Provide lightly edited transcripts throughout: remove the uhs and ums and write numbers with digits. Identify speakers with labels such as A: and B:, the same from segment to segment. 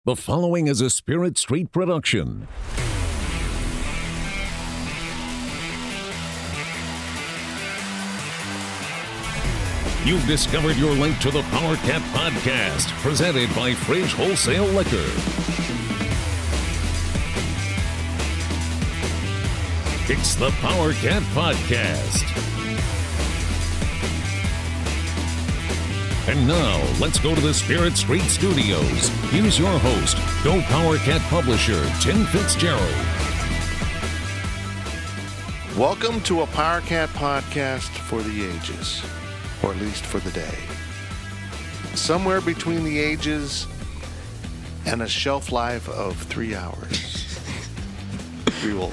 A: The following is a Spirit Street production. You've discovered your link to the Powercat Podcast, presented by Fridge Wholesale Liquor. It's the Powercat Podcast. And now, let's go to the Spirit Street Studios. Here's your host, Go Powercat publisher, Tim Fitzgerald.
B: Welcome to a Powercat Podcast for the ages, or at least for the day. Somewhere between the ages and a shelf life of 3 hours. We will...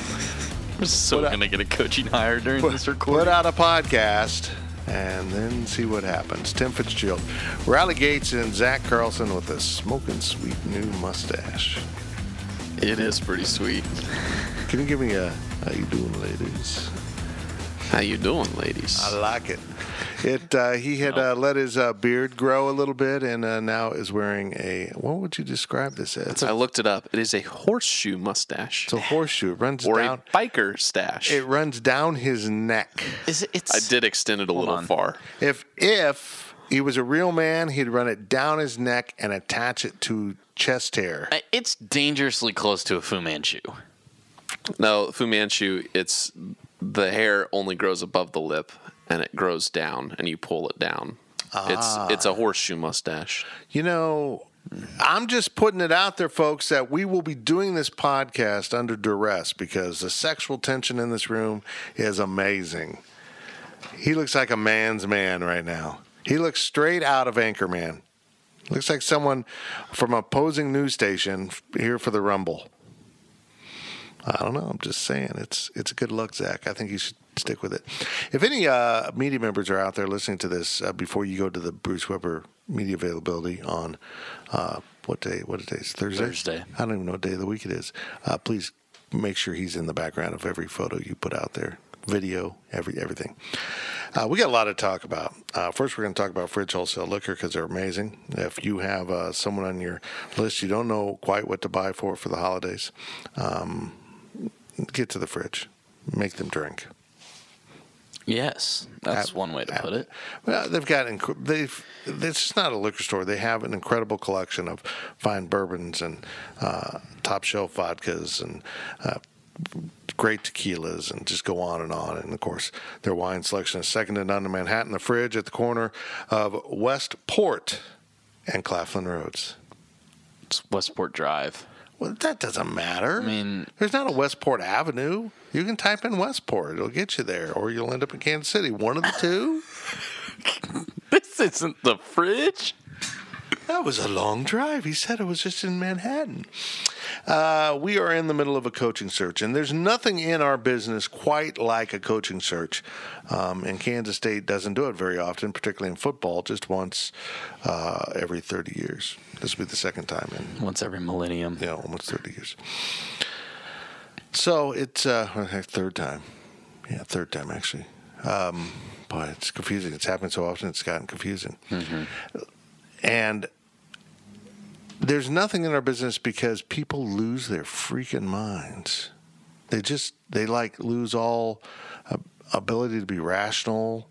C: We're so going to get a coaching hire during this recording.
B: Put out a podcast and then see what happens. Tim Fitzgerald, Riley Gates, and Zach Carlson with a smoking sweet new mustache.
C: It is pretty sweet.
B: Can you give me a how you doing, ladies?
C: How you doing, ladies?
B: I like it. He had let his beard grow a little bit, and now is wearing a. What would you describe this as?
C: I looked it up. It is a horseshoe mustache.
B: It's a horseshoe. It runs
C: or
B: down.
C: A biker stash.
B: It runs down his neck.
C: I did extend it a little far.
B: If he was a real man, he'd run it down his neck and attach it to chest hair.
D: It's dangerously close to a Fu Manchu.
C: No, Fu Manchu, it's the hair only grows above the lip and it grows down and you pull it down. It's a horseshoe mustache.
B: You know, I'm just putting it out there, folks, that we will be doing this podcast under duress because the sexual tension in this room is amazing. He looks like a man's man right now. He looks straight out of Anchorman. Looks like someone from a opposing news station here for the Rumble. I don't know. I'm just saying. It's a good look, Zach. I think you should stick with it. If any media members are out there listening to this before you go to the Bruce Weber media availability on what day? What day is Thursday?
D: Thursday.
B: I don't even know what day of the week it is. Please make sure he's in the background of every photo you put out there. Video, everything. We got a lot to talk about. First, we're going to talk about Fridge Wholesale Liquor because they're amazing. If you have someone on your list you don't know quite what to buy for the holidays, get to the fridge. Make them drink.
D: Yes, that's one way to put it.
B: Well, it's not a liquor store. They have an incredible collection of fine bourbons and top shelf vodkas and great tequilas and just go on. And, of course, their wine selection is second to none in Manhattan. The fridge at the corner of Westport and Claflin Roads.
D: It's Westport Drive.
B: Well, that doesn't matter.
D: I mean,
B: there's not a Westport Avenue. You can type in Westport. It'll get you there. Or you'll end up in Kansas City. One of the two.
D: This isn't the fridge.
B: That was a long drive. He said it was just in Manhattan. We are in the middle of a coaching search, and there's nothing in our business quite like a coaching search. And Kansas State doesn't do it very often, particularly in football, just once every 30 years. This will be the second time in
D: once every millennium.
B: Yeah, almost 30 years. So it's third time. Yeah, third time actually. Boy, it's confusing. It's happened so often it's gotten confusing. Mm-hmm. And there's nothing in our business because people lose their freaking minds. They lose all ability to be rational,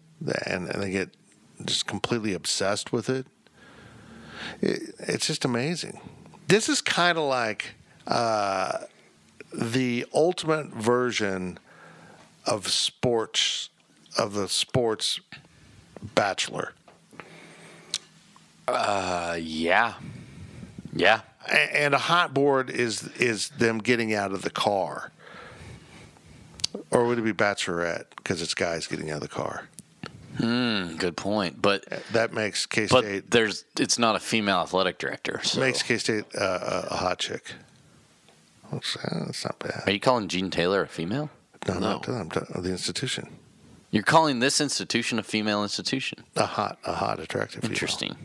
B: and they get just completely obsessed with it. It's just amazing. This is kind of like the ultimate version of sports, of the sports Bachelor.
D: Yeah.
B: And a hot board is them getting out of the car. Or would it be Bachelorette because it's guys getting out of the car?
D: Good point. But
B: that makes K-State.
D: But it's not a female athletic director. So.
B: Makes K-State a hot chick. That's not bad.
D: Are you calling Gene Taylor a female?
B: No, not to them. The institution.
D: You're calling this institution a female institution.
B: A hot, attractive female.
D: Interesting.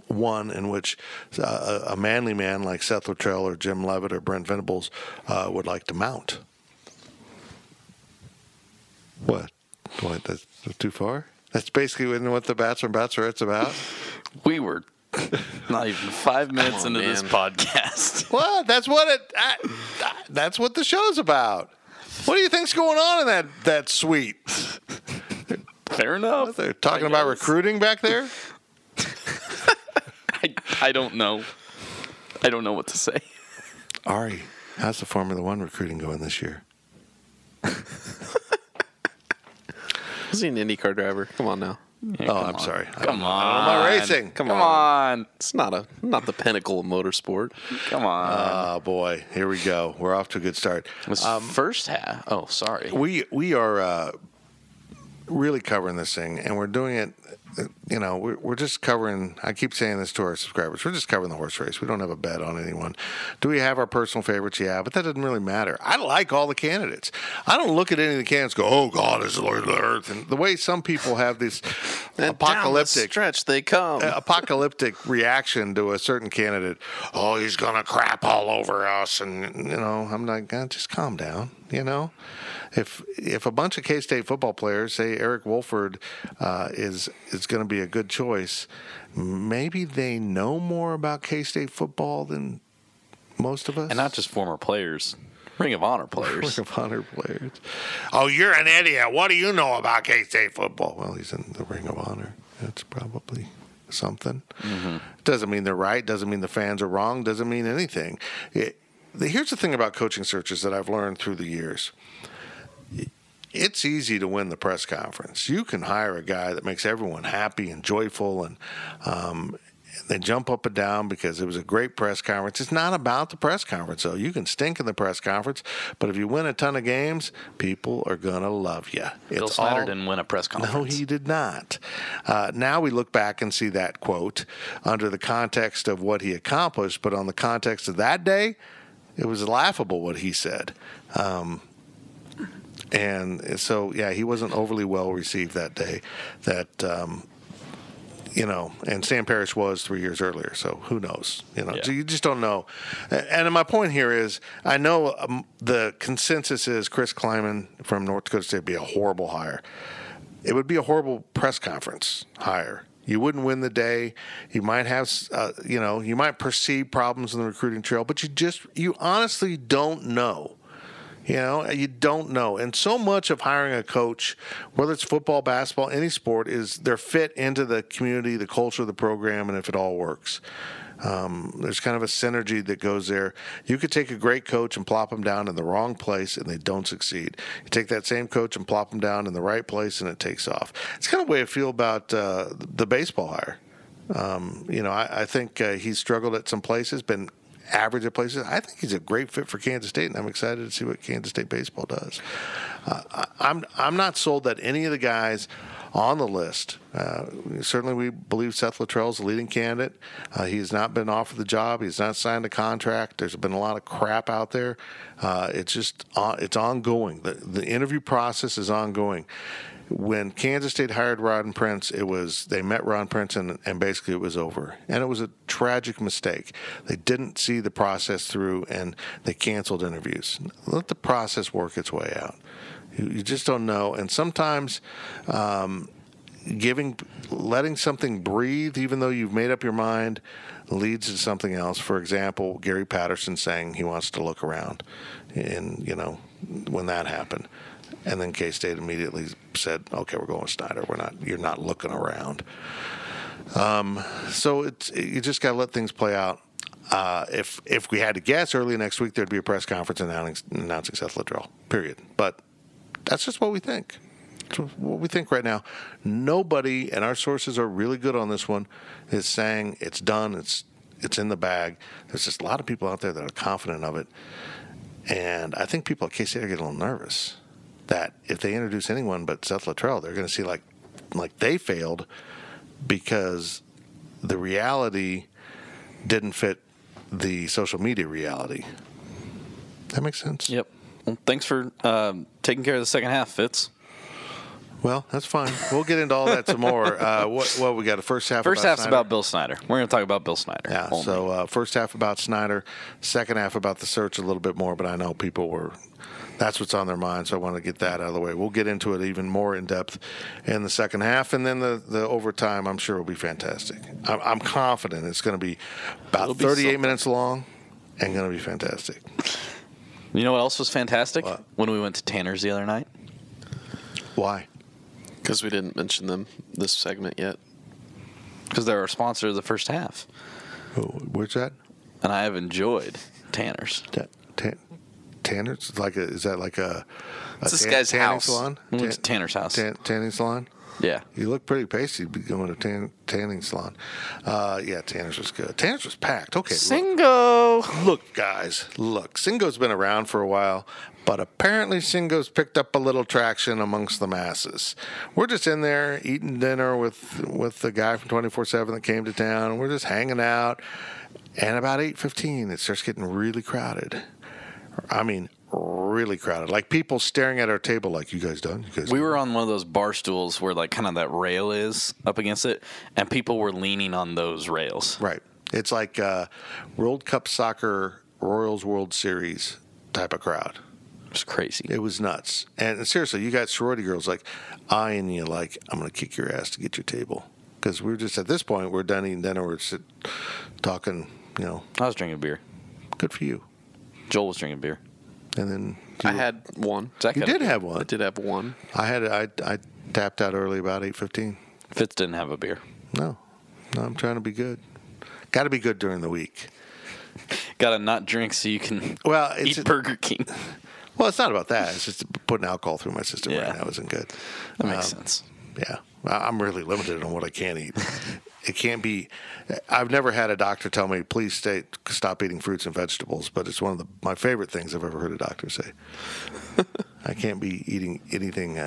B: One in which a manly man like Seth Luttrell or Jim Levitt or Brent Venables would like to mount. What? That's too far? That's basically what the Bachelor and Bachelorette's about?
D: We were Not even 5 minutes into this podcast.
B: Well, that's what that's what the show's about. What do you think's going on in that suite?
D: Fair enough.
B: They're talking about recruiting back there?
D: I don't know. I don't know what to say.
B: Ari, how's the Formula One recruiting going this year?
C: Is he an IndyCar driver? Come on now.
D: Yeah,
B: I'm sorry.
D: Come on.
B: I'm racing.
D: Come on.
C: It's not the pinnacle of motorsport.
D: Come on.
B: Oh, boy. Here we go. We're off to a good start.
D: First half. Oh, sorry.
B: We are really covering this thing, and we're doing it. We're just covering. I keep saying this to our subscribers. We're just covering the horse race. We don't have a bet on anyone. Do we have our personal favorites? Yeah, but that doesn't really matter. I like all the candidates. I don't look at any of the candidates and go, "Oh God, is the Lord of the earth." And the way some people have this apocalyptic
C: stretch, they come
B: apocalyptic reaction to a certain candidate. Oh, he's gonna crap all over us, and I'm like, just calm down. If a bunch of K-State football players say Eric Wolford is going to be a good choice, maybe they know more about K-State football than most of us.
D: And not just former players, Ring of Honor players.
B: Ring of Honor players. Oh, you're an idiot. What do you know about K-State football? Well, he's in the Ring of Honor. That's probably something. Mm-hmm. Doesn't mean they're right. Doesn't mean the fans are wrong. Doesn't mean anything. Here's the thing about coaching searches that I've learned through the years. It's easy to win the press conference. You can hire a guy that makes everyone happy and joyful, and they jump up and down because it was a great press conference. It's not about the press conference, though. You can stink in the press conference, but if you win a ton of games, people are going to love you.
D: Bill Snyder didn't win a press conference.
B: No, he did not. Now we look back and see that quote under the context of what he accomplished, but on the context of that day, it was laughable what he said. And so, he wasn't overly well received that day. And Stan Parrish was 3 years earlier. So who knows? So you just don't know. And my point here is, I know the consensus is Chris Kleiman from North Dakota State would be a horrible hire. It would be a horrible press conference hire. You wouldn't win the day. You might have, you might perceive problems in the recruiting trail, but you honestly don't know. You don't know. And so much of hiring a coach, whether it's football, basketball, any sport, is they're fit into the community, the culture of the program, and if it all works. There's kind of a synergy that goes there. You could take a great coach and plop them down in the wrong place, and they don't succeed. You take that same coach and plop them down in the right place, and it takes off. It's kind of the way I feel about the baseball hire. I think he's struggled at some places, been average at places. I think he's a great fit for Kansas State, and I'm excited to see what Kansas State baseball does. I'm not sold that any of the guys on the list. Certainly, we believe Seth Luttrell is the leading candidate. He has not been offered the job. He's not signed a contract. There's been a lot of crap out there. It's ongoing. The interview process is ongoing. When Kansas State hired Ron Prince, they met Ron Prince and basically it was over. And it was a tragic mistake. They didn't see the process through and they canceled interviews. Let the process work its way out. You just don't know. And sometimes letting something breathe, even though you've made up your mind, leads to something else. For example, Gary Patterson saying he wants to look around, and when that happened, and then K-State immediately said, "Okay, we're going with Snyder. You're not looking around." So you just got to let things play out. If we had to guess, early next week there'd be a press conference announcing Seth Luttrell. Period. But that's just what we think. That's what we think right now. Nobody, and our sources are really good on this one, is saying it's done, it's in the bag. There's just a lot of people out there that are confident of it. And I think people at K-State are getting a little nervous that if they introduce anyone but Seth Luttrell, they're going to see like they failed because the reality didn't fit the social media reality. That makes sense?
D: Yep. Well, thanks for taking care of the second half, Fitz.
B: Well, that's fine. We'll get into all that some more. What we got? The first half.
D: First half's about Bill Snyder. We're going to talk about Bill Snyder.
B: Yeah.
D: only.
B: So first half about Snyder, second half about the search a little bit more. But I know people were. That's what's on their mind, so I want to get that out of the way. We'll get into it even more in depth in the second half, and then the overtime, I'm sure, will be fantastic. I'm confident it's going to be about 38 minutes long and going to be fantastic.
D: You know what else was fantastic?
B: What?
D: When we went to Tanner's the other night.
B: Why?
C: Because we didn't mention them this segment yet.
D: Because they're our sponsor of the first half.
B: Where's that?
D: And I have enjoyed Tanner's.
B: Tanner's? Is that like a
C: this guy's
B: tanning
C: house.
B: salon?
D: We went to Tanner's house.
B: Tanning salon?
D: Yeah.
B: You look pretty pasty going to tanning salon. Yeah, Tanner's was good. Tanner's was packed. Okay.
D: Singo!
B: Look, guys. Look. Singo's been around for a while, but apparently Singo's picked up a little traction amongst the masses. We're just in there eating dinner with the guy from 24/7 that came to town, and we're just hanging out. And about 8:15, it starts getting really crowded. I mean, really crowded. Like people staring at our table like, you guys done?
D: We were on one of those bar stools where like kind of that rail is up against it, and people were leaning on those rails.
B: Right. It's like World Cup Soccer Royals World Series type of crowd.
D: It was crazy.
B: It was nuts. And seriously, you got sorority girls like eyeing you like, I'm going to kick your ass to get your table. Because we're just at this point, we're done eating dinner, we're talking,
D: I was drinking beer.
B: Good for you.
D: Joel was drinking beer.
B: And then
C: I had one.
D: Zach
B: you
D: had
B: did
D: a beer.
B: have one.
C: I did have one.
B: I tapped out early about 8:15.
D: Fitz didn't have a beer.
B: No, I'm trying to be good. Got to be good during the week.
D: Got to not drink so you can
B: It's
D: eat Burger King.
B: Well, it's not about that. It's just putting alcohol through my system
D: Yeah.
B: right now isn't good.
D: That makes sense.
B: Yeah. I'm really limited on what I can eat. It can't be. I've never had a doctor tell me, please stop eating fruits and vegetables, but it's one of my favorite things I've ever heard a doctor say. I can't be eating anything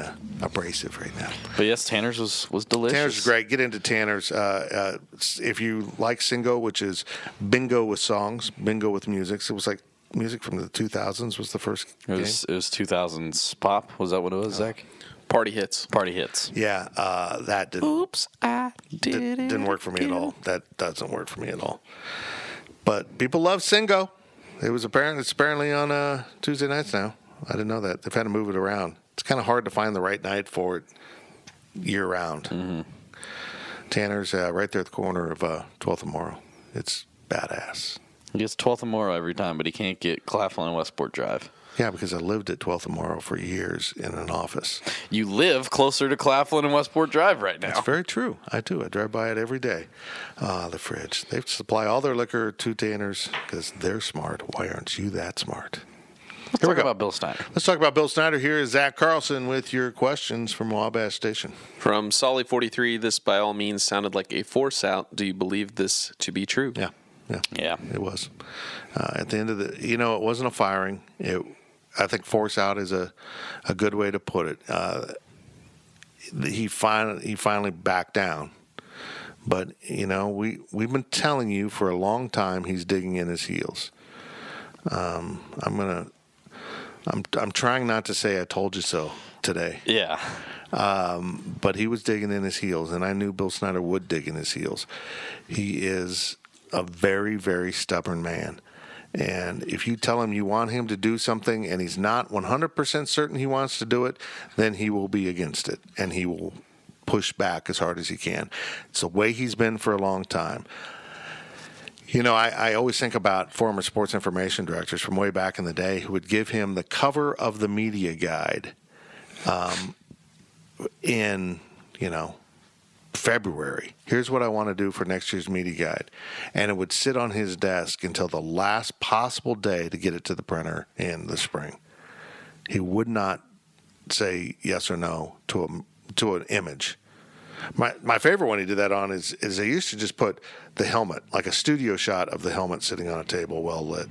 B: abrasive right now.
D: But yes, Tanner's was delicious.
B: Tanner's is great. Get into Tanner's. If you like Singo, which is bingo with songs, bingo with music. So it was like music from the 2000s was the first game.
D: It was 2000s pop. Was that what it was, Zach?
C: Party hits.
D: Party hits.
B: Yeah, that didn't.
D: Oops, I
B: Didn't work for me at all. That doesn't work for me at all. But people love Singo. It's apparently on Tuesday nights now. I didn't know that. They've had to move it around. It's kind of hard to find the right night for it year round. Mm-hmm. Tanner's right there at the corner of 12th and Morrow. It's badass.
D: He gets 12th and Morrow every time, but he can't get Claflin and Westport Drive.
B: Yeah, because I lived at 12th and Morrow for years in an office.
D: You live closer to Claflin and Westport Drive right now.
B: That's very true. I do. I drive by it every day. The fridge. They supply all their liquor to Tanner's because they're smart. Why aren't you that smart?
D: Let's talk about Bill Snyder.
B: Let's talk about Bill Snyder. Here is Zach Carlson with your questions from Wabash Station.
C: From Solly 43, this by all means sounded like a force out. Do you believe this to be true?
B: Yeah.
D: Yeah.
B: It was. At the end of it wasn't a firing. I think force out is a good way to put it. He finally backed down. But, we've been telling you for a long time he's digging in his heels. I'm trying not to say I told you so today.
D: Yeah.
B: But he was digging in his heels, and I knew Bill Snyder would dig in his heels. He is a very, very stubborn man. And if you tell him you want him to do something and he's not 100% certain he wants to do it, then he will be against it, and he will push back as hard as he can. It's the way he's been for a long time. I always think about former sports information directors from way back in the day who would give him the cover of the media guide in February. Here's what I want to do for next year's media guide. And it would sit on his desk until the last possible day to get it to the printer in the spring. He would not say yes or no to an image. My favorite one he did that on is they used to just put the helmet, like a studio shot of the helmet sitting on a table, well lit.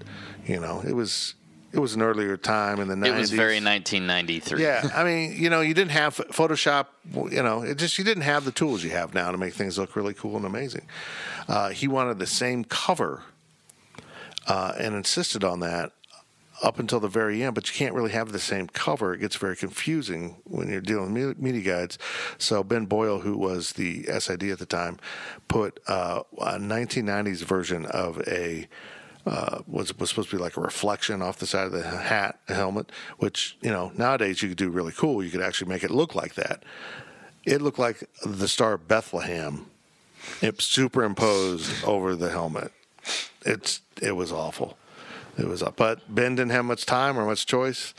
B: It was an earlier time in the 90s.
D: It was very 1993.
B: Yeah, I mean, you didn't have Photoshop. You didn't have the tools you have now to make things look really cool and amazing. He wanted the same cover and insisted on that up until the very end, but you can't really have the same cover. It gets very confusing when you're dealing with media guides. So Ben Boyle, who was the SID at the time, put a 1990s version of a was supposed to be like a reflection off the side of the helmet, which, nowadays you could do really cool. You could actually make it look like that. It looked like the Star of Bethlehem. It superimposed over the helmet. It was awful. But Ben didn't have much time or much choice.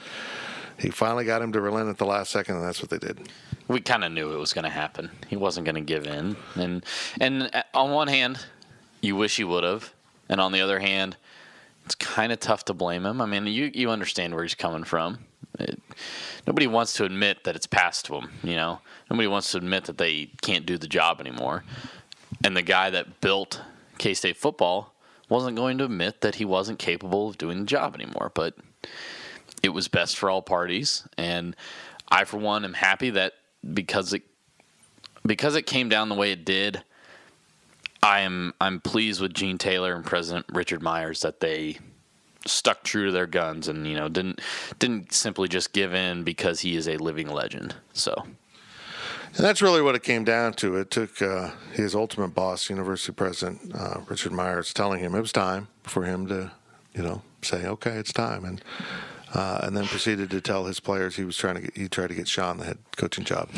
B: He finally got him to relent at the last second, and that's what they did.
D: We kind of knew it was going to happen. He wasn't going to give in. And on one hand, you wish he would have. And on the other hand, it's kind of tough to blame him. I mean, you understand where he's coming from. Nobody wants to admit that it's past to him, Nobody wants to admit that they can't do the job anymore. And the guy that built K-State football wasn't going to admit that he wasn't capable of doing the job anymore. But it was best for all parties. And I, for one, am happy that because it came down the way it did, I'm pleased with Gene Taylor and President Richard Myers that they stuck true to their guns and didn't simply just give in because he is a living legend. So,
B: and that's really what it came down to. It took his ultimate boss, University President Richard Myers, telling him it was time for him to, say, okay, it's time, and then proceeded to tell his players he tried to get Sean the head coaching job.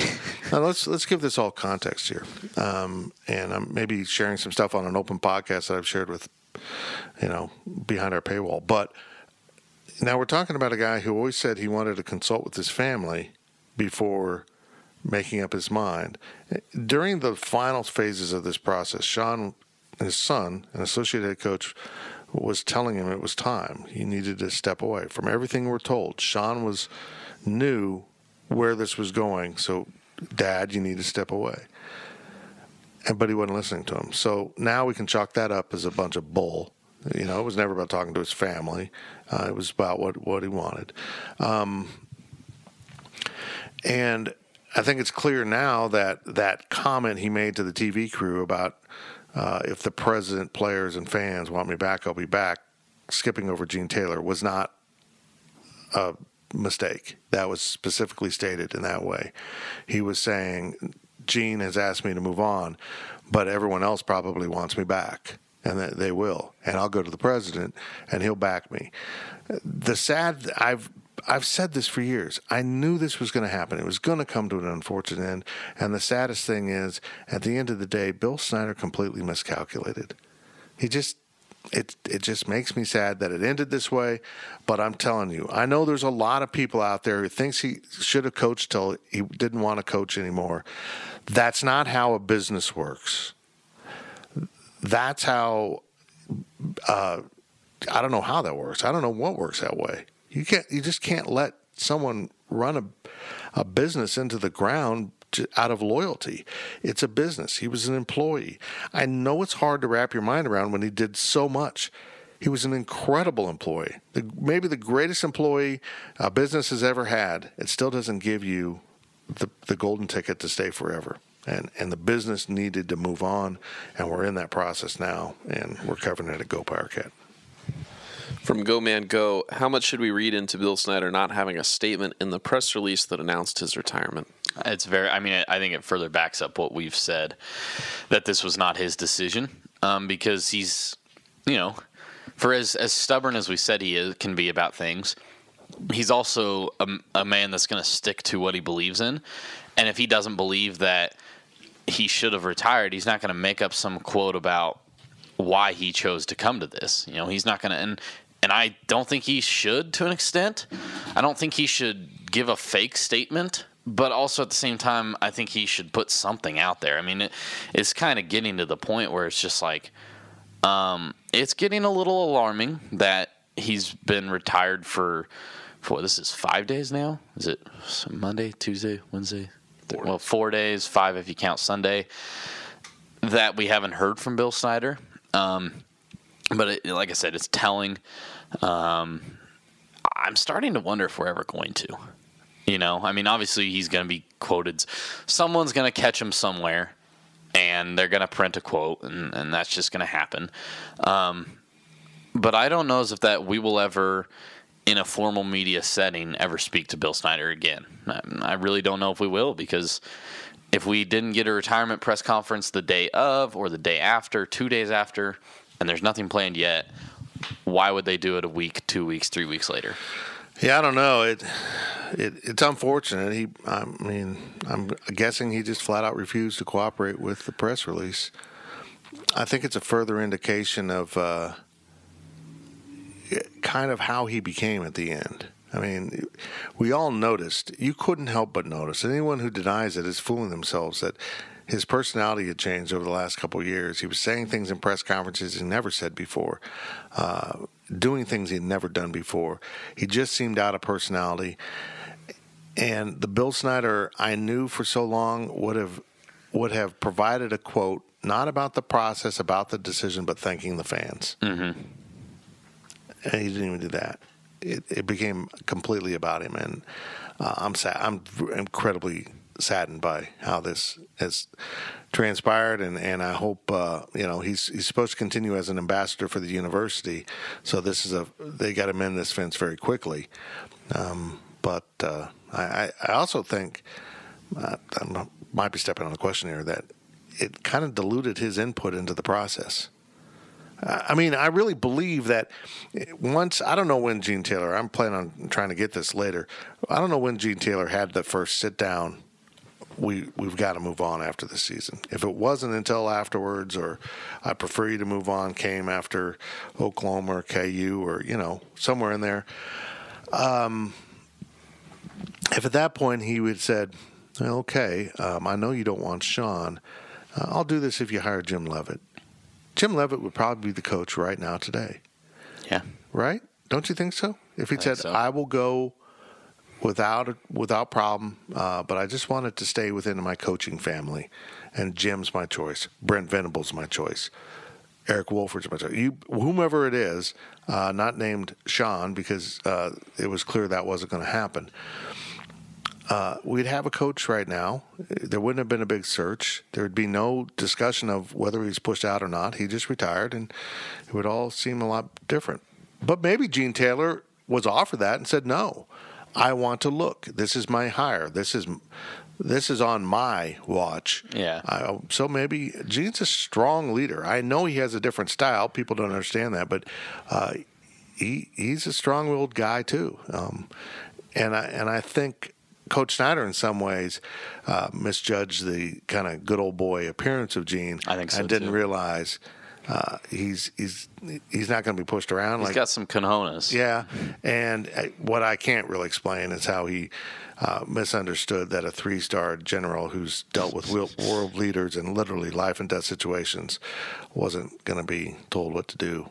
B: Now let's give this all context here, and I'm maybe sharing some stuff on an open podcast that I've shared with, behind our paywall. But now we're talking about a guy who always said he wanted to consult with his family before making up his mind. During the final phases of this process, Sean, his son, an associate head coach, was telling him it was time. He needed to step away. From everything we're told, Sean knew where this was going. So, Dad, you need to step away. But he wasn't listening to him. So now we can chalk that up as a bunch of bull. It was never about talking to his family. It was about what he wanted. And I think it's clear now that comment he made to the TV crew about if the president, players, and fans want me back, I'll be back, skipping over Gene Taylor, was not a mistake. That was specifically stated in that way. He was saying, Gene has asked me to move on, but everyone else probably wants me back, and they will. And I'll go to the president, and he'll back me. I've said this for years. I knew this was going to happen. It was going to come to an unfortunate end. And the saddest thing is, at the end of the day, Bill Snyder completely miscalculated. It just makes me sad that it ended this way. But I'm telling you, I know there's a lot of people out there who thinks he should have coached till he didn't want to coach anymore. That's not how a business works. That's how I don't know how that works. I don't know what works that way. You just can't let someone run a business into the ground out of loyalty. It's a business. He was an employee. I know it's hard to wrap your mind around when he did so much. He was an incredible employee, maybe the greatest employee a business has ever had. It still doesn't give you the golden ticket to stay forever. And the business needed to move on, and we're in that process now, and we're covering it at Go Powercat.
C: From Go Man Go, how much should we read into Bill Snyder not having a statement in the press release that announced his retirement?
D: I think it further backs up what we've said, that this was not his decision, because he's, for as stubborn as we said he can be about things, he's also a man that's going to stick to what he believes in. And if he doesn't believe that he should have retired, he's not going to make up some quote about why he chose to come to this. He's not going to, and I don't think he should, to an extent. I don't think he should give a fake statement, but also at the same time, I think he should put something out there. I mean, it's kind of getting to the point where it's just like, it's getting a little alarming that he's been retired for this is 5 days now? Is it Monday, Tuesday, Wednesday? 4 days, 5 if you count Sunday, that we haven't heard from Bill Snyder. But like I said, it's telling. I'm starting to wonder if we're ever going to. Obviously he's going to be quoted. Someone's going to catch him somewhere, and they're going to print a quote, and that's just going to happen. But I don't know as if that we will ever in a formal media setting, ever speak to Bill Snyder again. I really don't know if we will, because if we didn't get a retirement press conference the day of or the day after, 2 days after, and there's nothing planned yet, why would they do it a week, 2 weeks, 3 weeks later?
B: Yeah, I don't know. It's unfortunate. I'm guessing he just flat out refused to cooperate with the press release. I think it's a further indication of kind of how he became at the end. I mean, we all noticed. You couldn't help but notice. Anyone who denies it is fooling themselves that his personality had changed over the last couple of years. He was saying things in press conferences he never said before, doing things he'd never done before. He just seemed out of personality. And the Bill Snyder I knew for so long would have provided a quote, not about the process, about the decision, but thanking the fans. Mm-hmm. And he didn't even do that. It became completely about him, and I'm sad. I'm incredibly saddened by how this has transpired, and I hope he's supposed to continue as an ambassador for the university. So they got to mend this fence very quickly. But I also think I might be stepping on a question here that it kind of diluted his input into the process. I mean, I really believe that once, I don't know when Gene Taylor, I'm planning on trying to get this later. I don't know when Gene Taylor had the first sit down, we've got to move on after the season. If it wasn't until afterwards, or I prefer you to move on, came after Oklahoma or KU or, somewhere in there. If at that point he would have said, okay, I know you don't want Sean. I'll do this if you hire Jim Leavitt. Jim Leavitt would probably be the coach right now today.
D: Yeah.
B: Right? Don't you think so? If he said,
D: so.
B: I will go without problem, but I just wanted to stay within my coaching family, and Jim's my choice. Brent Venable's my choice. Eric Wolford's my choice. Whomever it is, not named Sean, because it was clear that wasn't going to happen. We'd have a coach right now. There wouldn't have been a big search. There would be no discussion of whether he's pushed out or not. He just retired, and it would all seem a lot different. But maybe Gene Taylor was offered that and said, no, I want to look. This is my hire. This is on my watch.
D: Yeah.
B: So maybe Gene's a strong leader. I know he has a different style. People don't understand that, but he's a strong-willed guy too. And I think Coach Snyder, in some ways, misjudged the kind of good old boy appearance of Gene.
D: I think so,
B: and didn't
D: too.
B: realize he's not going to be pushed around.
D: He's got some cojones.
B: Yeah, and what I can't really explain is how he misunderstood that a 3-star general who's dealt with world leaders in literally life and death situations wasn't going to be told what to do,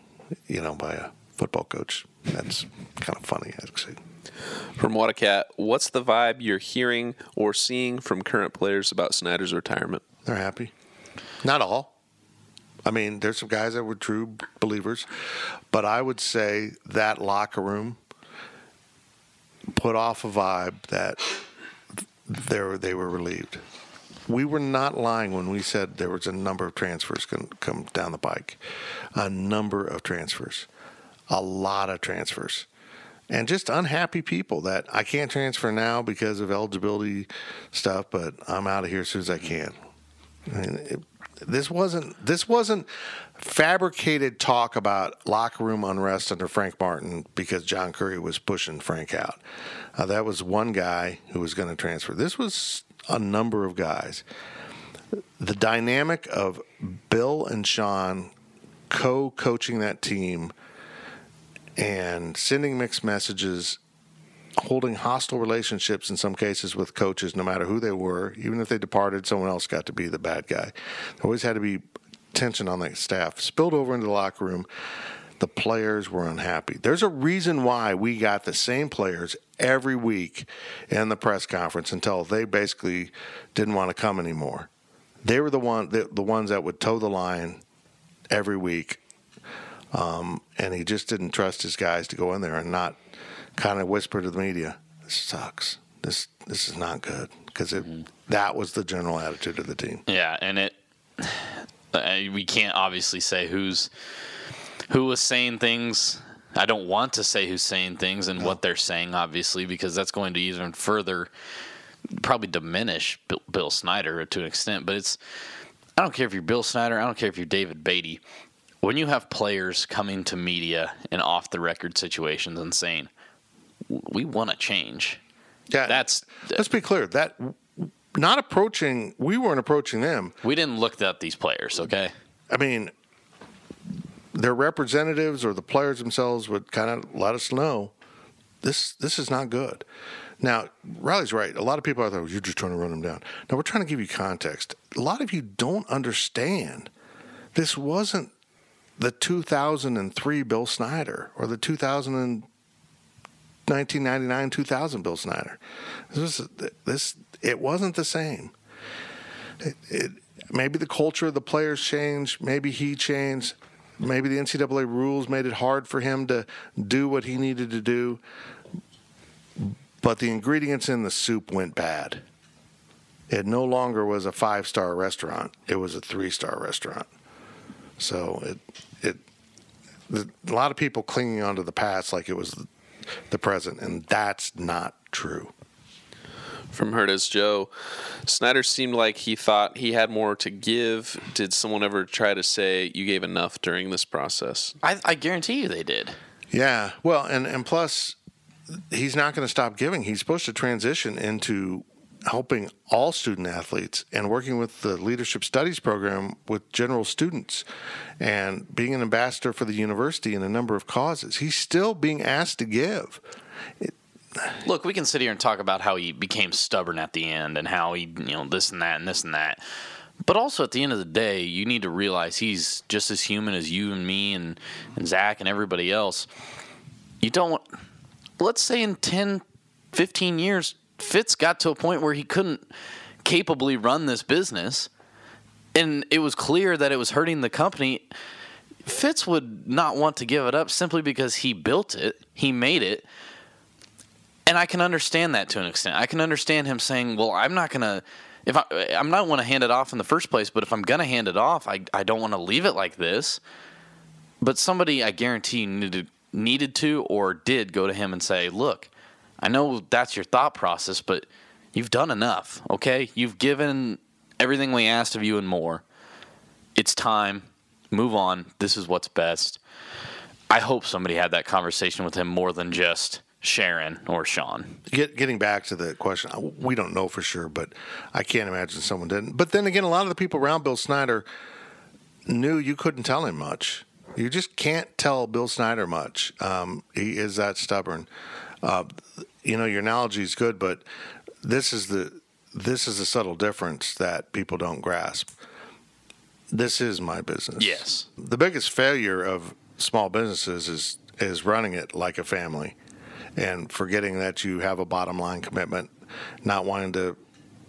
B: by a football coach. That's kind of funny, actually.
C: From Powercat, what's the vibe you're hearing or seeing from current players about Snyder's retirement?
B: They're happy. Not all. I mean, there's some guys that were true believers, but I would say that locker room put off a vibe that they were relieved. We were not lying when we said there was a number of transfers going to come down the pike. A number of transfers. A lot of transfers. And just unhappy people that I can't transfer now because of eligibility stuff, but I'm out of here as soon as I can. I mean, this wasn't fabricated talk about locker room unrest under Frank Martin because John Curry was pushing Frank out. That was one guy who was going to transfer. This was a number of guys. The dynamic of Bill and Sean co-coaching that team and sending mixed messages, holding hostile relationships in some cases with coaches, no matter who they were. Even if they departed, someone else got to be the bad guy. There always had to be tension on the staff. Spilled over into the locker room. The players were unhappy. There's a reason why we got the same players every week in the press conference until they basically didn't want to come anymore. They were the ones that would toe the line every week. And he just didn't trust his guys to go in there and not kind of whisper to the media, this sucks. This is not good. Because that was the general attitude of the team.
D: Yeah, and we can't obviously say who was saying things I don't want to say who's saying things and what they're saying, obviously, because that's going to even further probably diminish Bill Snyder to an extent. But I don't care if you're Bill Snyder. I don't care if you're David Beatty. When you have players coming to media in off-the-record situations and saying, we want to change.
B: Yeah, let's be clear. We weren't approaching them.
D: We didn't look at these players, okay?
B: I mean, their representatives or the players themselves would kind of let us know this is not good. Now, Riley's right. A lot of people out there, you're just trying to run them down. No, we're trying to give you context. A lot of you don't understand. This wasn't the 2003 Bill Snyder or the 1999-2000 Bill Snyder. It wasn't the same. Maybe the culture of the players changed. Maybe he changed. Maybe the NCAA rules made it hard for him to do what he needed to do. But the ingredients in the soup went bad. It no longer was a 5-star restaurant. It was a 3-star restaurant. So a lot of people clinging onto the past like it was the present, and that's not true.
C: From Herdez Joe, Snyder seemed like he thought he had more to give. Did someone ever try to say you gave enough during this process?
D: I guarantee you they did.
B: Yeah. Well, and plus, he's not going to stop giving. He's supposed to transition into helping all student athletes and working with the Leadership Studies program with general students and being an ambassador for the university in a number of causes. He's still being asked to give.
D: Look, we can sit here and talk about how he became stubborn at the end and how he, this and that and this and that. But also at the end of the day, you need to realize he's just as human as you and me and Zach and everybody else. You don't want, let's say in 10, 15 years, Fitz got to a point where he couldn't capably run this business, and it was clear that it was hurting the company. Fitz would not want to give it up simply because he built it, he made it, and I can understand that to an extent. I can understand him saying, well, I'm not going to want to hand it off in the first place, but if I'm going to hand it off, I don't want to leave it like this. But somebody, I guarantee, needed to or did go to him and say, look, I know that's your thought process, but you've done enough, okay? You've given everything we asked of you and more. It's time. Move on. This is what's best. I hope somebody had that conversation with him more than just Sharon or Sean.
B: Getting back to the question, we don't know for sure, but I can't imagine someone didn't. But then again, a lot of the people around Bill Snyder knew you couldn't tell him much. You just can't tell Bill Snyder much. He is that stubborn. Your analogy is good, but this is a subtle difference that people don't grasp. This is my business.
D: Yes.
B: The biggest failure of small businesses is running it like a family and forgetting that you have a bottom line commitment, not wanting to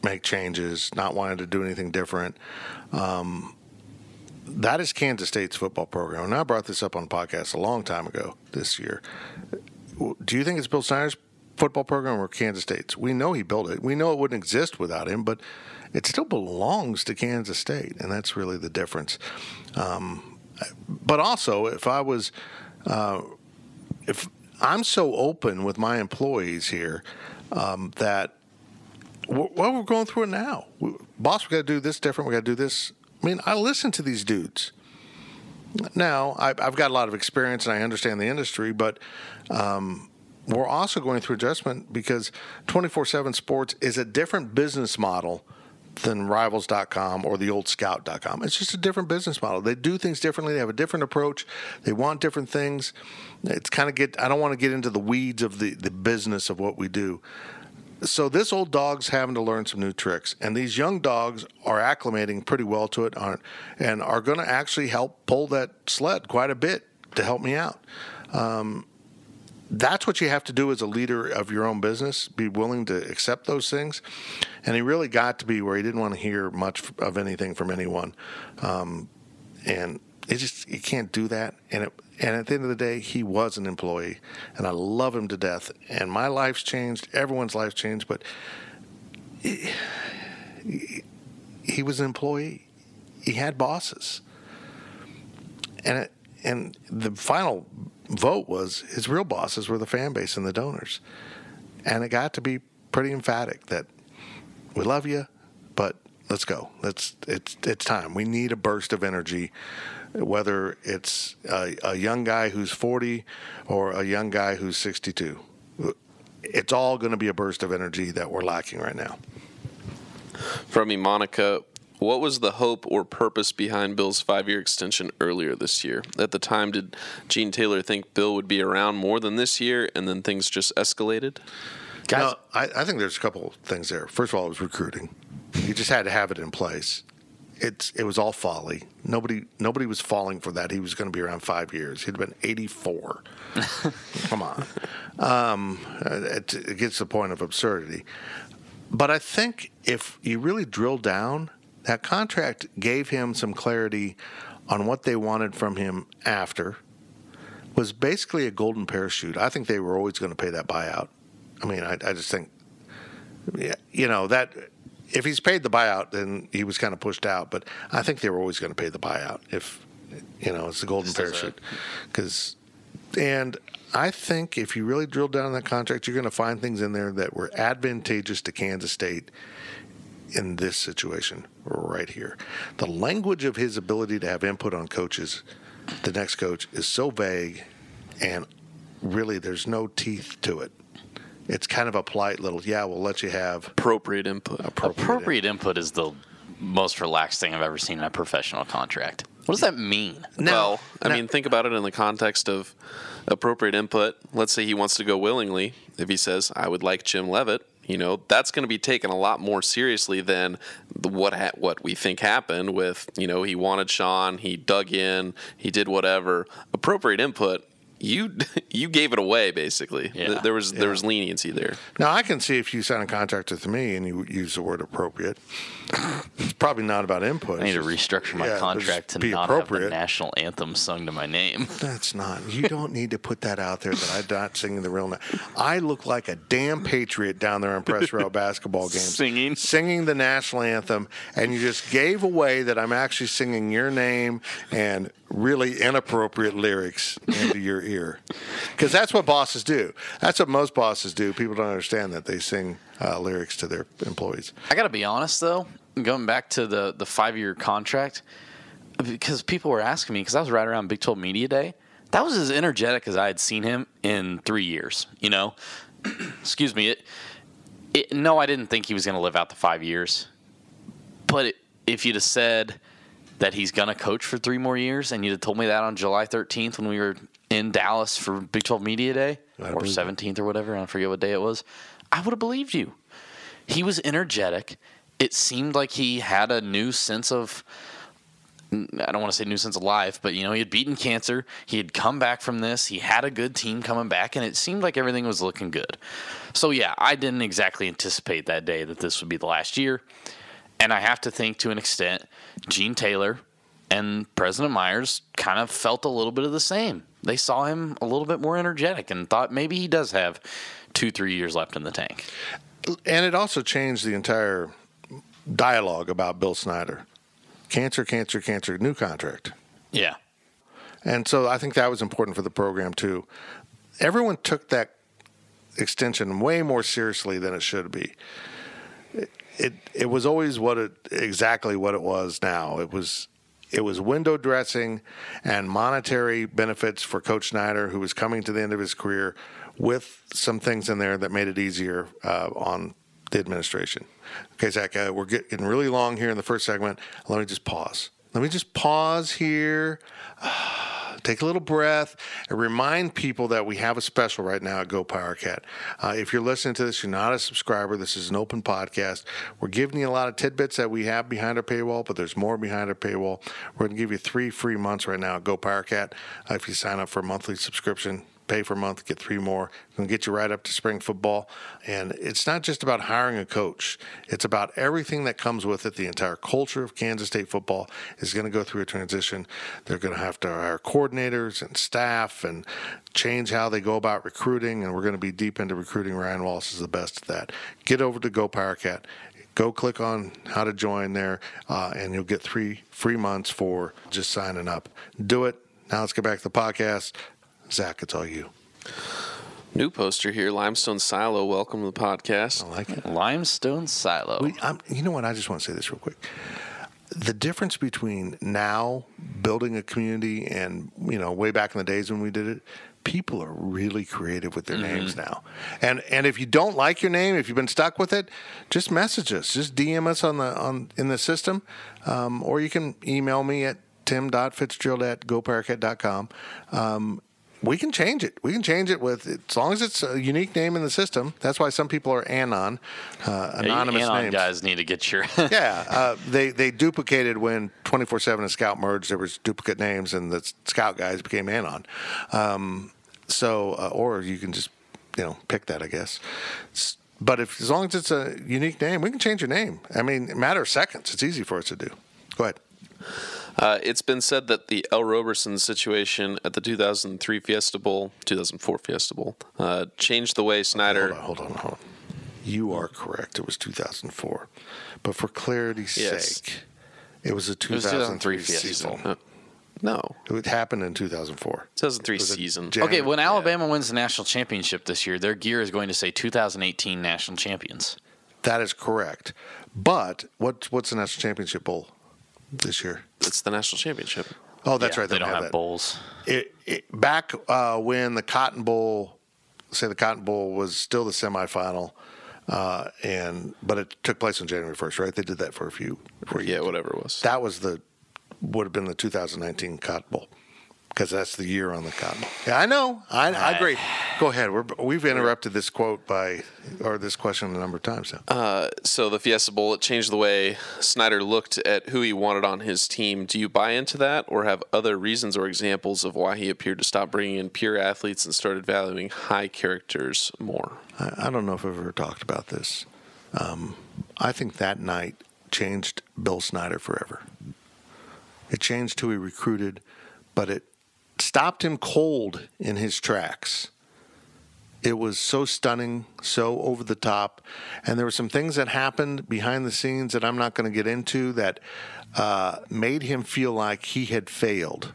B: make changes, not wanting to do anything different. That is Kansas State's football program. And I brought this up on the podcast a long time ago this year. Do you think it's Bill Snyder's football program or Kansas State's? We know he built it. We know it wouldn't exist without him, but it still belongs to Kansas State, and that's really the difference. But also, if I'm so open with my employees here that we're going through it now. Boss, we got to do this different. We got to do this. I mean, I listen to these dudes. Now, I've got a lot of experience and I understand the industry, but we're also going through adjustment because 24/7 Sports is a different business model than Rivals.com or the old Scout.com. It's just a different business model. They do things differently. They have a different approach. They want different things. It's kind of I don't want to get into the weeds of the business of what we do. So this old dog's having to learn some new tricks, and these young dogs are acclimating pretty well to it and are going to actually help pull that sled quite a bit to help me out. That's what you have to do as a leader of your own business, be willing to accept those things. And he really got to be where he didn't want to hear much of anything from anyone. And you can't do that. And at the end of the day, he was an employee, and I love him to death. And my life's changed, everyone's life's changed, but he was an employee. He had bosses. And the final vote was his real bosses were the fan base and the donors. And it got to be pretty emphatic that we love you, but let's go. It's time. We need a burst of energy, whether it's a young guy who's 40 or a young guy who's 62. It's all going to be a burst of energy that we're lacking right now.
C: From me, Monica, what was the hope or purpose behind Bill's 5-year extension earlier this year? At the time, did Gene Taylor think Bill would be around more than this year, and then things just escalated?
B: Guys, no, I think there's a couple things there. First of all, it was recruiting. You just had to have it in place. It was all folly. Nobody was falling for that. He was going to be around 5 years. He'd been 84. Come on. It gets to the point of absurdity. But I think if you really drill down, that contract gave him some clarity on what they wanted from him after. Was basically a golden parachute. I think they were always going to pay that buyout. I mean, I just think, that if he's paid the buyout, then he was kind of pushed out. But I think they were always going to pay the buyout if, it's the golden parachute. And I think if you really drill down on that contract, you're going to find things in there that were advantageous to Kansas State in this situation right here. The language of his ability to have input on coaches, the next coach, is so vague, and really there's no teeth to it. It's kind of a polite little, we'll let you have
C: appropriate input.
D: Appropriate input is the most relaxed thing I've ever seen in a professional contract. What does that mean?
C: I mean, think about it in the context of appropriate input. Let's say he wants to go willingly. If he says, I would like Jim Leavitt, that's going to be taken a lot more seriously than what we think happened with, he wanted Sean, he dug in, he did whatever. Appropriate input, you gave it away, basically.
D: Yeah.
C: There was leniency there.
B: Now, I can see if you sign a contract with me and you use the word appropriate, it's probably not about input.
D: I need to restructure my contract to not have the national anthem sung to my name.
B: That's not. You don't need to put that out there that I'm not singing the real. I look like a damn patriot down there in press row basketball games. Singing the national anthem, and you just gave away that I'm actually singing your name and really inappropriate lyrics into your ear. Because that's what bosses do. That's what most bosses do. People don't understand that. They sing lyrics to their employees.
D: I got to be honest, though, going back to the 5-year contract, because people were asking me, because I was right around Big 12 Media Day, that was as energetic as I had seen him in 3 years, Excuse me. No, I didn't think he was going to live out the 5 years. But if you'd have said that he's going to coach for 3 more years, and you'd have told me that on July 13th when we were in Dallas for Big 12 Media Day, or 17th or whatever, I forget what day it was, I would have believed you. He was energetic. It seemed like he had a new sense of, I don't want to say new sense of life, but, he had beaten cancer. He had come back from this. He had a good team coming back, and it seemed like everything was looking good. So, I didn't exactly anticipate that day that this would be the last year. And I have to think, to an extent, Gene Taylor and President Myers kind of felt a little bit of the same. They saw him a little bit more energetic and thought maybe he does have 2-3 years left in the tank.
B: And it also changed the entire dialogue about Bill Snyder. Cancer, new contract.
D: Yeah.
B: And so I think that was important for the program, too. Everyone took that extension way more seriously than it should be. It was always exactly what it was now. It was window dressing and monetary benefits for Coach Snyder, who was coming to the end of his career, with some things in there that made it easier on the administration. Okay, Zach, we're getting really long here in the first segment. Let me just pause here. Take a little breath and remind people that we have a special right now at Go Powercat. If you're listening to this, you're not a subscriber. This is an open podcast. We're giving you a lot of tidbits that we have behind our paywall, but there's more behind our paywall. We're going to give you 3 free months right now at Go Powercat. If you sign up for a monthly subscription, pay for a month, get 3 more. It's going to get you right up to spring football. And it's not just about hiring a coach. It's about everything that comes with it. The entire culture of Kansas State football is going to go through a transition. They're going to have to hire coordinators and staff and change how they go about recruiting. And we're going to be deep into recruiting. Ryan Wallace is the best at that. Get over to Go Powercat. Go click on how to join there, and you'll get 3 free months for just signing up. Do it. Now let's get back to the podcast. Zach, it's all you.
C: New poster here, Limestone Silo. Welcome to the podcast.
B: I like it.
D: Limestone Silo.
B: You know what? I just want to say this real quick. The difference between now building a community and, way back in the days when we did it, people are really creative with their names now. And if you don't like your name, if you've been stuck with it, just message us. Just DM us in the system. Or you can email me at tim.fitzgerald@gopowercat.com. We can change it. We can change it as long as it's a unique name in the system. That's why some people are anonymous
D: Anon
B: names.
D: guys need to get your
B: they duplicated when 24/7 and Scout merged. There was duplicate names, and the Scout guys became Anon. Or you can just pick that, I guess. But as long as it's a unique name, we can change your name. I mean, a matter of seconds. It's easy for us to do. Go ahead.
C: It's been said that the L. Roberson situation at the 2004 Fiesta Bowl, changed the way Snyder...
B: Hold on. You are correct. It was 2004. But for clarity's sake, it was a 2003 season.
C: No.
B: It happened in 2004.
C: 2003 season.
D: Okay, when Alabama wins the national championship this year, their gear is going to say 2018 national champions.
B: That is correct. But what's the national championship bowl this year?
C: It's the national championship.
B: Oh, that's right.
D: They don't have
B: that.
D: bowls.
B: Back when the Cotton Bowl was still the semifinal, but it took place on January 1st, right? They did that for a few years.
C: Yeah, whatever it was.
B: That would have been the 2019 Cotton Bowl, because that's the year on the Cotton Bowl. Yeah, I know. I agree. Go ahead. We've interrupted this this question a number of times now.
C: So the Fiesta Bowl, it changed the way Snyder looked at who he wanted on his team. Do you buy into that, or have other reasons or examples of why he appeared to stop bringing in pure athletes and started valuing high characters more?
B: I don't know if I've ever talked about this. I think that night changed Bill Snyder forever. It changed who he recruited, but it stopped him cold in his tracks. It was so stunning, so over the top, and there were some things that happened behind the scenes that I'm not going to get into that made him feel like he had failed,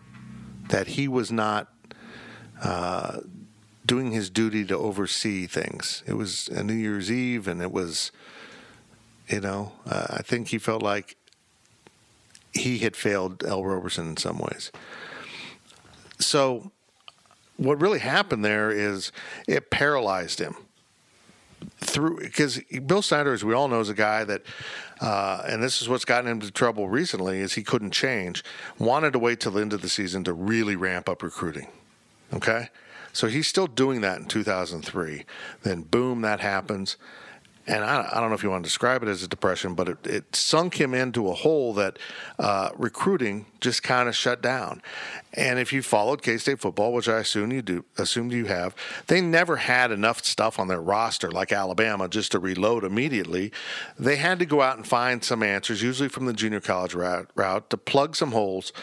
B: that he was not doing his duty to oversee things. It was a New Year's Eve, and it was, I think he felt like he had failed L. Roberson in some ways. So what really happened there is it paralyzed him because Bill Snyder, as we all know, is a guy that, and this is what's gotten him into trouble recently, is he couldn't change, wanted to wait till the end of the season to really ramp up recruiting. Okay? So he's still doing that in 2003. Then boom, that happens. And I don't know if you want to describe it as a depression, but it sunk him into a hole that recruiting just kind of shut down. And if you followed K-State football, which I assumed you have, they never had enough stuff on their roster like Alabama just to reload immediately. They had to go out and find some answers, usually from the junior college route, to plug some holes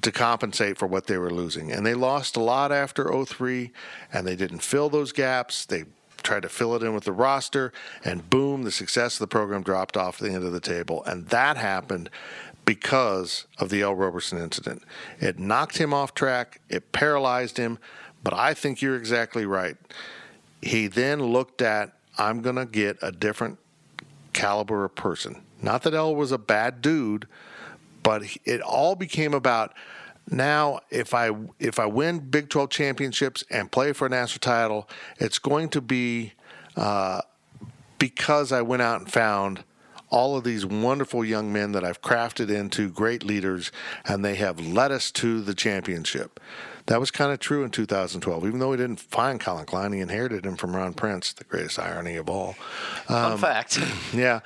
B: to compensate for what they were losing. And they lost a lot after 2003, and they didn't fill those gaps. They tried to fill it in with the roster, and boom, the success of the program dropped off the end of the table. And that happened because of the L. Roberson incident. It knocked him off track. It paralyzed him. But I think you're exactly right. He then looked at, I'm going to get a different caliber of person. Not that L was a bad dude, but it all became about, now, if I win Big 12 championships and play for a national title, it's going to be because I went out and found all of these wonderful young men that I've crafted into great leaders, and they have led us to the championship. That was kind of true in 2012. Even though he didn't find Colin Klein, he inherited him from Ron Prince, the greatest irony of all.
D: Fun fact.
B: Yeah.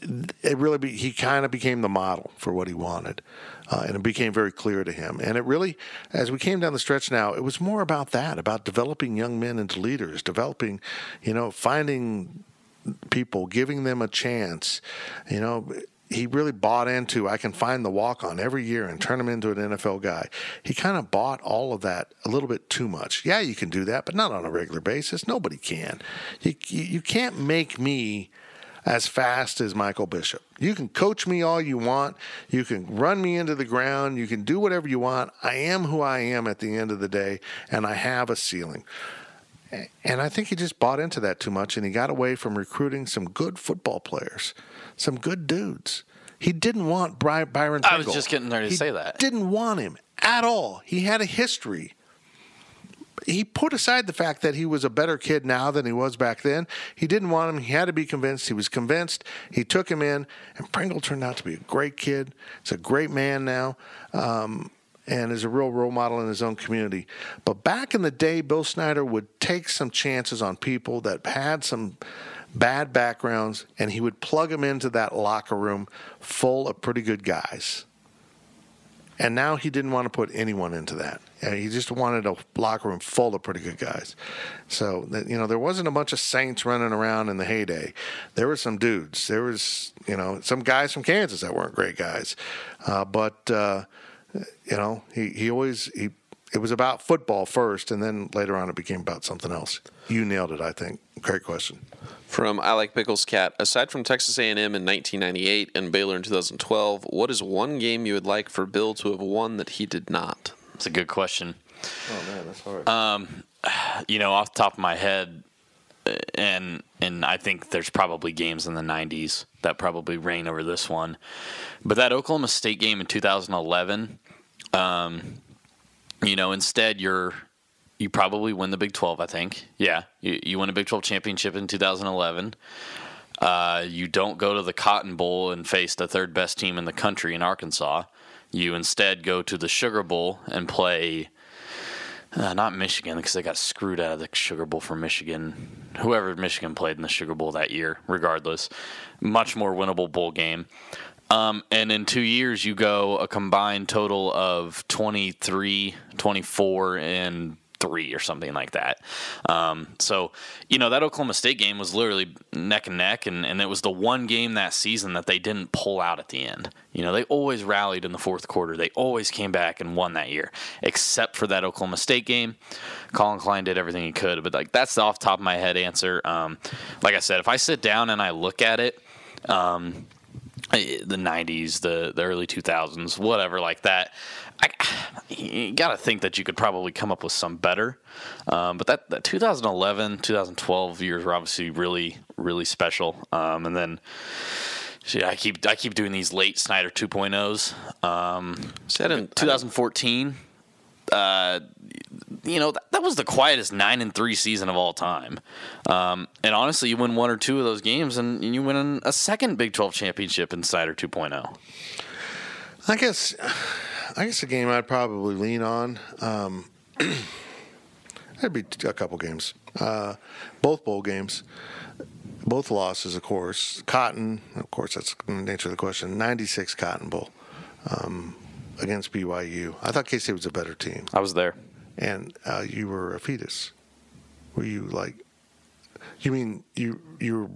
B: He kind of became the model for what he wanted. And it became very clear to him. And it really, as we came down the stretch now, it was more about that, about developing young men into leaders, developing, finding people, giving them a chance. He really bought into, I can find the walk-on every year and turn him into an NFL guy. He kind of bought all of that a little bit too much. Yeah, you can do that, but not on a regular basis. Nobody can. You can't make me as fast as Michael Bishop. You can coach me all you want. You can run me into the ground. You can do whatever you want. I am who I am at the end of the day, and I have a ceiling. And I think he just bought into that too much, and he got away from recruiting some good football players, some good dudes. He didn't want Byron Pringle.
D: I was just getting ready to say that.
B: Didn't want him at all. He had a history. He put aside the fact that he was a better kid now than he was back then. He didn't want him. He had to be convinced. He was convinced. He took him in, and Pringle turned out to be a great kid. He's a great man now, and is a real role model in his own community. But back in the day, Bill Snyder would take some chances on people that had some bad backgrounds, and he would plug them into that locker room full of pretty good guys. And now he didn't want to put anyone into that. He just wanted a locker room full of pretty good guys. So, there wasn't a bunch of saints running around in the heyday. There were some dudes. There was, some guys from Kansas that weren't great guys. It was about football first, and then later on it became about something else. You nailed it, I think. Great question.
C: From I Like Pickles Cat, aside from Texas A&M in 1998 and Baylor in 2012, what is one game you would like for Bill to have won that he did not?
D: That's a good question.
B: Oh, man, that's hard.
D: Off the top of my head, and I think there's probably games in the 90s that probably reign over this one. But that Oklahoma State game in 2011, instead you probably win the Big 12, I think. Yeah, you win a Big 12 championship in 2011. You don't go to the Cotton Bowl and face the third best team in the country in Arkansas. You instead go to the Sugar Bowl and play, not Michigan, because they got screwed out of the Sugar Bowl for Michigan. Whoever Michigan played in the Sugar Bowl that year, regardless. Much more winnable bowl game. And in 2 years, you go a combined total of 23, 24, and 3 or something like that. That Oklahoma State game was literally neck and neck, and it was the one game that season that they didn't pull out at the end. They always rallied in the fourth quarter. They always came back and won that year, except for that Oklahoma State game. Colin Klein did everything he could, but that's the off the top of my head answer. Like I said, if I sit down and I look at it, the 90s, the early 2000s, whatever like that, you got to think that you could probably come up with some better. But that 2011, 2012 years were obviously really, really special. And then I keep doing these late Snyder 2.0s.
C: Said in
D: 2014, that was the quietest 9-3 season of all time. And honestly, you win one or two of those games, and you win a second Big 12 championship in Snyder 2.0.
B: I guess a game I'd probably lean on. That'd be a couple games. Both bowl games. Both losses, of course. Cotton, of course, that's the nature of the question. 96 Cotton Bowl against BYU. I thought K-State was a better team.
D: I was there.
B: And you were a fetus. Were you like? You mean you were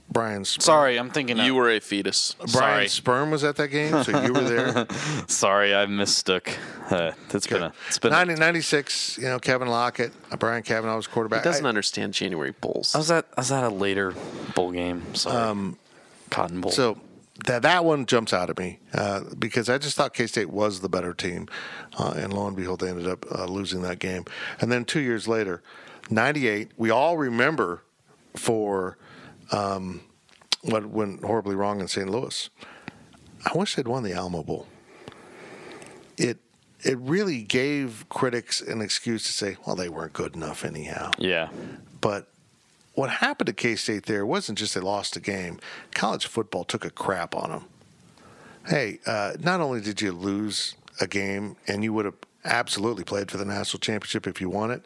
B: Brian's sperm?
D: Sorry, I'm thinking
C: you were a fetus.
B: Brian's sperm was at that game, so you were there.
D: Sorry, I mistook. It's been
B: 96. Kevin Lockett, Brian Kavanaugh was quarterback.
C: He doesn't understand January bowls.
D: I was at a later bowl game. Sorry, Cotton Bowl.
B: So that one jumps out at me because I just thought K-State was the better team, and lo and behold, they ended up losing that game. And then 2 years later, 98. We all remember for what went horribly wrong in St. Louis. I wish they'd won the Alamo Bowl. It really gave critics an excuse to say, well, they weren't good enough anyhow.
D: Yeah.
B: But what happened to K-State there wasn't just they lost a game. College football took a crap on them. Hey, not only did you lose a game, and you would have absolutely played for the national championship if you won it,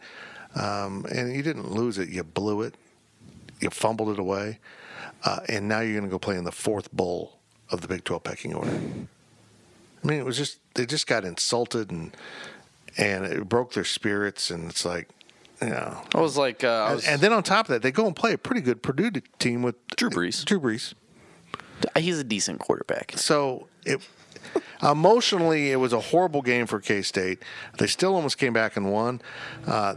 B: and you didn't lose it, you blew it. You fumbled it away, and now you're going to go play in the fourth bowl of the Big 12 pecking order. I mean, they just got insulted, and it broke their spirits, and it's like,
D: I was like,
B: and then on top of that, they go and play a pretty good Purdue team with
C: Drew Brees.
D: He's a decent quarterback.
B: So Emotionally, it was a horrible game for K-State. They still almost came back and won. I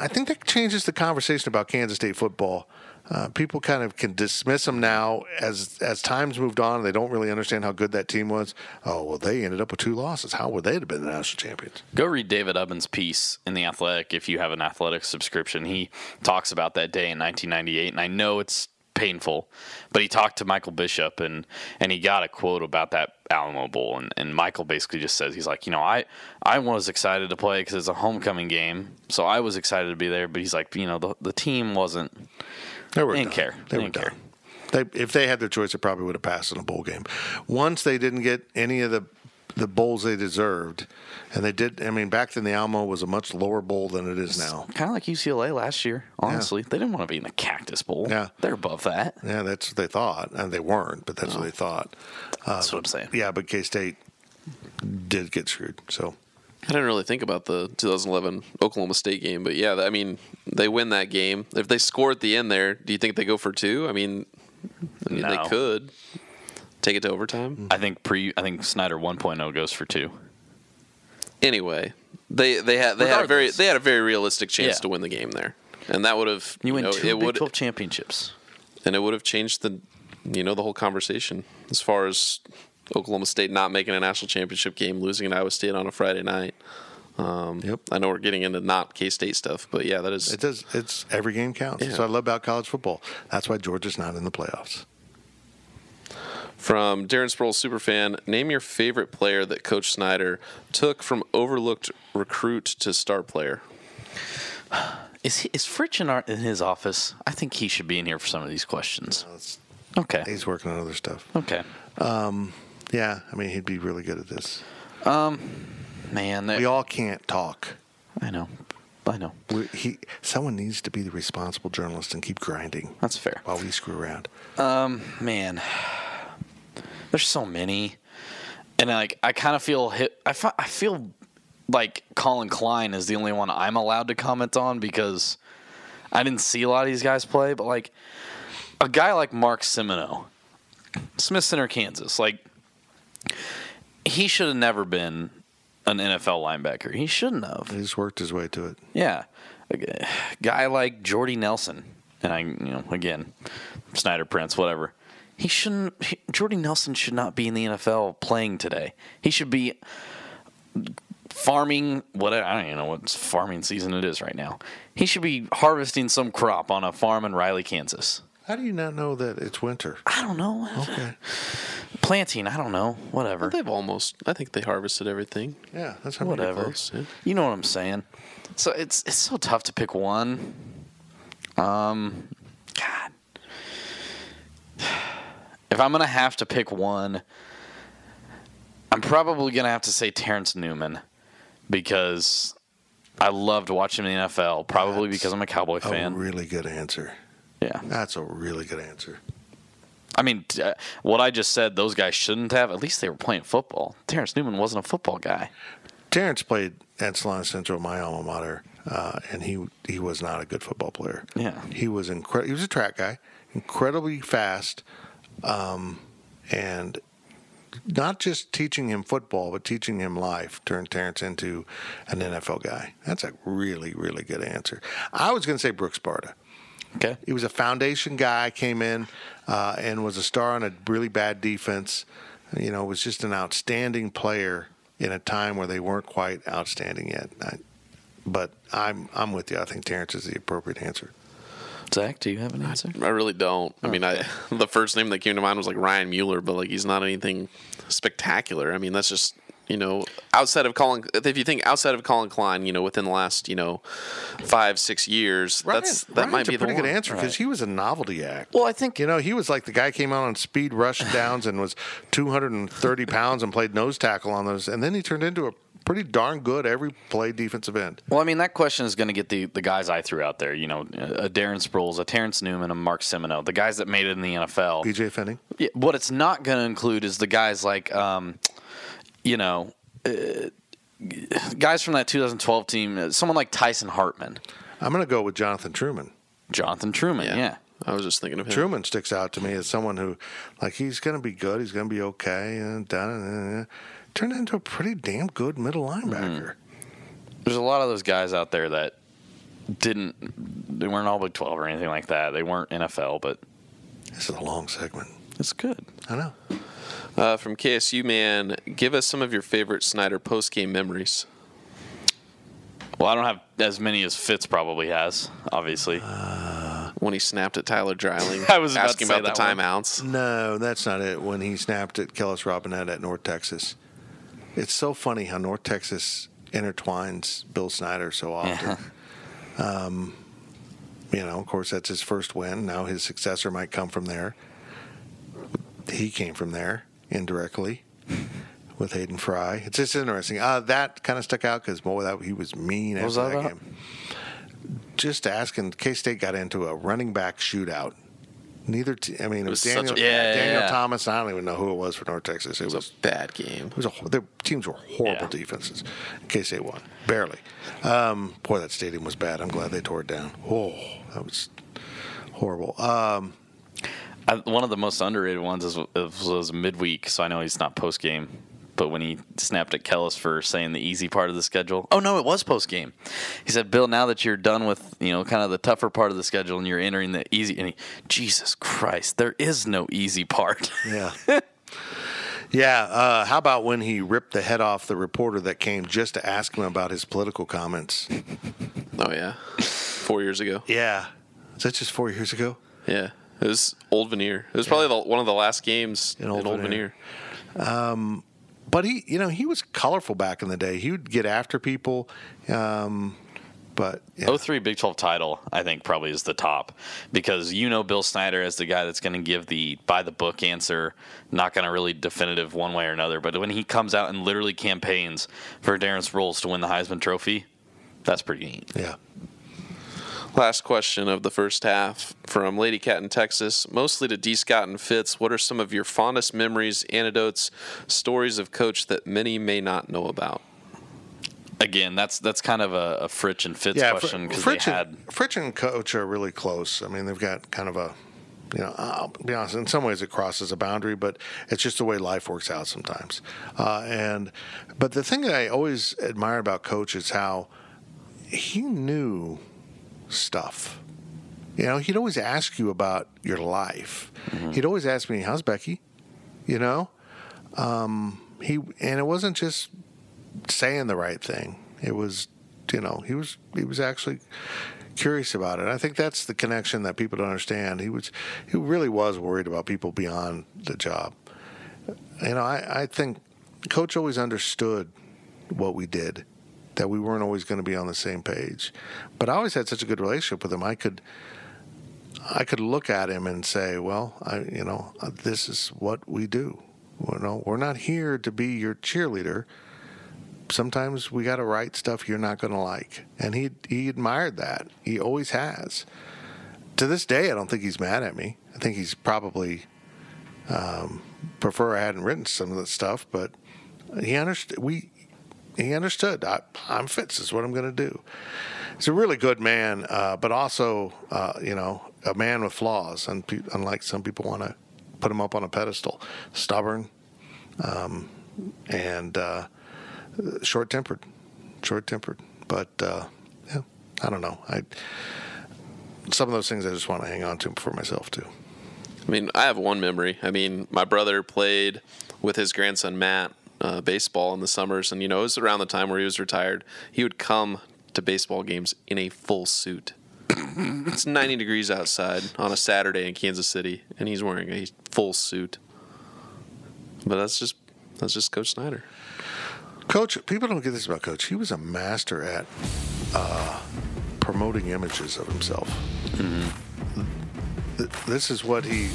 B: think that changes the conversation about Kansas State football. People kind of can dismiss them now as time's moved on. They don't really understand how good that team was. Oh, well, they ended up with 2 losses. How would they have been the national champions?
D: Go read David Ubbin's piece in The Athletic if you have an Athletic subscription. He talks about that day in 1998, and I know it's painful, but he talked to Michael Bishop, and he got a quote about that Alamo Bowl, and Michael basically just says, he's like, I was excited to play because it's a homecoming game, so I was excited to be there, but he's like, the team wasn't. They didn't care. They didn't care.
B: If they had their choice, they probably would have passed in a bowl game. Once they didn't get any of the bowls they deserved, and they did. I mean, back then the Alamo was a much lower bowl than it is now.
D: Kind of like UCLA last year. Honestly, They didn't want to be in the Cactus Bowl.
B: Yeah,
D: they're above that.
B: Yeah, that's what they thought, and they weren't, but that's what they thought.
D: That's what I'm saying.
B: Yeah, but K-State did get screwed. So.
C: I didn't really think about the 2011 Oklahoma State game, but yeah, I mean, they win that game. If they score at the end there, do you think they go for 2? I mean
D: no.
C: They could take it to overtime.
D: I think Snyder 1.0 goes for 2.
C: Anyway, they had a very realistic chance to win the game there, and that would have
D: you win 2 Big 12 championships,
C: and it would have changed the whole conversation as far as Oklahoma State not making a national championship game, losing at Iowa State on a Friday night.
B: Yep.
C: I know we're getting into not K-State stuff, but yeah, that is.
B: It does. It's every game counts.
C: Yeah.
B: So I love about college football. That's why Georgia's not in the playoffs.
C: From Darren Sproul, superfan, name your favorite player that Coach Snyder took from overlooked recruit to star player.
D: Is Fritch in his office? I think he should be in here for some of these questions. Okay.
B: He's working on other stuff.
D: Okay.
B: Yeah, I mean, he'd be really good at this.
D: Man,
B: we all can't talk.
D: I know.
B: Someone needs to be the responsible journalist and keep grinding.
D: That's fair.
B: While we screw around.
D: Man, there's so many, and I kind of feel I feel like Colin Klein is the only one I'm allowed to comment on because I didn't see a lot of these guys play, but like a guy like Mark Semino, Smith Center, Kansas, like he should have never been an NFL linebacker. He shouldn't have.
B: He just worked his way to it.
D: Yeah. A guy like Jordy Nelson, and again, Snyder Prince, whatever. Jordy Nelson should not be in the NFL playing today. He should be farming, whatever. I don't even know what farming season it is right now. He should be harvesting some crop on a farm in Riley, Kansas.
B: How do you not know that it's winter?
D: I don't know.
B: Okay.
D: Planting, I don't know. Whatever.
C: I think they harvested everything.
B: Yeah, that's how
D: whatever.
B: Close, yeah.
D: You know what I'm saying. So it's so tough to pick one. God. If I'm going to have to pick one, I'm probably going to have to say Terrence Newman because I loved watching him in the NFL, probably because I'm a Cowboy fan.
B: A really good answer.
D: Yeah.
B: That's a really good answer.
D: I mean, what I just said, those guys shouldn't have. At least they were playing football. Terrence Newman wasn't a football guy.
B: Terrence played at Salina Central, my alma mater, and he was not a good football player.
D: Yeah.
B: He was he was a track guy, incredibly fast, and not just teaching him football, but teaching him life turned Terrence into an NFL guy. That's a really, really good answer. I was going to say Brooks Sparta.
D: Okay.
B: He was a foundation guy, came in and was a star on a really bad defense. Was just an outstanding player in a time where they weren't quite outstanding yet. But I'm with you. I think Terrence is the appropriate answer.
D: Zach, do you have an answer?
C: I really don't. I mean, the first name that came to mind was like Ryan Mueller, but like he's not anything spectacular. I mean, that's just outside of Colin. If you think outside of Colin Klein, within the last 5-6 years,
B: Ryan's
C: might be
B: a pretty
C: the
B: good
C: one.
B: answer because he was a novelty act.
D: Well, I think
B: he was like the guy came out on speed rush downs and was 230 pounds and played nose tackle on those, and then he turned into a pretty darn good every play defensive end.
D: Well, I mean, that question is going to get the guys I threw out there. A Darren Sproles, a Terrence Newman, a Mark Semino, the guys that made it in the NFL.
B: PJ Fenning.
D: Yeah, what it's not going to include is the guys like, guys from that 2012 team, someone like Tyson Hartman.
B: I'm going to go with Jonathan Truman.
D: Jonathan Truman, yeah.
C: I was just thinking of him.
B: Truman sticks out to me as someone who, like, he's going to be good, he's going to be okay, and turned into a pretty damn good middle linebacker.
D: There's a lot of those guys out there that they weren't all Big 12 or anything like that. They weren't NFL, but
B: This is a long segment.
D: it's good.
B: I know.
C: From KSU Man, give us some of your favorite Snyder post-game memories.
D: Well, I don't have as many as Fitz probably has, obviously.
C: When he snapped at Tyler Dreiling,
D: I was about
C: asking
D: to say
C: about the
D: that one.
C: timeouts.
B: No, that's not it. When he snapped at Kellis Robinette at North Texas. It's so funny how North Texas intertwines Bill Snyder so often.
D: Yeah.
B: You know, of course, that's his first win. Now his successor might come from there. He came from there indirectly with Hayden Fry. It's just interesting. That kind of stuck out because, boy, he was mean
D: What was
B: after
D: that
B: that
D: about?
B: game. Just asking, K-State got into a running back shootout. It was Daniel, Daniel Thomas. I don't even know who it was for North Texas.
C: It was a bad game.
B: Their teams were horrible defenses. K-State won. Barely. Boy, that stadium was bad. I'm glad they tore it down. Oh, that was horrible.
D: One of the most underrated ones was midweek, so I know he's not post-game. But when he snapped at Kellis for saying the easy part of the schedule. Oh, no, it was post-game. He said, Bill, now that you're done with, kind of the tougher part of the schedule and you're entering the easy, and Jesus Christ, there is no easy part.
B: Yeah. Yeah. How about when he ripped the head off the reporter that came just to ask him about his political comments?
C: Oh, yeah. 4 years ago.
B: Yeah. Is that just 4 years ago?
C: Yeah. It was Old Veneer. It was probably one of the last games in Old Veneer.
B: But he was colorful back in the day. He would get after people. But yeah.
D: 03 Big 12 title, I think, probably is the top because Bill Snyder as the guy that's going to give the by-the-book answer, not going to really definitive one way or another. But when he comes out and literally campaigns for Darren Sproles to win the Heisman Trophy, that's pretty neat.
B: Yeah.
C: Last question of the first half from Lady Cat in Texas, mostly to D. Scott and Fitz. What are some of your fondest memories, anecdotes, stories of Coach that many may not know about?
D: Again, that's kind of a Fritch and Fitz question because
B: Fritch and Coach are really close. I mean, they've got kind of a, I'll be honest, in some ways it crosses a boundary, but it's just the way life works out sometimes. But the thing that I always admired about Coach is how he knew stuff. He'd always ask you about your life. Mm-hmm. He'd always ask me, "How's Becky?" And it wasn't just saying the right thing. It was, he was actually curious about it. I think that's the connection that people don't understand. He really was worried about people beyond the job. I think Coach always understood what we did, that we weren't always going to be on the same page. But I always had such a good relationship with him. I could look at him and say, well, this is what we do. We're not here to be your cheerleader. Sometimes we got to write stuff you're not going to like. And he admired that. He always has. To this day, I don't think he's mad at me. I think he's probably prefer I hadn't written some of the stuff, but he understood. He understood. I'm Fitz. Is what I'm going to do. He's a really good man, but also, a man with flaws. And unlike some people want to put him up on a pedestal, stubborn, and short-tempered. But I don't know. Some of those things I just want to hang on to for myself too.
C: I mean, I have one memory. I mean, my brother played with his grandson Matt. Baseball in the summers, and it was around the time where he was retired. He would come to baseball games in a full suit. It's 90 degrees outside on a Saturday in Kansas City, and he's wearing a full suit. But that's just Coach Snyder.
B: Coach, people don't get this about Coach. He was a master at promoting images of himself. Mm-hmm. This is what he.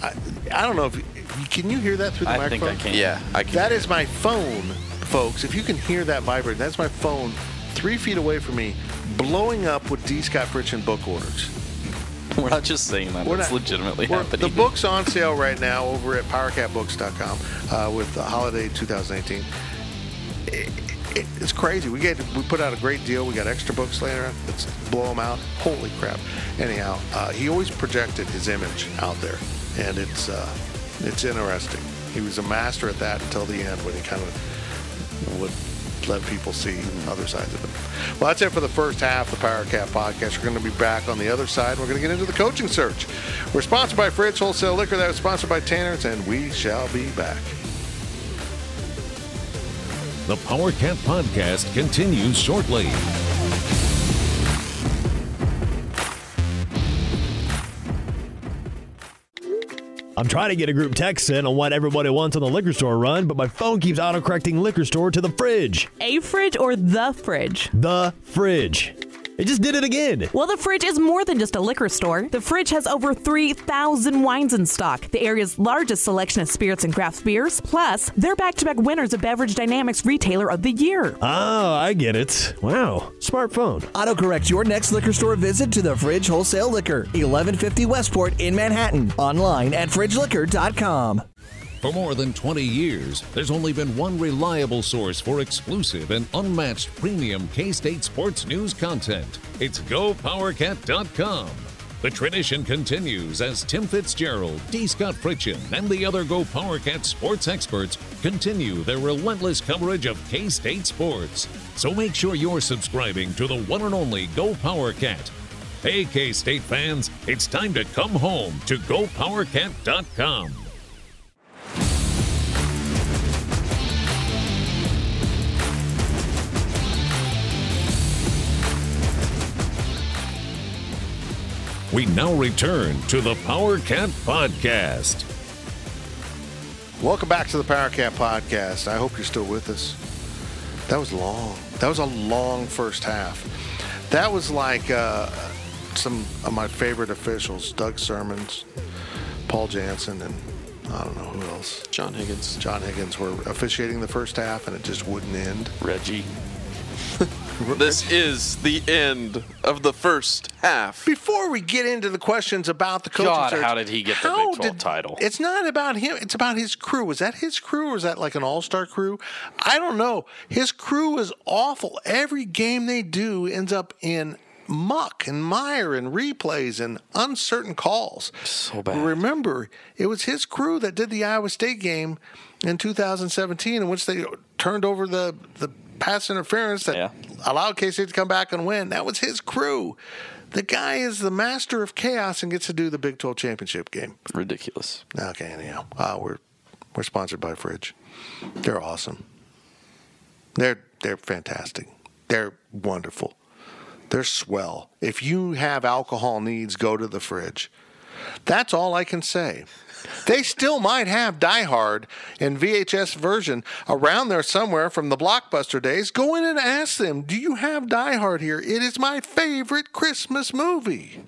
B: I don't know if can you hear that through the microphone?
D: I think I can.
C: Yeah, I can.
B: That is my phone, folks. If you can hear that vibrate, that's my phone 3 feet away from me, blowing up with D. Scott Fritchen book orders.
D: We're not just saying that. It's legitimately happening.
B: The book's on sale right now over at powercatbooks.com with the holiday 2018. It's crazy. We put out a great deal. We got extra books laying around. Let's blow them out. Holy crap. Anyhow, he always projected his image out there, and it's interesting. He was a master at that until the end when he kind of would let people see other sides of him. Well, that's it for the first half of the Powercat Podcast. We're going to be back on the other side. We're going to get into the coaching search. We're sponsored by Fridge Wholesale Liquor. That was sponsored by Tanner's, and we shall be back.
A: The Powercat Podcast continues shortly.
E: I'm trying to get a group text in on what everybody wants on the liquor store run, but my phone keeps autocorrecting liquor store to the fridge.
F: A fridge or the fridge?
E: The fridge. It just did it again.
F: Well, the fridge is more than just a liquor store. The fridge has over 3,000 wines in stock, the area's largest selection of spirits and craft beers. Plus, they're back-to-back winners of Beverage Dynamics Retailer of the Year.
E: Oh, I get it. Wow. Smartphone.
G: Autocorrect your next liquor store visit to the Fridge Wholesale Liquor, 1150 Westport in Manhattan. Online at fridgeliquor.com.
A: For more than 20 years, there's only been one reliable source for exclusive and unmatched premium K-State sports news content. It's GoPowercat.com. The tradition continues as Tim Fitzgerald, D. Scott Fritchen, and the other GoPowercat sports experts continue their relentless coverage of K-State sports. So make sure you're subscribing to the one and only GoPowercat. Hey, K-State fans, it's time to come home to GoPowercat.com. We now return to the Powercat Podcast.
B: Welcome back to the Powercat Podcast. I hope you're still with us. That was long. That was a long first half. That was like some of my favorite officials, Doug Sermons, Paul Jansen, and I don't know who else.
C: John Higgins.
B: John Higgins were officiating the first half, and it just wouldn't end.
D: Reggie.
C: This is the end of the first half.
B: Before we get into the questions about the coaching
D: God,
B: search,
D: how did he get the Big 12 title?
B: It's not about him. It's about his crew. Was that his crew or is that like an all-star crew? I don't know. His crew is awful. Every game they do ends up in muck and mire and replays and uncertain calls.
D: So bad.
B: Remember, it was his crew that did the Iowa State game in 2017 in which they turned over the pass interference that allowed K-State to come back and win. That was his crew. The guy is the master of chaos and gets to do the Big 12 championship game.
D: Ridiculous.
B: Okay, anyhow, we're sponsored by Fridge. They're awesome. They're fantastic. They're wonderful. They're swell. If you have alcohol needs, go to the Fridge. That's all I can say. They still might have Die Hard in VHS version around there somewhere from the Blockbuster days. Go in and ask them, do you have Die Hard here? It is my favorite Christmas movie.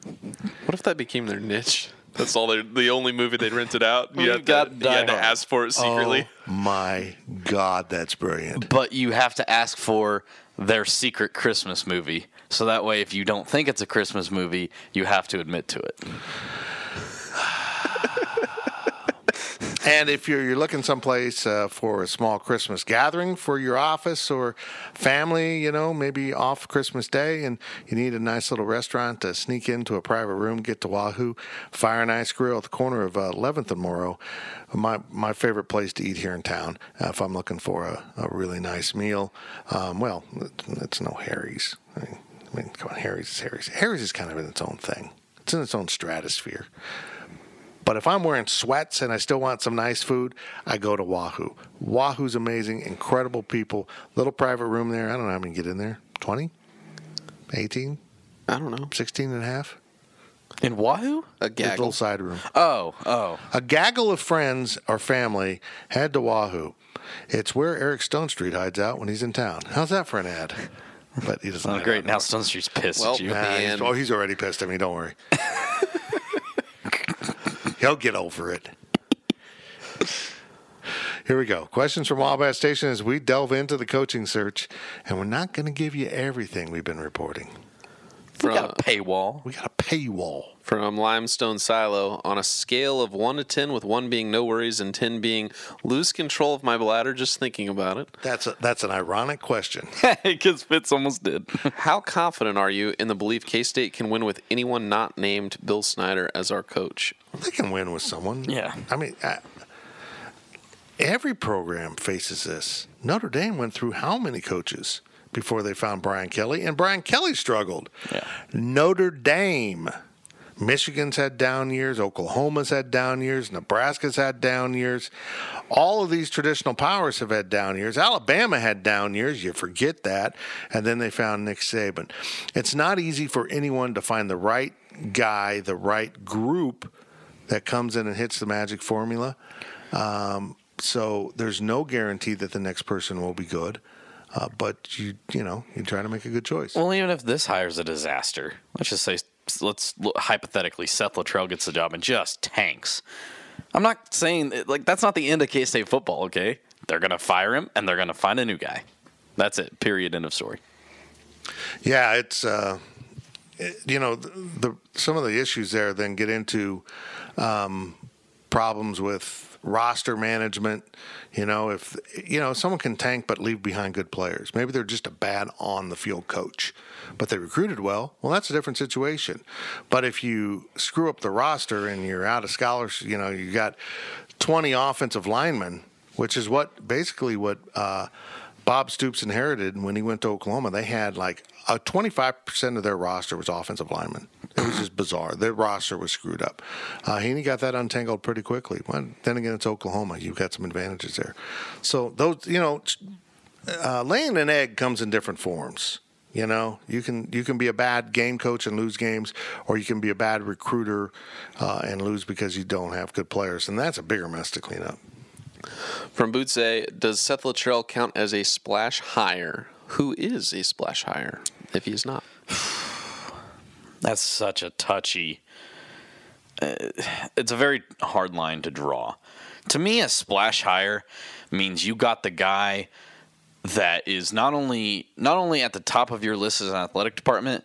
C: What if that became their niche? That's all the only movie they'd rented out. You had
D: got Die
C: to
D: Hard.
C: ask for it secretly.
B: Oh, my God, that's brilliant.
D: But you have to ask for their secret Christmas movie. So that way, if you don't think it's a Christmas movie, you have to admit to it.
B: And if you're looking someplace for a small Christmas gathering for your office or family, maybe off Christmas Day, and you need a nice little restaurant to sneak into a private room, get to Wahoo Fire and Ice Grill at the corner of 11th and Morrow, my favorite place to eat here in town if I'm looking for a really nice meal. Well, it's no Harry's. I mean, come on, Harry's is Harry's. Harry's is kind of in its own thing. It's in its own stratosphere. But if I'm wearing sweats and I still want some nice food, I go to Wahoo. Wahoo's amazing, incredible people. Little private room there. I don't know how many get in there. 20? 18?
C: I don't know.
B: 16 and a half?
D: In Wahoo?
C: A
B: This
C: gaggle.
B: little side room.
D: Oh.
B: A gaggle of friends or family head to Wahoo. It's where Eric Stone Street hides out when he's in town. How's that for an ad? But he doesn't.
D: Oh,
B: hide
D: great.
B: out
D: Now
B: anymore.
D: Stone Street's pissed
C: Well,
D: at you.
C: man.
B: He's already pissed at me. Don't worry. He'll get over it. Here we go. Questions from Wabash Station as we delve into the coaching search, and we're not going to give you everything we've been reporting.
D: We got a paywall.
B: We got a paywall.
C: From Limestone Silo, on a scale of 1 to 10, with 1 being no worries and 10 being lose control of my bladder just thinking about it.
B: That's an ironic question.
D: Because Fitz almost did.
C: How confident are you in the belief K-State can win with anyone not named Bill Snyder as our coach?
B: They can win with someone.
D: Yeah.
B: I mean, every program faces this. Notre Dame went through how many coaches before they found Brian Kelly? And Brian Kelly struggled.
D: Yeah.
B: Notre Dame. Michigan's had down years. Oklahoma's had down years. Nebraska's had down years. All of these traditional powers have had down years. Alabama had down years. You forget that. And then they found Nick Saban. It's not easy for anyone to find the right guy, the right group that comes in and hits the magic formula. So there's no guarantee that the next person will be good. But you try to make a good choice.
D: Well, even if this hire's a disaster, let's hypothetically, Seth Luttrell gets the job and just tanks. I'm not saying, that's not the end of K-State football, okay? They're going to fire him, and they're going to find a new guy. That's it. Period. End of story.
B: Yeah, it's, some of the issues there then get into problems with roster management. If someone can tank but leave behind good players, maybe they're just a bad on the field coach, but they recruited well. Well, that's a different situation. But if you screw up the roster and you're out of scholars, you got 20 offensive linemen, which is basically what Bob Stoops inherited when he went to Oklahoma. They had 25% of their roster was offensive linemen. It was just bizarre. Their roster was screwed up. He got that untangled pretty quickly. Well, then again, it's Oklahoma. You've got some advantages there. So those, laying an egg comes in different forms. You can be a bad game coach and lose games, or you can be a bad recruiter and lose because you don't have good players, and that's a bigger mess to clean up.
C: From Bootsay, does Seth Luttrell count as a splash hire? Who is a splash hire if he is not?
D: That's such a touchy. It's a very hard line to draw. To me, a splash hire means you got the guy that is not only at the top of your list as an athletic department,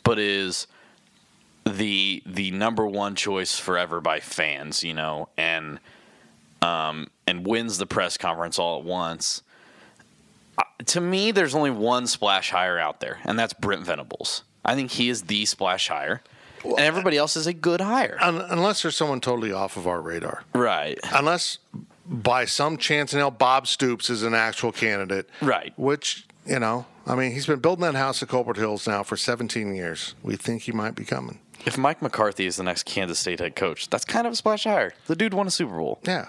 D: but is the number one choice forever by fans, and wins the press conference all at once. To me, there's only one splash hire out there, and that's Brent Venables. I think he is the splash hire, and everybody else is a good hire.
B: Unless there's someone totally off of our radar.
D: Right.
B: Unless by some chance, Bob Stoops is an actual candidate.
D: Right.
B: Which, he's been building that house at Colbert Hills now for 17 years. We think he might be coming.
D: If Mike McCarthy is the next Kansas State head coach, that's kind of a splash hire. The dude won a Super Bowl.
B: Yeah.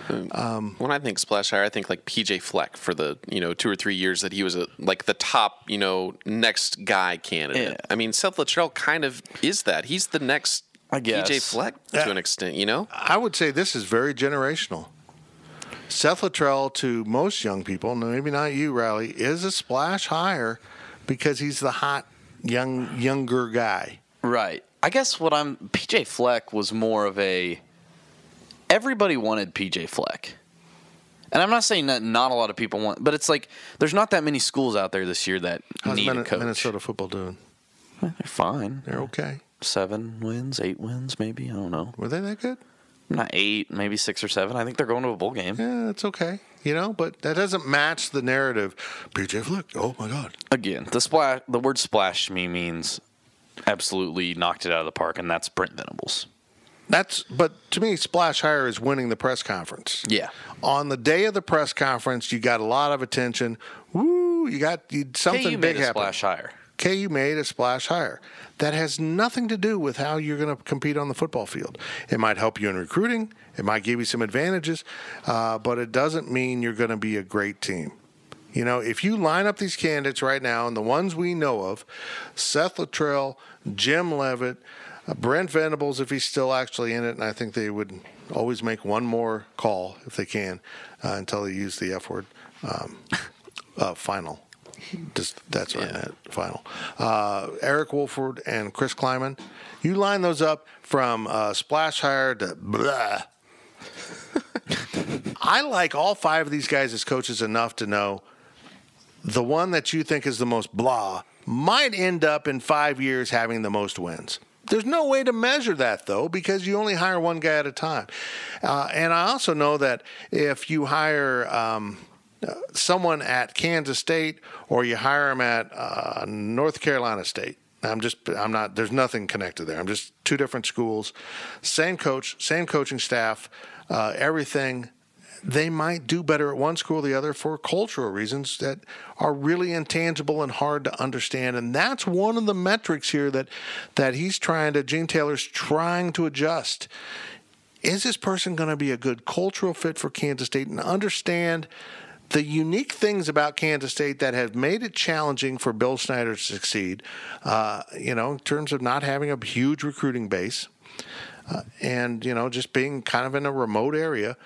C: When I think splash hire, I think PJ Fleck for the 2 or 3 years that he was the top next guy candidate.
D: Yeah.
C: I mean, Seth Luttrell kind of is that. He's the next PJ Fleck to an extent.
B: I would say this is very generational. Seth Luttrell, to most young people, maybe not you, Riley, is a splash hire because he's the hot younger guy.
D: Right. I guess PJ Fleck was more of a. Everybody wanted PJ Fleck. And I'm not saying that not a lot of people want, but it's there's not that many schools out there this year that need a coach.
B: Minnesota football doing?
D: They're fine.
B: They're okay.
D: 7 wins, 8 wins, maybe. I don't know.
B: Were they that good?
D: Not 8, maybe 6 or 7. I think they're going to a bowl game.
B: Yeah, it's okay. But that doesn't match the narrative. PJ Fleck, oh my God.
D: Again, the word splash to me means absolutely knocked it out of the park, and that's Brent Venables.
B: But to me, splash hire is winning the press conference.
D: Yeah.
B: On the day of the press conference, you got a lot of attention. Woo! Something big happened.
D: Splash hire.
B: KU made a splash hire. That has nothing to do with how you're going to compete on the football field. It might help you in recruiting. It might give you some advantages, but it doesn't mean you're going to be a great team. If you line up these candidates right now, and the ones we know of, Seth Luttrell, Jim Leavitt, Brent Venables, if he's still actually in it, and I think they would always make one more call if they can until they use the F word. Final. That's what I meant. Final. Eric Wolford and Chris Kleiman. You line those up from splash hire to blah. I like all 5 of these guys as coaches enough to know the one that you think is the most blah might end up in 5 years having the most wins. There's no way to measure that, though, because you only hire one guy at a time. And I also know that if you hire someone at Kansas State or you hire them at North Carolina State, there's nothing connected there. I'm just two different schools, same coach, same coaching staff, everything. They might do better at one school or the other for cultural reasons that are really intangible and hard to understand. And that's one of the metrics here that Gene Taylor's trying to adjust. Is this person going to be a good cultural fit for Kansas State and understand the unique things about Kansas State that have made it challenging for Bill Snyder to succeed, in terms of not having a huge recruiting base and, just being kind of in a remote area?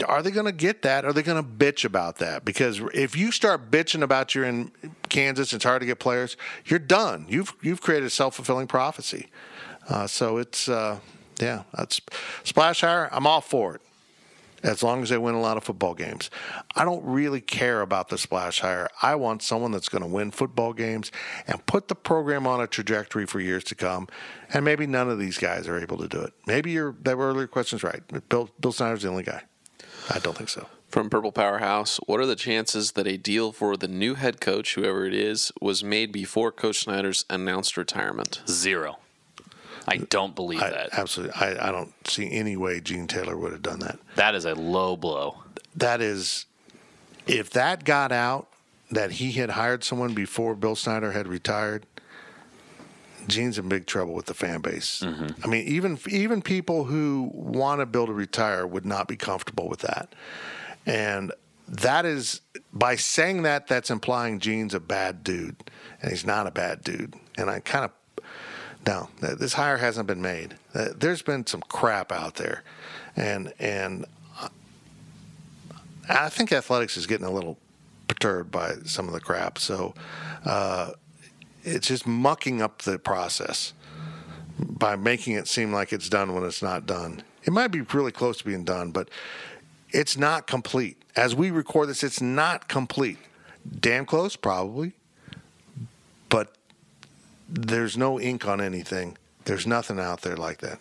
B: Are they going to get that? Are they going to bitch about that? Because if you start bitching about you're in Kansas, it's hard to get players, you're done. You've created a self-fulfilling prophecy. So it's, that's splash hire. I'm all for it, as long as they win a lot of football games. I don't really care about the splash hire. I want someone that's going to win football games and put the program on a trajectory for years to come. And maybe none of these guys are able to do it. Maybe that earlier question's right. Bill Snyder's the only guy. I don't think so.
C: From Purple Powerhouse, what are the chances that a deal for the new head coach, whoever it is, was made before Coach Snyder's announced retirement?
D: 0. I don't believe that.
B: Absolutely. I don't see any way Gene Taylor would have done that.
D: That is a low blow.
B: That is, if that got out, that he had hired someone before Bill Snyder had retired, Gene's in big trouble with the fan base. Mm-hmm. I mean, even people who want Bill to retire would not be comfortable with that. And that is, by saying that, that's implying Gene's a bad dude. And he's not a bad dude. And I kind of, no, this hire hasn't been made. There's been some crap out there. And I think athletics is getting a little perturbed by some of the crap. So, it's just mucking up the process by making it seem like it's done when it's not done. It might be really close to being done, but it's not complete. As we record this, it's not complete. Damn close, probably, but there's no ink on anything. There's nothing out there like that.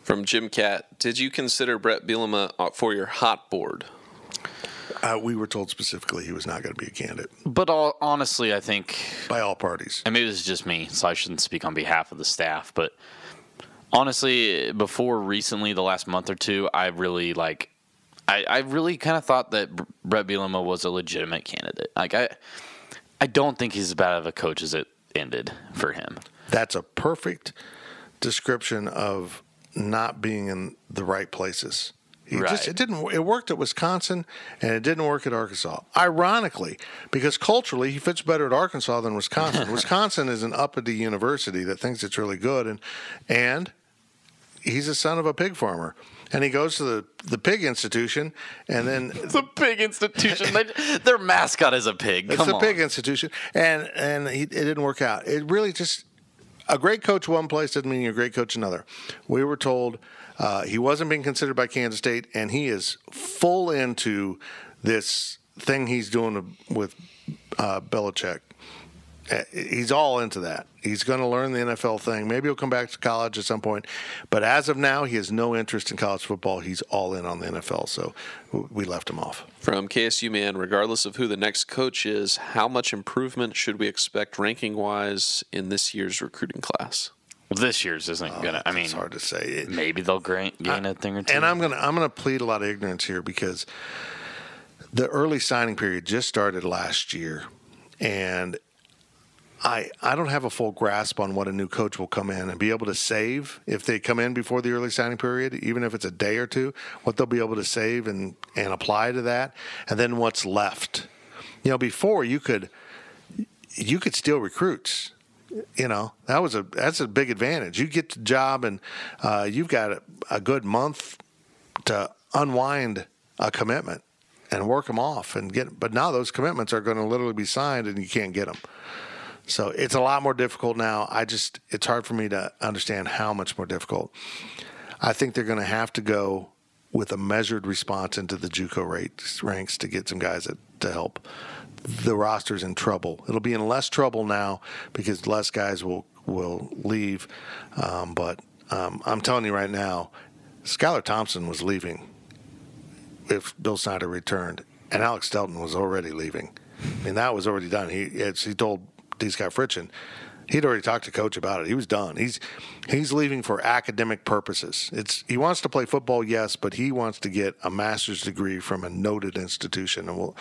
C: From Jim Cat, did you consider Brett Bielema for your hot board?
B: We were told specifically he was not going to be a candidate.
D: But honestly, I think...
B: by all parties.
D: I mean, it was just me, so I shouldn't speak on behalf of the staff. But honestly, before recently, the last month or two, I really kind of thought that Brett Bielema was a legitimate candidate. Like, I don't think he's as bad of a coach as it ended for him.
B: That's a perfect description of not being in the right places. It worked at Wisconsin, and it didn't work at Arkansas. Ironically, because culturally he fits better at Arkansas than Wisconsin. Wisconsin is an uppity university that thinks it's really good, and he's a son of a pig farmer. And he goes to the pig institution, and then
D: the pig institution. Their mascot is a pig.
B: It's a pig institution, and it didn't work out. It really just, a great coach one place doesn't mean you're a great coach another. We were told he wasn't being considered by Kansas State, and he is full into this thing he's doing with Belichick. He's all into that. He's going to learn the NFL thing. Maybe he'll come back to college at some point. But as of now, he has no interest in college football. He's all in on the NFL, so we left him off.
C: From KSU Man, regardless of who the next coach is, how much improvement should we expect ranking-wise in this year's recruiting class?
D: This year's isn't gonna. I mean,
B: it's hard to say.
D: Maybe they'll gain a thing or two.
B: And I'm gonna plead a lot of ignorance here because the early signing period just started last year, and I don't have a full grasp on what a new coach will come in and be able to save if they come in before the early signing period, even if it's a day or two, what they'll be able to save and apply to that, and then what's left. Before you could steal recruits. That's a big advantage. You get the job, and you've got a good month to unwind a commitment and work them off and get. But now those commitments are going to literally be signed, and you can't get them. So it's a lot more difficult now. It's hard for me to understand how much more difficult. I think they're going to have to go with a measured response into the JUCO ranks to get some guys to help the roster's in trouble. It'll be in less trouble now because less guys will leave. But I'm telling you right now, Skylar Thompson was leaving if Bill Snyder returned, and Alex Delton was already leaving. I mean, that was already done. He told D. Scott Fritchen, he'd already talked to Coach about it. He was done. He's leaving for academic purposes. He wants to play football, yes, but he wants to get a master's degree from a noted institution, and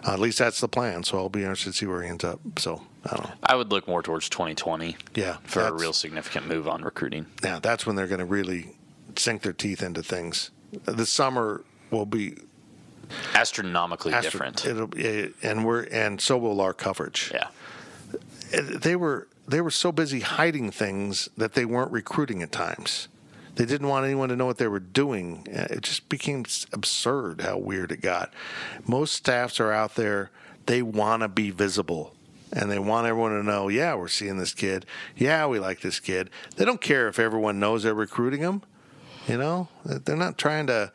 B: at least that's the plan. So I'll be interested to see where he ends up. So I don't know.
D: I would look more towards 2020.
B: Yeah,
D: for a real significant move on recruiting.
B: Yeah, that's when they're going to really sink their teeth into things. This summer will be
D: astronomically different.
B: And so will our coverage.
D: Yeah,
B: they were so busy hiding things that they weren't recruiting at times. They didn't want anyone to know what they were doing. It just became absurd how weird it got. Most staffs are out there. They want to be visible. And they want everyone to know, yeah, we're seeing this kid. Yeah, we like this kid. They don't care if everyone knows they're recruiting him. You know, they're not trying to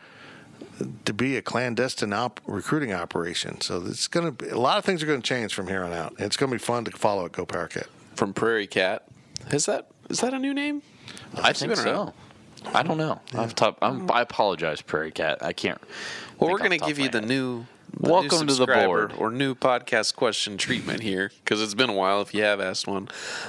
B: be a clandestine recruiting operation. So it's going to be a lot of things are going to change from here on out. It's going to be fun to follow at Go Powercat.
C: From Prairie Cat, is that a new name?
D: I think so. I don't know.
B: Yeah.
D: I apologize, Prairie Cat. I can't.
C: Well, we're going to give you the new.
D: Welcome to the board.
C: Or new podcast question treatment here, because it's been a while if you have asked one.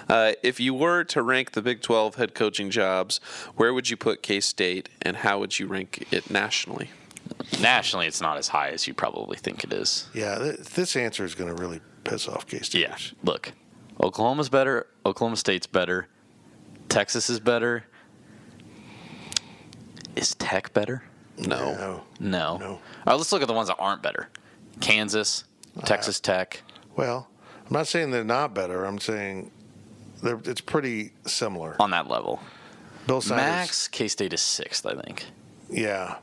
C: If you were to rank the Big 12 head coaching jobs, where would you put K-State, and how would you rank it nationally?
D: Nationally, it's not as high as you probably think it is.
B: Yeah, this answer is going to really piss off K-State.
D: Yeah, look, Oklahoma's better. Oklahoma State's better. Texas is better. Is Tech better?
C: No.
D: All right, let's look at the ones that aren't better. Kansas, Texas Tech.
B: Well, I'm not saying they're not better. I'm saying it's pretty similar.
D: On that level.
B: Bill Snyder's,
D: Max, K-State is 6th, I think.
B: Yeah.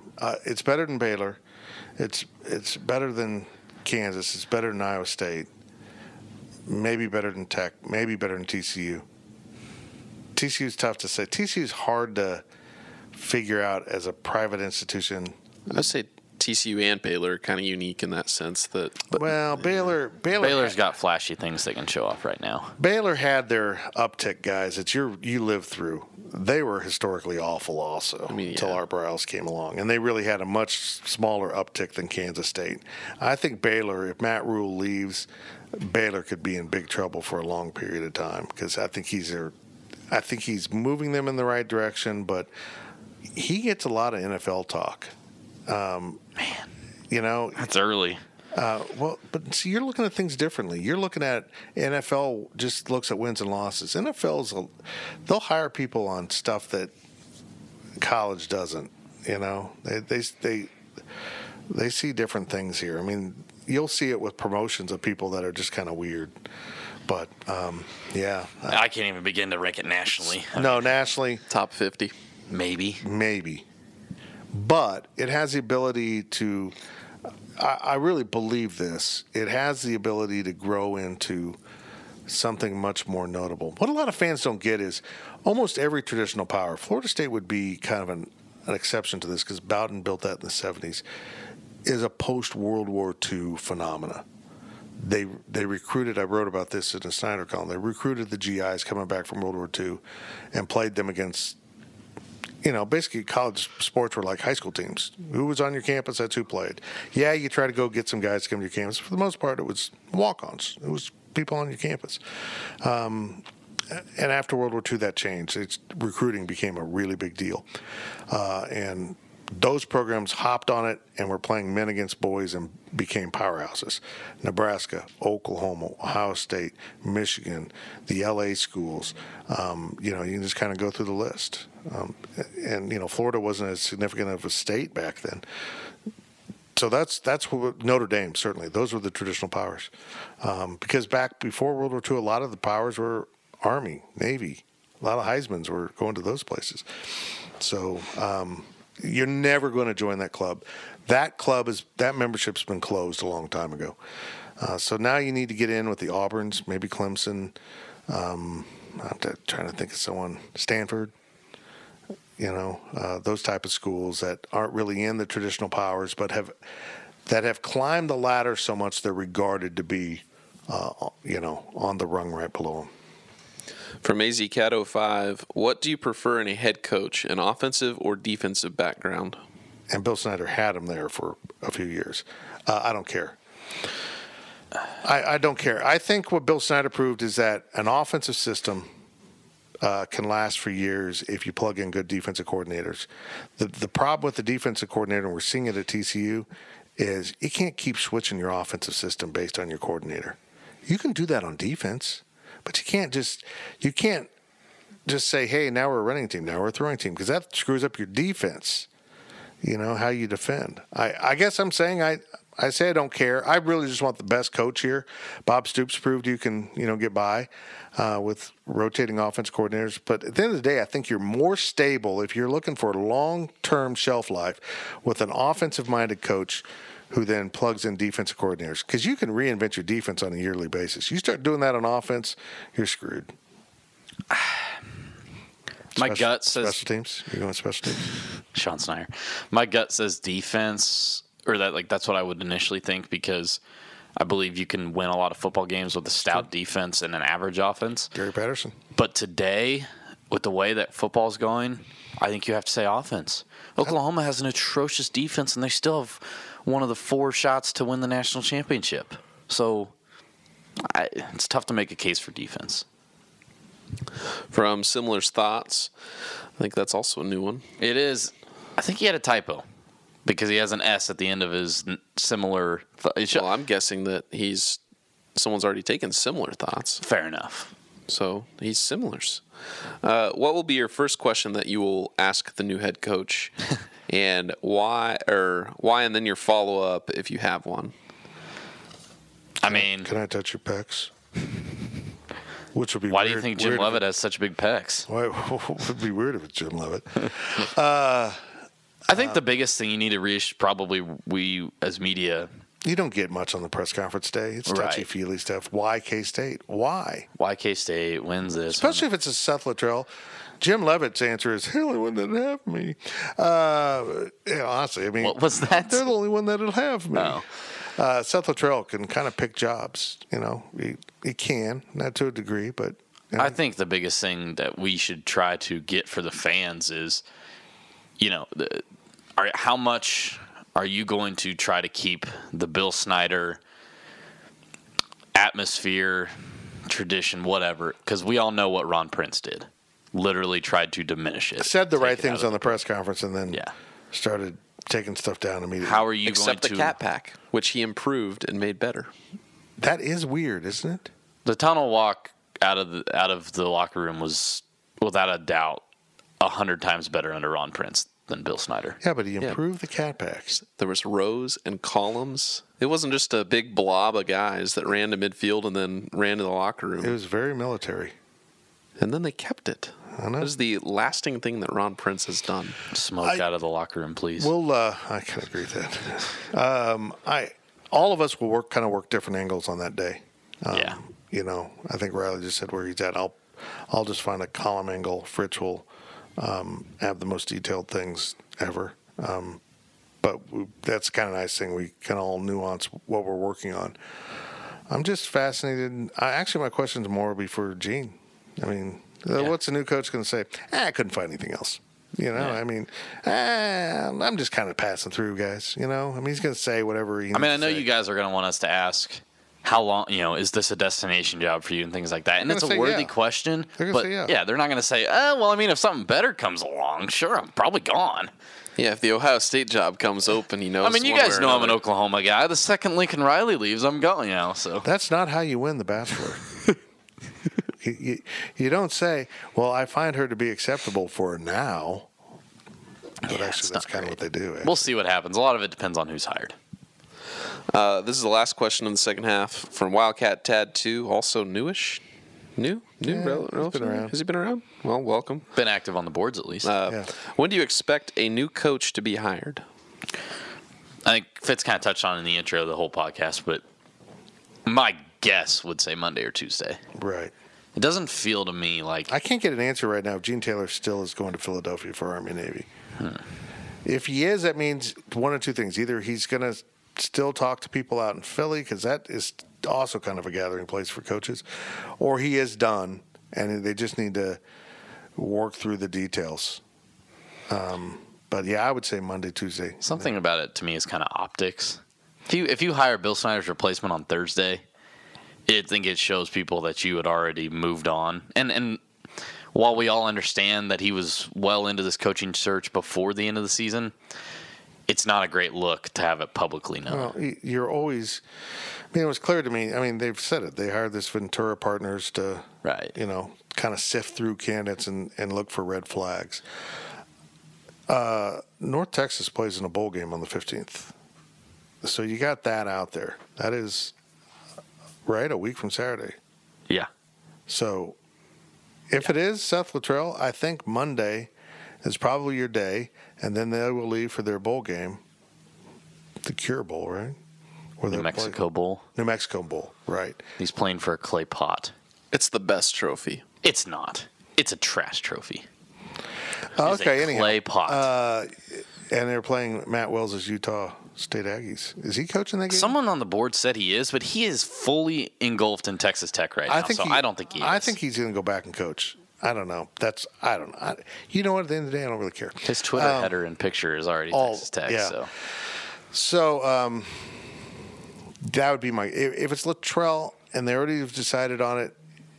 B: It's better than Baylor. It's better than Kansas. It's better than Iowa State. Maybe better than Tech. Maybe better than TCU. TCU's tough to say. TCU's hard to figure out as a private institution.
C: I'd say TCU and Baylor are kind of unique in that sense.
D: Baylor's got flashy things they can show off right now.
B: Baylor had their uptick guys that you lived through. They were historically awful also until Art Briles came along. And they really had a much smaller uptick than Kansas State. I think Baylor, if Matt Rule leaves, Baylor could be in big trouble for a long period of time because I think he's moving them in the right direction, but he gets a lot of NFL talk.
D: That's early.
B: But see, you're looking at things differently. You're looking at NFL just looks at wins and losses. They'll hire people on stuff that college doesn't. They see different things here. I mean, you'll see it with promotions of people that are just kind of weird. But yeah,
D: I can't even begin to rank it nationally.
B: Nationally,
C: top 50.
B: Maybe. But it has the ability to, I really believe this, it has the ability to grow into something much more notable. What a lot of fans don't get is almost every traditional power, Florida State would be kind of an exception to this because Bowden built that in the 70s, is a post-World War II phenomena. They recruited, I wrote about this in the Snyder column, they recruited the GIs coming back from World War II and played them against, basically college sports were like high school teams. Who was on your campus, that's who played. Yeah, you try to go get some guys to come to your campus. For the most part, it was walk-ons. It was people on your campus. And after World War II, that changed. Recruiting became a really big deal. And those programs hopped on it and were playing men against boys and became powerhouses. Nebraska, Oklahoma, Ohio State, Michigan, the LA schools. You can just kind of go through the list. And Florida wasn't as significant of a state back then. So that's what Notre Dame, certainly. Those were the traditional powers. Because back before World War II, a lot of the powers were Army, Navy. A lot of Heismans were going to those places. So you're never going to join that club. That membership's been closed a long time ago. So now you need to get in with the Auburns, maybe Clemson. I'm trying to think of someone. Stanford. Those type of schools that aren't really in the traditional powers, but have that have climbed the ladder so much they're regarded to be, on the rung right below them.
C: From AZ Cat 05, what do you prefer in a head coach, an offensive or defensive background?
B: And Bill Snyder had him there for a few years. I don't care. I don't care. I think what Bill Snyder proved is that an offensive system can last for years if you plug in good defensive coordinators. The problem with the defensive coordinator, and we're seeing it at TCU, is you can't keep switching your offensive system based on your coordinator. You can do that on defense, but you can't just say, hey, now we're a running team, now we're a throwing team, because that screws up your defense, how you defend. I guess I'm saying I say I don't care. I really just want the best coach here. Bob Stoops proved you can, get by with rotating offense coordinators. But at the end of the day, I think you're more stable if you're looking for a long-term shelf life with an offensive-minded coach who then plugs in defensive coordinators. Because you can reinvent your defense on a yearly basis. You start doing that on offense, you're screwed.
D: My gut says
B: special teams. You're going special teams.
D: Sean Snyder. My gut says defense, or that's what I would initially think, because I believe you can win a lot of football games with a stout defense and an average offense.
B: Gary Patterson.
D: But today, with the way that football's going, I think you have to say offense. Oklahoma has an atrocious defense, and they still have one of the 4 shots to win the national championship. So it's tough to make a case for defense.
C: From Similar's Thoughts, I think that's also a new one.
D: It is. I think he had a typo because he has an S at the end of his Similar.
C: Well, I'm guessing that someone's already taken Similar Thoughts.
D: Fair enough.
C: So he's Similars. What will be your first question that you will ask the new head coach, and why, and then your follow up if you have one?
B: Can I touch your pecs? Which would be
D: why
B: weird.
D: Do you think Jim Leavitt has such big pecs?
B: Why it would be weird if it's Jim Leavitt.
D: I think the biggest thing you need to probably we as media.
B: You don't get much on the press conference day. It's touchy-feely stuff. Why K-State? Why?
D: Why K-State wins this?
B: Especially if it's a Seth Luttrell. Jim Leavitt's answer is, "They're the only one that'll have me." Honestly, I mean,
D: what was that?
B: They're the only one that'll have me.
D: Oh.
B: Seth Luttrell can kind of pick jobs. He can, not to a degree, but
D: I think the biggest thing that we should try to get for the fans is, how much are you going to try to keep the Bill Snyder atmosphere, tradition, whatever? Because we all know what Ron Prince did. Literally tried to diminish it.
B: Said the right things on the press conference and then
D: Yeah.
B: started taking stuff down immediately.
D: How are you
C: Except
D: going
C: the
D: to
C: Cat Pack, which he improved and made better.
B: That is weird, isn't it?
D: The tunnel walk out of the locker room was without a doubt 100 times better under Ron Prince than Bill Snyder.
B: Yeah, but he improved the Cat Packs.
C: There was rows and columns. It wasn't just a big blob of guys that ran to midfield and then ran to the locker room.
B: It was very military.
C: And then they kept it.
B: I know.
C: That is the lasting thing that Ron Prince has done.
D: Smoke out of the locker room, please.
B: Well, I can agree with that. All of us will work different angles on that day.
D: Yeah.
B: I think Riley just said where he's at. I'll just find a column angle. Fritz will have the most detailed things ever. But that's kind of nice thing. We can all nuance what we're working on. I'm just fascinated. Actually, my question's more before Gene. I mean, what's the new coach going to say? I couldn't find anything else. I mean, I'm just kind of passing through, guys. he's going to say whatever he.
D: I know you guys are going to want us to ask how long, is this a destination job for you and things like that. And it's a worthy question.
B: They're going to say yeah.
D: They're not going to say, if something better comes along, sure, I'm probably gone.
C: Yeah, if the Ohio State job comes open, he knows.
D: You guys know I'm an Oklahoma guy. The second Lincoln Riley leaves, I'm going, So
B: that's not how you win the Bachelor. You don't say, well, I find her to be acceptable for now. But actually, that's kind of what they do. Actually.
D: We'll see what happens. A lot of it depends on who's hired.
C: This is the last question in the second half from Wildcat Tad 2, also newish. New?
B: He's been around.
C: Has he been around? Well, welcome.
D: Been active on the boards at least.
C: When do you expect a new coach to be hired?
D: I think Fitz kind of touched on it in the intro of the whole podcast, but my guess would say Monday or Tuesday.
B: Right.
D: It doesn't feel to me like...
B: I can't get an answer right now if Gene Taylor still is going to Philadelphia for Army and Navy. If he is, that means one of two things. Either he's going to still talk to people out in Philly, because that is also kind of a gathering place for coaches, or he is done and they just need to work through the details. But yeah, I would say Monday, Tuesday.
D: Something about it to me is kind of optics. If you hire Bill Snyder's replacement on Thursday, I think it shows people that you had already moved on. And while we all understand that he was well into this coaching search before the end of the season, it's not a great look to have it publicly known.
B: Well, you're always. I mean, it was clear to me. I mean, they've said it. They hired this Ventura Partners to, kind of sift through candidates and look for red flags. North Texas plays in a bowl game on the 15th. So you got that out there. That is, right, a week from Saturday.
D: Yeah.
B: So if it is Seth Luttrell, I think Monday is probably your day, and then they will leave for their bowl game, the Cure Bowl, right? Or
D: New Mexico Bowl.
B: New Mexico Bowl, right.
D: He's playing for a clay pot.
C: It's the best trophy.
D: It's not. It's a trash trophy.
B: Okay,
D: anyhow. Clay pot.
B: And they're playing Matt Wells' Utah State Aggies. Is he coaching that game?
D: Someone on the board said he is, but he is fully engulfed in Texas Tech right now. I don't think he is.
B: I think he's going to go back and coach. I don't know. I don't know. You know what? At the end of the day, I don't really care.
D: His Twitter header and picture is already Texas Tech.
B: Yeah. So that would be my. If it's Luttrell and they already have decided on it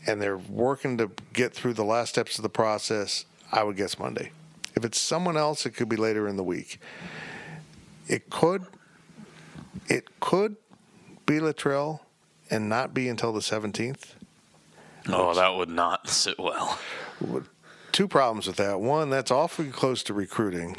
B: and they're working to get through the last steps of the process, I would guess Monday. If it's someone else, it could be later in the week. It could be Luttrell and not be until the 17th.
D: Oh, that would not sit well.
B: Two problems with that. One, that's awfully close to recruiting.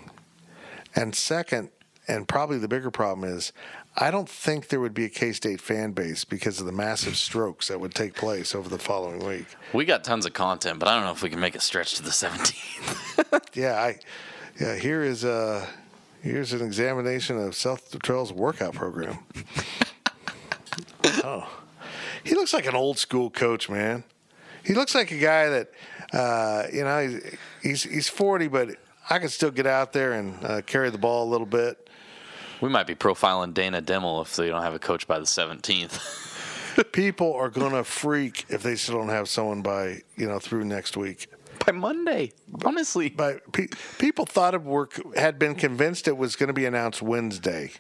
B: And second, and probably the bigger problem is, I don't think there would be a K-State fan base because of the massive strokes that would take place over the following week.
D: We got tons of content, but I don't know if we can make it stretch to the 17th.
B: Here's an examination of Seth Luttrell's workout program. Oh, he looks like an old school coach, man. He looks like a guy that, he's 40, but I can still get out there and carry the ball a little bit.
D: We might be profiling Dana Dimmel if they don't have a coach by the 17th.
B: People are going to freak if they still don't have someone by, through next week.
D: By Monday, honestly.
B: People thought had been convinced it was going to be announced Wednesday.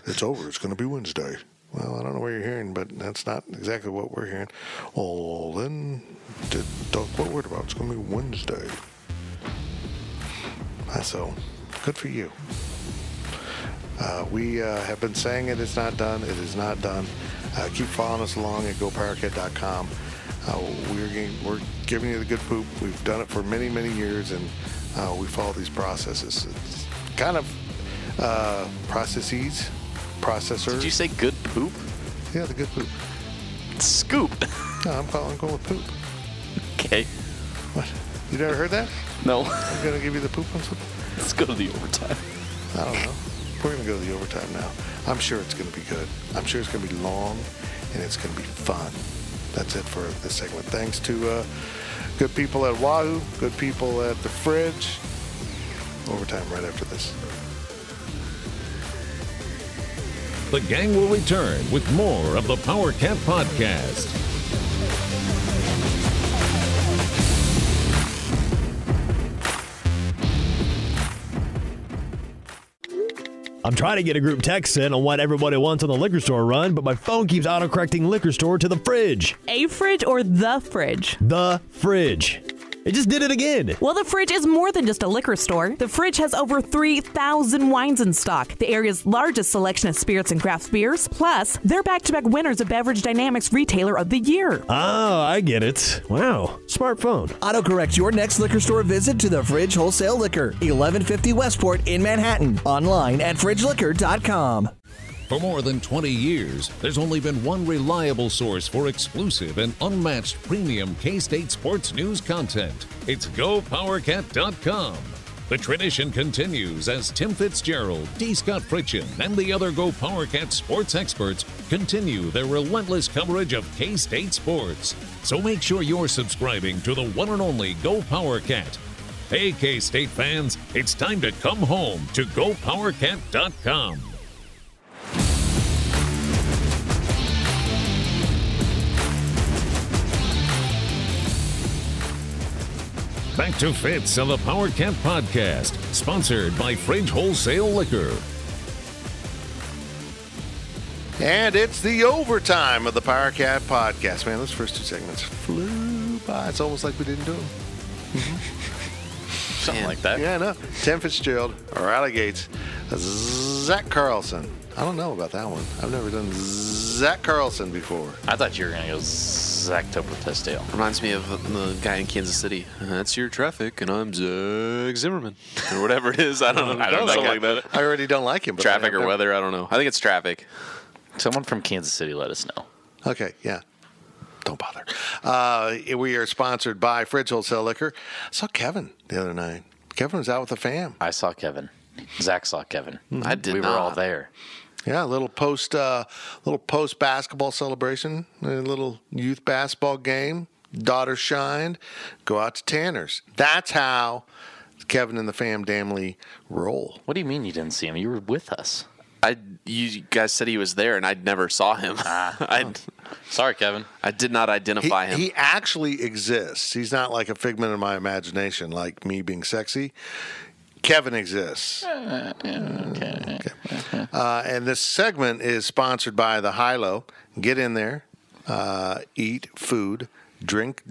B: It's over. It's going to be Wednesday. Well, I don't know what you're hearing, but that's not exactly what we're hearing. Oh, then what word about it's going to be Wednesday. So, good for you. We have been saying it is not done. It is not done. Keep following us along at gopowercat.com. We're giving you the good poop. We've done it for many, many years, and we follow these processes. It's kind of processors.
D: Did you say good poop?
B: Yeah, the good poop.
D: Scoop.
B: No, I'm going with poop.
D: Okay.
B: What? You never heard that?
D: No.
B: I'm going to give you the poop on something.
D: Let's go to the overtime.
B: I don't know. We're going to go to the overtime now. I'm sure it's going to be good. I'm sure it's going to be long, and it's going to be fun. That's it for this segment. Thanks to good people at Wahoo, good people at the Fridge. Overtime right after this.
A: The gang will return with more of the Powercat Podcast.
E: I'm trying to get a group text in on what everybody wants on the liquor store run, but my phone keeps autocorrecting liquor store to the fridge.
F: A fridge or the fridge?
E: The fridge. It just did it again.
F: Well, the Fridge is more than just a liquor store. The Fridge has over 3,000 wines in stock, the area's largest selection of spirits and craft beers. Plus, they're back-to-back winners of Beverage Dynamics Retailer of the Year.
E: Oh, I get it. Wow. Smartphone.
G: Autocorrect your next liquor store visit to the Fridge Wholesale Liquor, 1150 Westport in Manhattan. Online at fridgeliquor.com.
A: For more than 20 years, there's only been one reliable source for exclusive and unmatched premium K-State sports news content. It's GoPowercat.com. The tradition continues as Tim Fitzgerald, D. Scott Fritchen, and the other Go PowerCat sports experts continue their relentless coverage of K-State sports. So make sure you're subscribing to the one and only Go PowerCat. Hey, K-State fans, it's time to come home to GoPowerCat.com. Back to Fitz on the Powercat Podcast, sponsored by Fridge Wholesale Liquor.
B: And it's the overtime of the Powercat Podcast. Man, those first 2 segments flew by. It's almost like we didn't do them.
D: Something like that.
B: Yeah, I know. Tim Fitzgerald, Riley Gates, Zach Carlson. I don't know about that one. I've never done Zach Carlson before.
D: I thought you were going to go Zach Topper-Tesdale.
C: Reminds me of the guy in Kansas City. That's your traffic, and I'm Zach Zimmerman. Or whatever it is. I don't know. Something like that.
B: I already don't like him. But
C: Traffic or weather, I don't know. I think it's traffic.
D: Someone from Kansas City let us know.
B: Okay, yeah. Don't bother. We are sponsored by Fridge Wholesale Liquor. I saw Kevin the other night. Kevin was out with the fam.
D: I saw Kevin. Zach saw Kevin.
C: I did
D: We
C: not.
D: were all there.
B: Yeah, a little post basketball celebration, a little youth basketball game. Daughter shined. Go out to Tanner's. That's how Kevin and the fam damnly roll.
D: What do you mean you didn't see him? You were with us.
C: You guys said he was there, and I never saw him.
D: Sorry, Kevin.
C: I did not identify him.
B: He actually exists. He's not like a figment of my imagination, like me being sexy. Kevin exists. Okay. And this segment is sponsored by the Hilo. Get in there, eat food, drink,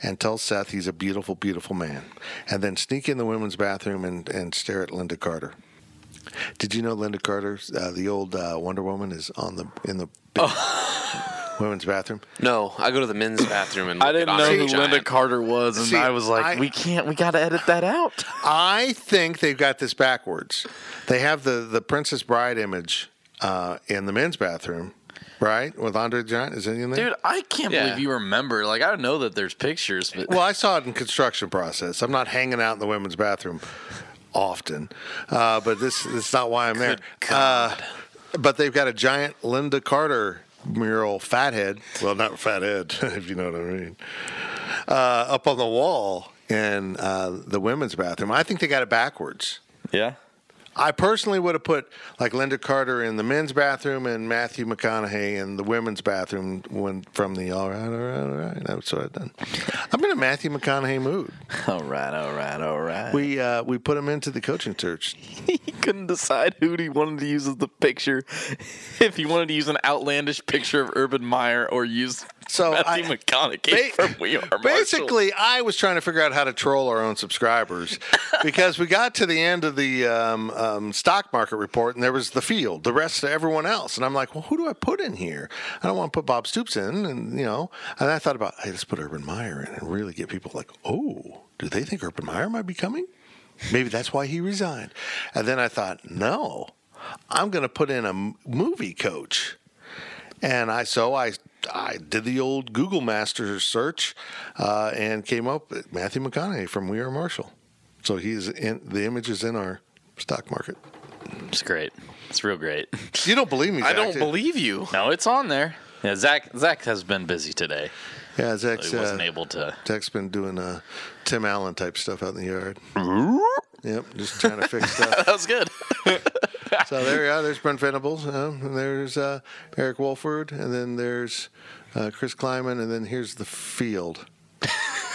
B: and tell Seth he's a beautiful, beautiful man. And then sneak in the women's bathroom and stare at Linda Carter. Did you know Linda Carter, the old Wonder Woman, is in the women's bathroom?
C: No, I go to the men's bathroom and
D: I didn't know who
C: Giant.
D: Linda Carter was, and I was like, we got to edit that out.
B: I think they've got this backwards. They have the Princess Bride image in the men's bathroom, right? With Andre the Giant. Is it in there?
D: Dude, I can't believe you remember. Like, I know that there's pictures, but
B: Well, I saw it in construction process. I'm not hanging out in the women's bathroom often, but this is not why I'm there. But they've got a giant Linda Carter mural, fathead. Well, not fathead, if you know what I mean. Up on the wall in the women's bathroom. I think they got it backwards.
D: yeah.
B: I personally would have put like Linda Carter in the men's bathroom and Matthew McConaughey in the women's bathroom from the all right. That's what I've done. I'm in a Matthew McConaughey mood.
D: All right.
B: We put him into the coaching search.
D: He couldn't decide who he wanted to use as the picture. If he wanted to use an outlandish picture of Urban Meyer or use Matthew McConaughey from We Are Marshall.
B: Basically, I was trying to figure out how to troll our own subscribers because we got to the end of the stock market report and there was the field, the rest of everyone else. And I'm like, well, who do I put in here? I don't want to put Bob Stoops in. And, and I thought about, hey, let's put Urban Meyer in and really get people like, oh, do they think Urban Meyer might be coming? Maybe that's why he resigned. And then I thought, no, I'm going to put in a movie coach. And I did the old Google Master search and came up with Matthew McConaughey from We Are Marshall. So the image is in our stock market.
D: It's great. It's real great.
B: You don't believe me, Zach?
C: I don't believe you.
D: No, it's on there. Yeah, Zach has been busy today.
B: Yeah, Zach's
D: So he wasn't able to.
B: Zach's been doing Tim Allen type stuff out in the yard. Yep, just trying to fix stuff.
C: That was good.
B: So there you are. There's Brent Venables, and there's Eric Wolford, and then there's Chris Kleiman, and then here's the field.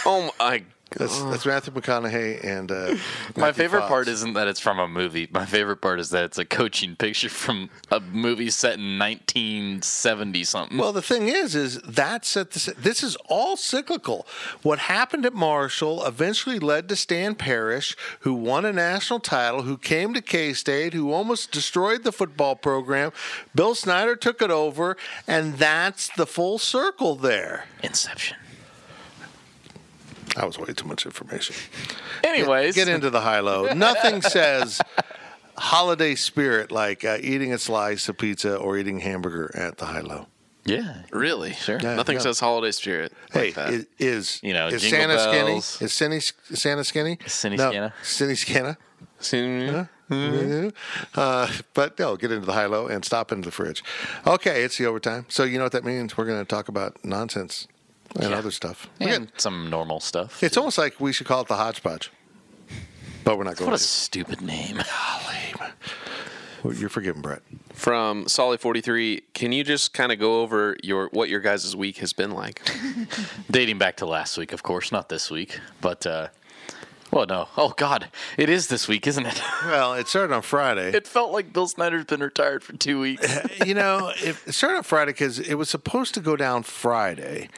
C: Oh my God.
B: That's Matthew McConaughey and
D: My favorite
B: Fox.
D: part isn't that it's from a movie. My favorite part is that it's a coaching picture from a movie set in 1970 something.
B: Well, the thing is this is all cyclical. What happened at Marshall eventually led to Stan Parrish, who won a national title, who came to K-State, who almost destroyed the football program. Bill Snyder took it over, and that's the full circle there.
D: Inception.
B: That was way too much information.
D: Anyways,
B: Get into the high-low. Nothing says holiday spirit like eating a slice of pizza or eating hamburger at the high-low.
D: yeah,
C: Really?
D: Sure.
B: Yeah,
C: Nothing
B: yeah.
C: says holiday spirit.
B: Hey,
C: like that.
B: is
D: Jingle
B: Santa
D: bells.
B: skinny? Is Santa skinny?
D: Cindy
B: No,
D: Scanna?
B: Cindy Scanna.
C: See?
B: But no, get into the high-low and stop into the fridge. Okay, it's the overtime. So you know what that means. We're going to talk about nonsense and other stuff.
D: and some normal stuff.
B: It's almost like we should call it the hodgepodge. But we're not going
D: What a
B: to.
D: stupid name.
B: Well, you're forgiven, Brett.
C: From Solly 43, can you just kind of go over what your guys' week has been like?
D: Dating back to last week, of course, not this week. But, well, no. Oh, God. It is this week, isn't it?
B: Well, it started on Friday.
D: It felt like Bill Snyder's been retired for 2 weeks.
B: It started on Friday because it was supposed to go down Friday,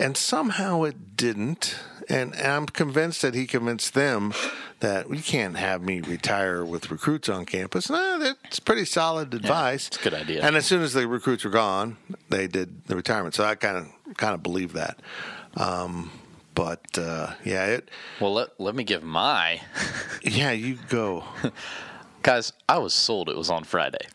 B: and somehow it didn't. And I'm convinced that he convinced them that we can't have me retire with recruits on campus. No, that's pretty solid advice.
D: It's a good idea.
B: And as soon as the recruits were gone, they did the retirement. So I kind of believe that.
D: Well, let me give my.
B: Yeah, you go.
D: Guys, I was sold it was on Friday.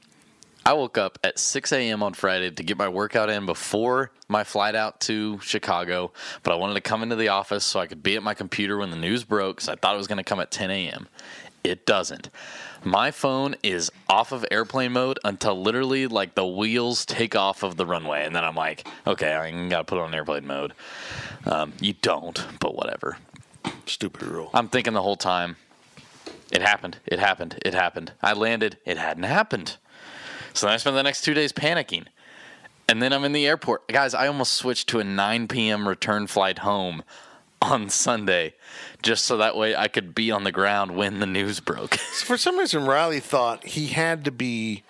D: I woke up at 6 a.m. on Friday to get my workout in before my flight out to Chicago, but I wanted to come into the office so I could be at my computer when the news broke, because I thought it was going to come at 10 a.m. It doesn't. My phone is off of airplane mode until literally like the wheels take off of the runway, and then I'm like, okay, I got to put it on airplane mode. You don't, but whatever.
B: Stupid rule.
D: I'm thinking the whole time, it happened. I landed. It hadn't happened. So then I spent the next 2 days panicking. And then I'm in the airport. Guys, I almost switched to a 9 p.m. return flight home on Sunday just so that way I could be on the ground when the news broke.
B: For some reason, Riley thought he had to be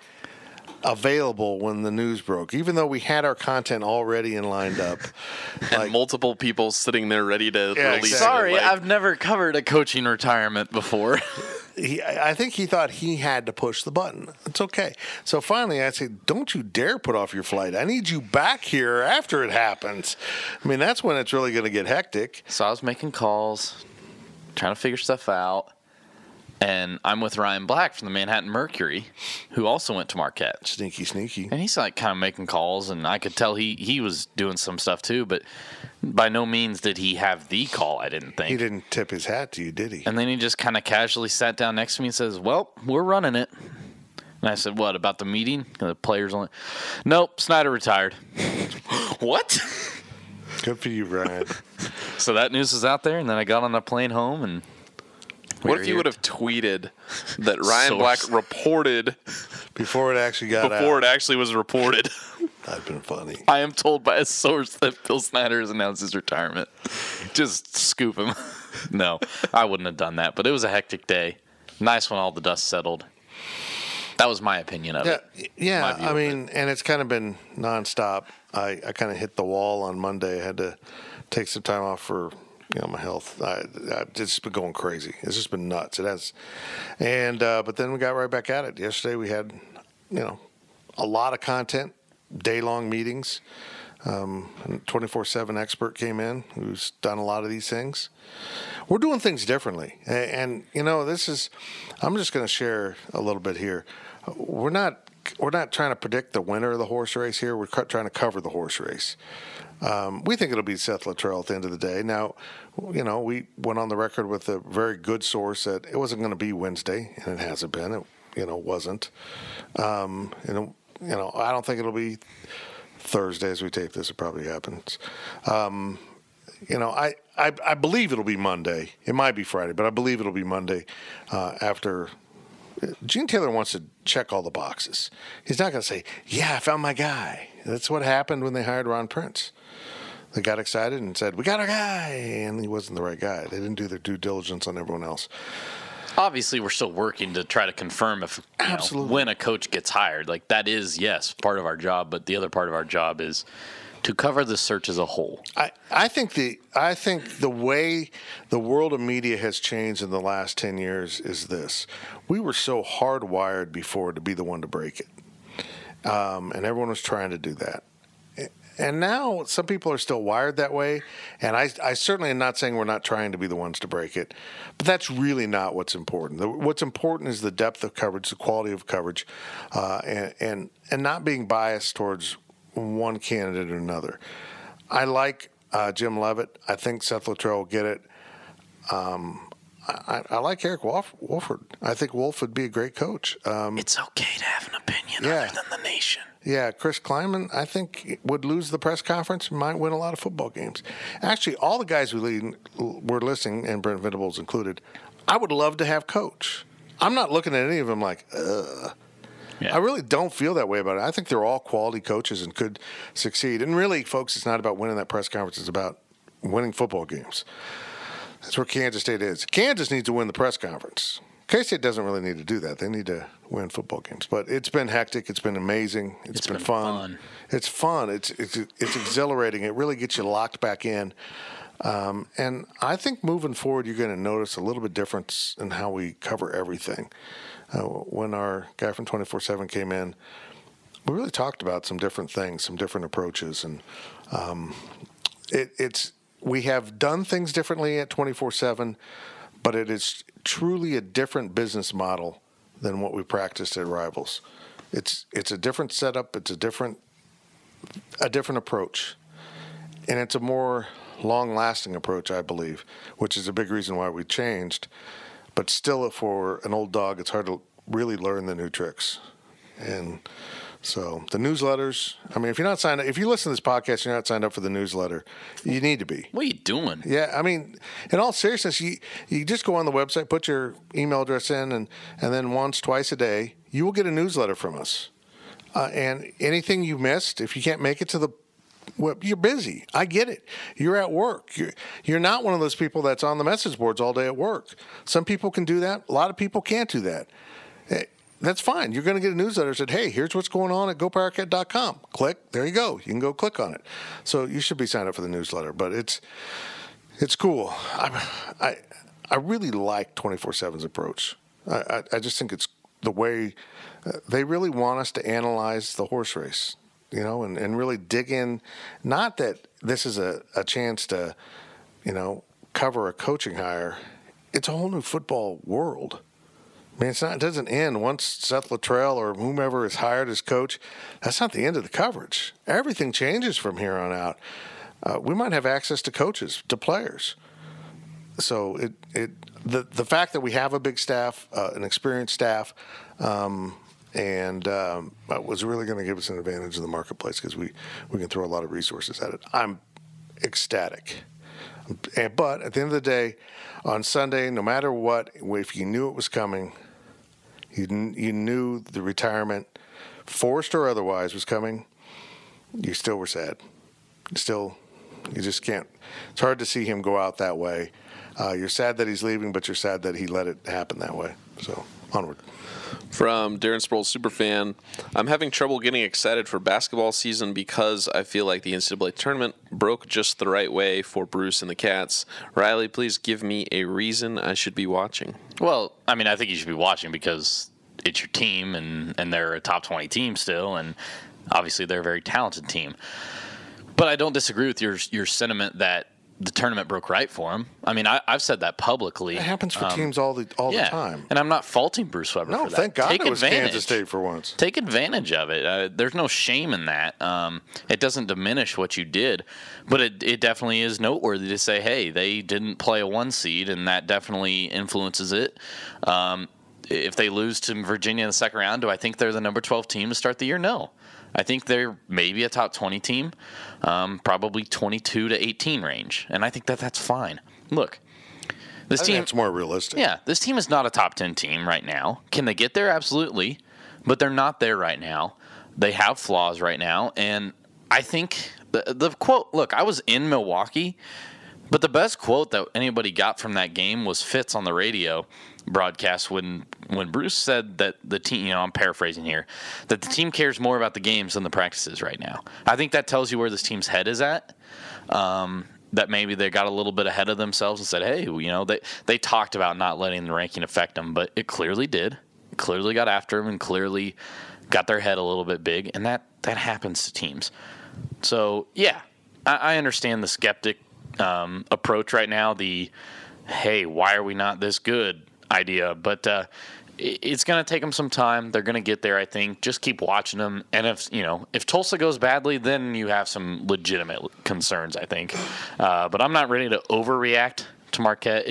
B: available when the news broke, even though we had our content already and lined up.
C: And multiple people sitting there ready to release it.
D: Sorry, I've never covered a coaching retirement before.
B: I think he thought he had to push the button. It's okay. So finally I said, don't you dare put off your flight. I need you back here after it happens. I mean, that's when it's really going to get hectic.
D: So I was making calls, trying to figure stuff out. And I'm with Ryan Black from the Manhattan Mercury, who also went to Marquette.
B: Sneaky.
D: And he's like kind of making calls, and I could tell he was doing some stuff too, but by no means did he have the call, I didn't think.
B: He didn't tip his hat to you, did he?
D: And then he just kind of casually sat down next to me and says, well, we're running it. And I said, what, about the meeting? The players only? Nope, Snyder retired. What?
B: Good for you, Ryan.
D: So that news was out there, and then I got on the plane home, and
C: what if you would have tweeted that Ryan Black reported
B: before it actually got out?
C: Before it actually was reported.
B: That'd been funny.
D: I am told by a source that Bill Snyder has announced his retirement. Just scoop him. No, I wouldn't have done that. But it was a hectic day. Nice when all the dust settled. That was my opinion of it.
B: Yeah, I mean, and it's kind of been nonstop. I kind of hit the wall on Monday. I had to take some time off for my health. I've just been going crazy. It's just been nuts. It has. And but then we got right back at it. Yesterday we had, a lot of content, day-long meetings. A 24/7 expert came in who's done a lot of these things. We're doing things differently. And this is, I'm just going to share a little bit here. We're not trying to predict the winner of the horse race here. We're trying to cover the horse race. We think it'll be Seth Luttrell at the end of the day. Now, we went on the record with a very good source that it wasn't going to be Wednesday, and it hasn't been. It wasn't. I don't think it'll be Thursday as we tape this. It probably happens. I believe it'll be Monday. It might be Friday, but I believe it'll be Monday after. Gene Taylor wants to check all the boxes. He's not going to say, yeah, I found my guy. That's what happened when they hired Ron Prince. They got excited and said, we got our guy, and he wasn't the right guy. They didn't do their due diligence on everyone else.
D: Obviously, we're still working to try to confirm if when a coach gets hired. Like, that is, yes, part of our job, but the other part of our job is to cover the search as a whole.
B: I think the way the world of media has changed in the last 10 years is this. We were so hardwired before to be the one to break it. And everyone was trying to do that. And now some people are still wired that way. And I certainly am not saying we're not trying to be the ones to break it. But that's really not what's important. What's important is the depth of coverage, the quality of coverage, and not being biased towards one candidate or another. I like Jim Leavitt. I think Seth Luttrell will get it. I like Eric Wolford. I think Wolf would be a great coach.
D: It's okay to have an opinion other than the nation.
B: Yeah, Chris Kleinman, I think, would lose the press conference and might win a lot of football games. Actually, all the guys we're listening, and Brent Venables included, I would love to have coach. I'm not looking at any of them like, ugh.
D: Yeah.
B: I really don't feel that way about it. I think they're all quality coaches and could succeed. And really, folks, it's not about winning that press conference. It's about winning football games. That's where Kansas State is. Kansas needs to win the press conference. K-State doesn't really need to do that. They need to win football games. But it's been hectic. It's been amazing. It's been fun. It's fun. It's exhilarating. It really gets you locked back in. And I think moving forward, you're going to notice a little bit difference in how we cover everything. When our guy from 24/7 came in, we really talked about some different things, some different approaches. And we have done things differently at 24/7, but it is truly a different business model than what we practiced at Rivals. It's a different setup. It's a different approach, and it's a more long-lasting approach, I believe, which is a big reason why we changed. But still, for an old dog, it's hard to really learn the new tricks. And so the newsletters, I mean, if you're not signed up, if you listen to this podcast, you're not signed up for the newsletter, you need to be.
D: What are you doing?
B: Yeah, I mean, in all seriousness, you just go on the website, put your email address in, and then once, twice a day, you will get a newsletter from us. And anything you missed, if you can't make it to the web, you're busy. I get it. You're at work. You're not one of those people that's on the message boards all day at work. Some people can do that. A lot of people can't do that. That's fine. You're going to get a newsletter that said, hey, here's what's going on at GoPowercat.com. Click. There you go. You can go click on it. So you should be signed up for the newsletter. But it's cool. I really like 24/7's approach. I just think it's the way they really want us to analyze the horse race, and really dig in. Not that this is a chance to, cover a coaching hire. It's a whole new football world. I mean, it doesn't end once Seth Luttrell or whomever is hired as coach. That's not the end of the coverage. Everything changes from here on out. We might have access to coaches, to players. So the fact that we have a big staff, an experienced staff, was really going to give us an advantage in the marketplace because we can throw a lot of resources at it. I'm ecstatic. But at the end of the day, on Sunday, no matter what, if you knew it was coming, you knew the retirement, forced or otherwise, was coming, you still were sad. You just can't. It's hard to see him go out that way. You're sad that he's leaving, but you're sad that he let it happen that way. So, onward.
C: From Darren Sproul, superfan, I'm having trouble getting excited for basketball season because I feel like the NCAA tournament broke just the right way for Bruce and the Cats. Riley, please give me a reason I should be watching.
D: Well, I mean, I think you should be watching because it's your team, and they're a top 20 team still, and obviously they're a very talented team. But I don't disagree with your sentiment that the tournament broke right for him. I mean, I've said that publicly.
B: It happens for teams all the time.
D: And I'm not faulting Bruce Weber for that.
B: No, thank God it was Kansas State for once.
D: Take advantage of it. There's no shame in that. It doesn't diminish what you did, but it definitely is noteworthy to say, hey, they didn't play a 1 seed, and that definitely influences it. If they lose to Virginia in the second round, do I think they're the number 12 team to start the year? No. I think they're maybe a top 20 team, probably 22 to 18 range, and I think that's fine. Look, this team,
B: it's more realistic.
D: Yeah, this team is not a top 10 team right now. Can they get there? Absolutely, but they're not there right now. They have flaws right now, and I think the quote. Look, I was in Milwaukee, but the best quote that anybody got from that game was Fitz on the radio broadcast when Bruce said that the team, I'm paraphrasing here, that the team cares more about the games than the practices right now. I think that tells you where this team's head is at. That maybe they got a little bit ahead of themselves and said, hey, they talked about not letting the ranking affect them, but it clearly did. It clearly got after them and clearly got their head a little bit big, and that happens to teams. So, yeah, I understand the skeptic approach right now, the, hey, why are we not this good idea, but it's going to take them some time. They're going to get there, I think. Just keep watching them, and if Tulsa goes badly, then you have some legitimate concerns, I think. But I'm not ready to overreact to Marquette.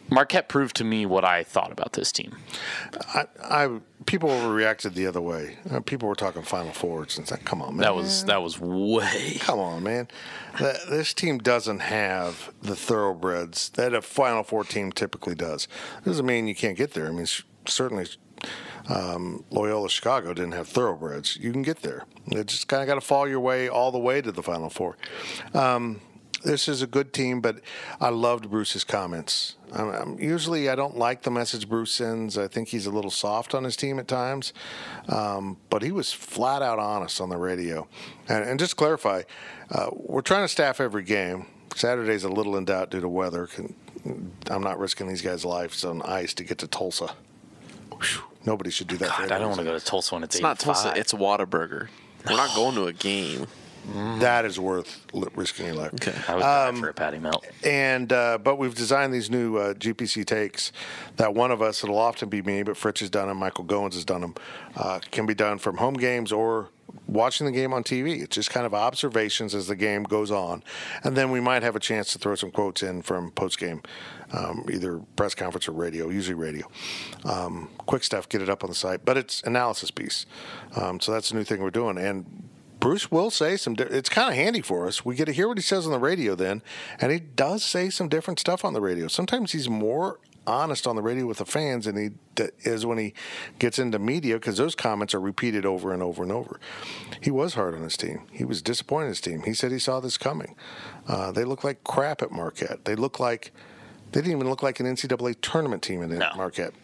D: Marquette proved to me what I thought about this team.
B: People overreacted the other way. People were talking Final Fours and said, "Come on, man."
D: That was way.
B: Come on, man. This team doesn't have the thoroughbreds that a Final Four team typically does. Doesn't mean you can't get there. I mean, certainly Loyola Chicago didn't have thoroughbreds. You can get there. You just kind of got to fall your way all the way to the Final Four. This is a good team, but I loved Bruce's comments. Usually I don't like the message Bruce sends. I think he's a little soft on his team at times. But he was flat out honest on the radio. And just to clarify, we're trying to staff every game. Saturday's a little in doubt due to weather. I'm not risking these guys' lives on ice to get to Tulsa. Whew. Nobody should do that.
D: God, I don't want to go to Tulsa when it's 85.
C: Not Tulsa, it's Whataburger. We're not going to a game.
B: That is worth risking your life.
D: Okay. I would die for a patty melt.
B: And but we've designed these new GPC takes that one of us, it'll often be me, but Fritz has done them, Michael Goins has done them, can be done from home games or watching the game on TV. It's just kind of observations as the game goes on. And then we might have a chance to throw some quotes in from post-game, either press conference or radio, usually radio. Quick stuff, get it up on the site. But it's analysis piece. So that's a new thing we're doing. And Bruce will say it's kind of handy for us. We get to hear what he says on the radio then, and he does say some different stuff on the radio. Sometimes he's more honest on the radio with the fans than he is when he gets into media, because those comments are repeated over and over and over. He was hard on his team. He was disappointed in his team. He said he saw this coming. They look like crap at Marquette. They didn't even look like an NCAA tournament team in Marquette.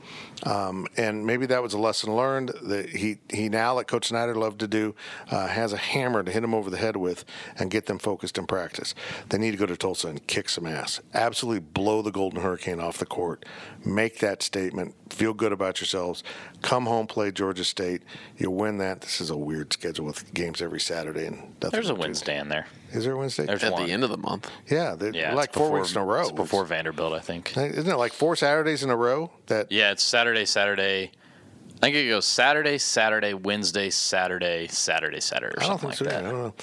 B: And maybe that was a lesson learned that he now, like Coach Snyder loved to do, has a hammer to hit them over the head with and get them focused in practice. They need to go to Tulsa and kick some ass. Absolutely blow the Golden Hurricane off the court. Make that statement. Feel good about yourselves. Come home, play Georgia State. You win that. This is a weird schedule with games every Saturday. And
D: there's a Wednesday in there.
B: Is there a Wednesday?
C: There's at the end of the month.
B: Yeah, like 4 weeks in a row.
D: It's before Vanderbilt, I think.
B: Isn't it like 4 Saturdays in a row?
D: Yeah, it's Saturday. I think it goes Saturday, Wednesday, Saturday, or something like that.
B: I don't know.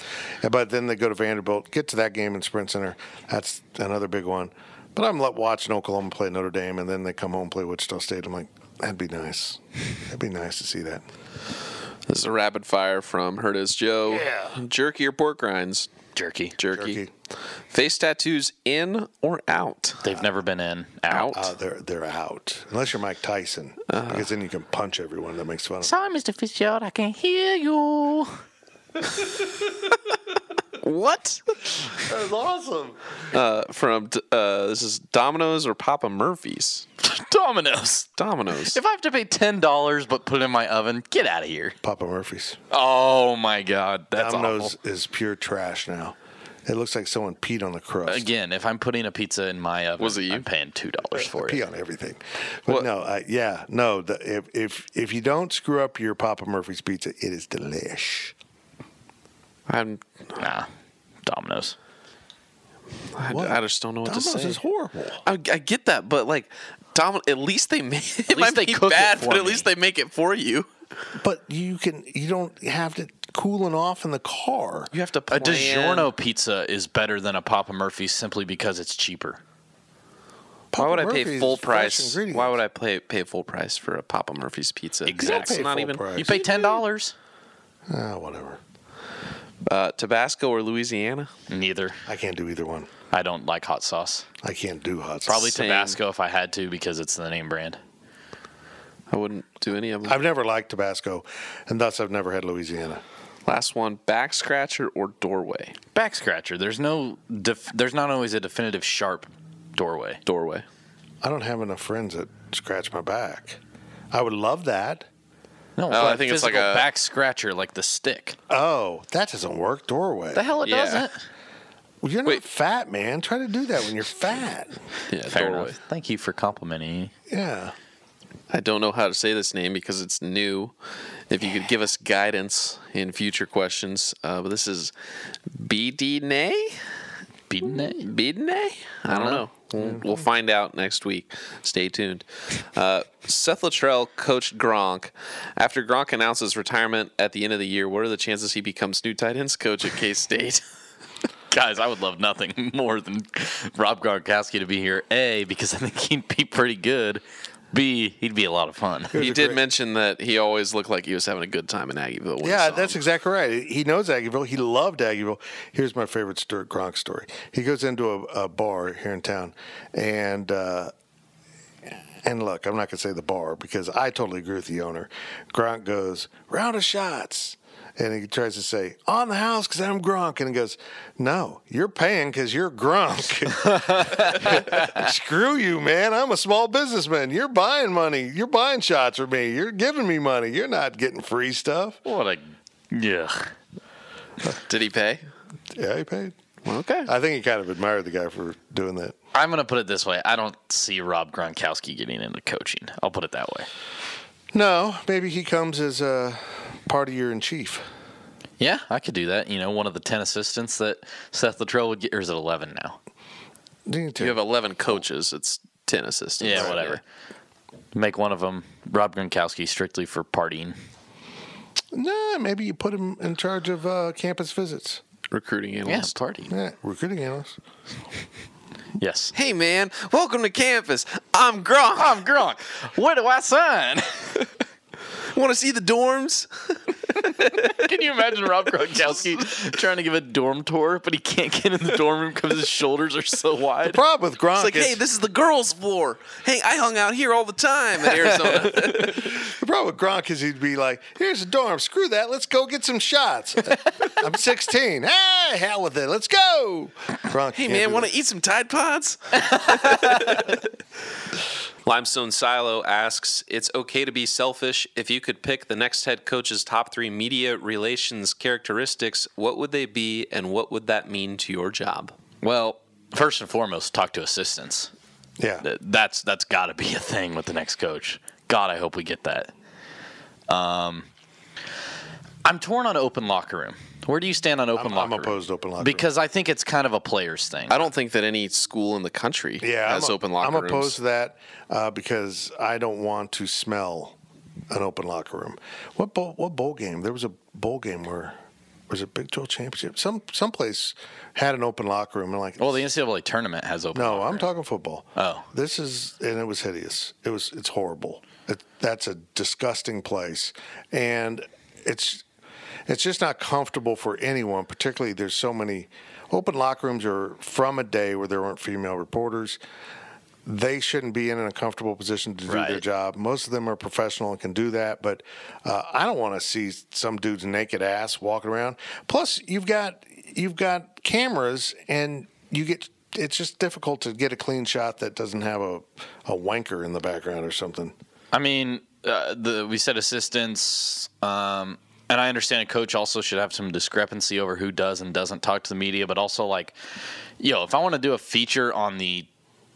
B: Yeah, but then they go to Vanderbilt, get to that game in Sprint Center. That's another big one. But I'm watching Oklahoma play Notre Dame, and then they come home and play Wichita State. I'm like, that'd be nice. That'd be nice to see that.
C: This is a rapid fire from Hurt as Joe.
B: Yeah.
C: Jerky or pork rinds?
D: Jerky.
C: Face tattoos in or out?
D: They've never been in. Out.
B: They're out. Unless you're Mike Tyson. Because then you can punch everyone that makes fun of them.
D: Sorry, Mr. Fitzgerald, I can't hear you. What?
B: That's awesome.
C: This is Domino's or Papa Murphy's?
D: Domino's. If I have to pay $10 but put it in my oven, get out of here.
B: Papa Murphy's.
D: Oh, my God. That's
B: Domino's
D: awful.
B: is pure trash now. It looks like someone peed on the crust.
D: Again, if I'm putting a pizza in my oven,
C: Was it you?
D: I'm paying $2 for it.
B: Pee on everything. But if you don't screw up your Papa Murphy's pizza, it is delish.
D: Nah, Domino's.
C: I just don't know what to say.
B: Domino's is horrible.
C: I get that, but at least they make it.
D: At least
C: might
D: they
C: be
D: cook
C: bad,
D: it for
C: but at
D: me.
C: least they make it for you.
B: But you don't have it cooling off in the car.
C: You have to
D: A
C: plan.
D: DiGiorno pizza is better than a Papa Murphy's simply because it's cheaper.
C: Why would I pay
B: Murphy's
C: full
B: is fresh
C: price?
B: ingredients.
C: Why would I pay full price for a Papa Murphy's pizza?
D: Exactly.
C: It's not
B: full
C: even
B: price.
D: You pay $10.
B: Whatever.
C: Tabasco or Louisiana.
D: Neither.
B: I can't do either one.
D: I don't like hot sauce.
B: I can't do hot sauce.
D: Probably
C: Same.
D: Tabasco if I had to because it's the name brand.
C: I wouldn't do any of them.
B: I've never liked Tabasco, and thus I've never had Louisiana.
C: Last one: back scratcher or doorway.
D: Back scratcher. There's not always a definitive sharp doorway.
C: Doorway.
B: I don't have enough friends that scratch my back. I would love that.
D: No,
C: Oh,
D: but
C: I think it's like
D: physical
C: a-
D: back scratcher, like the stick.
B: Oh, that doesn't work. Doorway.
D: The hell it
C: Yeah.
D: doesn't.
B: Well, you're not
C: Wait.
B: fat, man. Try to do that when you're fat.
C: Yeah,
D: Fair
C: doorway.
D: enough. Thank you for complimenting me.
B: Yeah.
C: I don't know how to say this name because it's new. If you could give us guidance in future questions, but this is Bidine? Bidine? I don't know. We'll find out next week. Stay tuned. Seth Luttrell coached Gronk. After Gronk announces retirement at the end of the year, what are the chances he becomes new tight ends coach at K-State?
D: Guys, I would love nothing more than Rob Gronkowski to be here. A, because I think he'd be pretty good. B, he'd be a lot of fun.
C: He did mention that he always looked like he was having a good time in Aggieville. when we
B: Yeah,
C: saw
B: that's
C: him.
B: exactly right. He knows Aggieville. He loved Aggieville. Here's my favorite Gronk story. He goes into a bar here in town, and And look, I'm not going to say the bar because I totally agree with the owner. Gronk goes, round of shots. And he tries to say, on the house because I'm Gronk. And he goes, no, you're paying because you're Gronk. Screw you, man. I'm a small businessman. You're buying money. You're buying shots for me. You're giving me money. You're not getting free stuff.
D: Yeah.
C: Did he pay?
B: Yeah, he paid.
C: Okay.
B: I think he kind of admired the guy for doing that.
D: I'm going to put it this way. I don't see Rob Gronkowski getting into coaching. I'll put it that way.
B: No, maybe he comes as a party-in-chief.
D: Yeah, I could do that. One of the 10 assistants that Seth Luttrell would get, or is it 11 now?
C: You have 11 coaches. It's 10 assistants.
D: Yeah, whatever. Make one of them Rob Gronkowski strictly for partying.
B: No, maybe you put him in charge of campus visits.
C: Recruiting analyst.
D: Yeah, party.
B: Yeah, recruiting analyst.
D: Yes.
C: Hey, man, welcome to campus. I'm Gronk.
D: Where do I sign?
C: Want to see the dorms?
D: Can you imagine Rob Gronkowski trying to give a dorm tour, but he can't get in the dorm room because his shoulders are so wide?
B: The problem with Gronk
C: It's like, hey, this is the girls' floor. Hey, I hung out here all the time in Arizona.
B: The problem with Gronk is he'd be like, here's a dorm. Screw that. Let's go get some shots. I'm 16. Hey, hell with it. Let's go. Gronk,
C: Hey, man, want to eat some Tide Pods? Limestone Silo asks, it's okay to be selfish. If you could pick the next head coach's top 3 media relations characteristics, what would they be and what would that mean to your job?
D: Well, first and foremost, talk to assistants.
B: Yeah.
D: That's got to be a thing with the next coach. God, I hope we get that. I'm torn on open locker room. Where do you stand on open locker room?
B: I'm opposed to open locker room.
D: Because I think it's kind of a player's thing.
C: I don't think that any school in the country has open locker rooms.
B: I'm opposed to that because I don't want to smell an open locker room. What bowl game? There was a bowl game where was it Big 12 Championship? Some place had an open locker room. And
D: the NCAA tournament has open locker room.
B: No, I'm talking football.
D: Oh.
B: And it was hideous. It's horrible. That's a disgusting place. And it's just not comfortable for anyone, particularly there's so many open locker rooms are from a day where there weren't female reporters. They shouldn't be in a comfortable position to do their job. Most of them are professional and can do that, but I don't want to see some dude's naked ass walking around. Plus, you've got cameras, and it's just difficult to get a clean shot that doesn't have a wanker in the background or something.
D: I mean, we said assistants. And I understand a coach also should have some discrepancy over who does and doesn't talk to the media, but also if I want to do a feature on the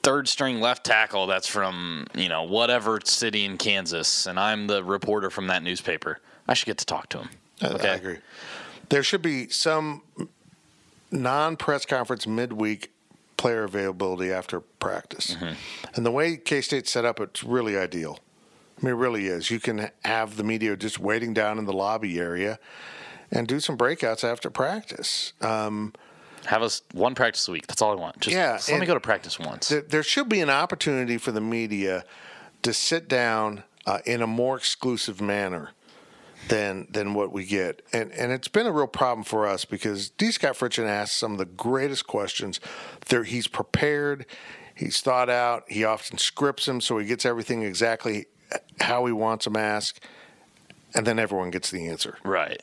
D: third string left tackle that's from, whatever city in Kansas, and I'm the reporter from that newspaper, I should get to talk to him. Okay?
B: I agree. There should be some non-press conference midweek player availability after practice. Mm-hmm. And the way K-State's set up, it's really ideal. I mean, it really is. You can have the media just waiting down in the lobby area and do some breakouts after practice.
D: Have us one practice a week. That's all I want. Just let me go to practice once.
B: There should be an opportunity for the media to sit down in a more exclusive manner than what we get. And it's been a real problem for us because D. Scott Fritchen asks some of the greatest questions. He's prepared. He's thought out. He often scripts them so he gets everything exactly how he wants them asked, and then everyone gets the answer.
D: Right.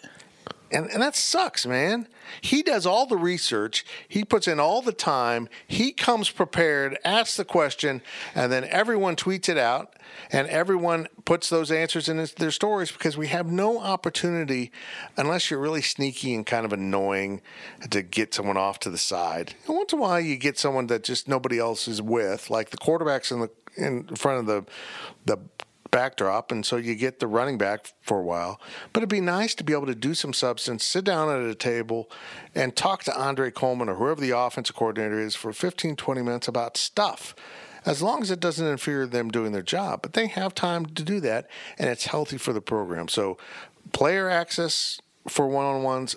B: And that sucks, man. He does all the research. He puts in all the time. He comes prepared, asks the question, and then everyone tweets it out, and everyone puts those answers in their stories because we have no opportunity, unless you're really sneaky and kind of annoying, to get someone off to the side. And once in a while, you get someone that just nobody else is with, like the quarterbacks in front of the backdrop, and so you get the running back for a while. But it'd be nice to be able to do some substance, sit down at a table, and talk to Andre Coleman or whoever the offensive coordinator is for 15, 20 minutes about stuff, as long as it doesn't interfere with them doing their job. But they have time to do that, and it's healthy for the program. So player access for one-on-ones,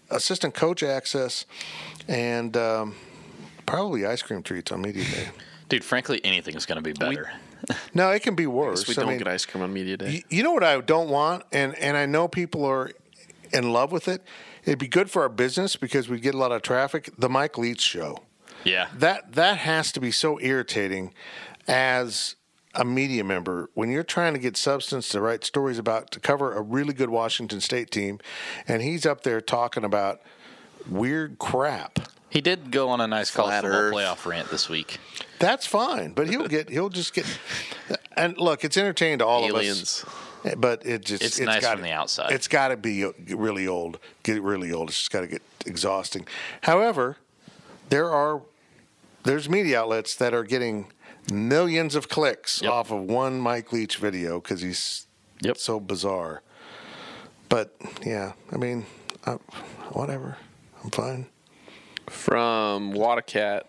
B: assistant coach access, and probably ice cream treats on media day.
D: Dude, frankly, anything is going to be better.
B: No, it can be worse.
C: We don't get ice cream on media day.
B: You know what I don't want, and I know people are in love with it. It'd be good for our business because we get a lot of traffic. The Mike Leach show.
D: Yeah.
B: That has to be so irritating as a media member, when you're trying to get substance to write stories about, to cover a really good Washington State team, and he's up there talking about weird crap.
D: He did go on a nice college
C: Flat
D: football
C: Earth.
D: playoff rant this week.
B: That's fine, but he'll just get. And look, it's entertaining to all
C: Aliens.
B: of us, but it's
D: nice
B: gotta,
D: from the outside.
B: It's got to be really old. Get really old. It's just got to get exhausting. However, there's media outlets that are getting millions of clicks off of one Mike Leach video because he's so bizarre. But yeah, I mean, whatever. I'm fine.
C: From Powercat,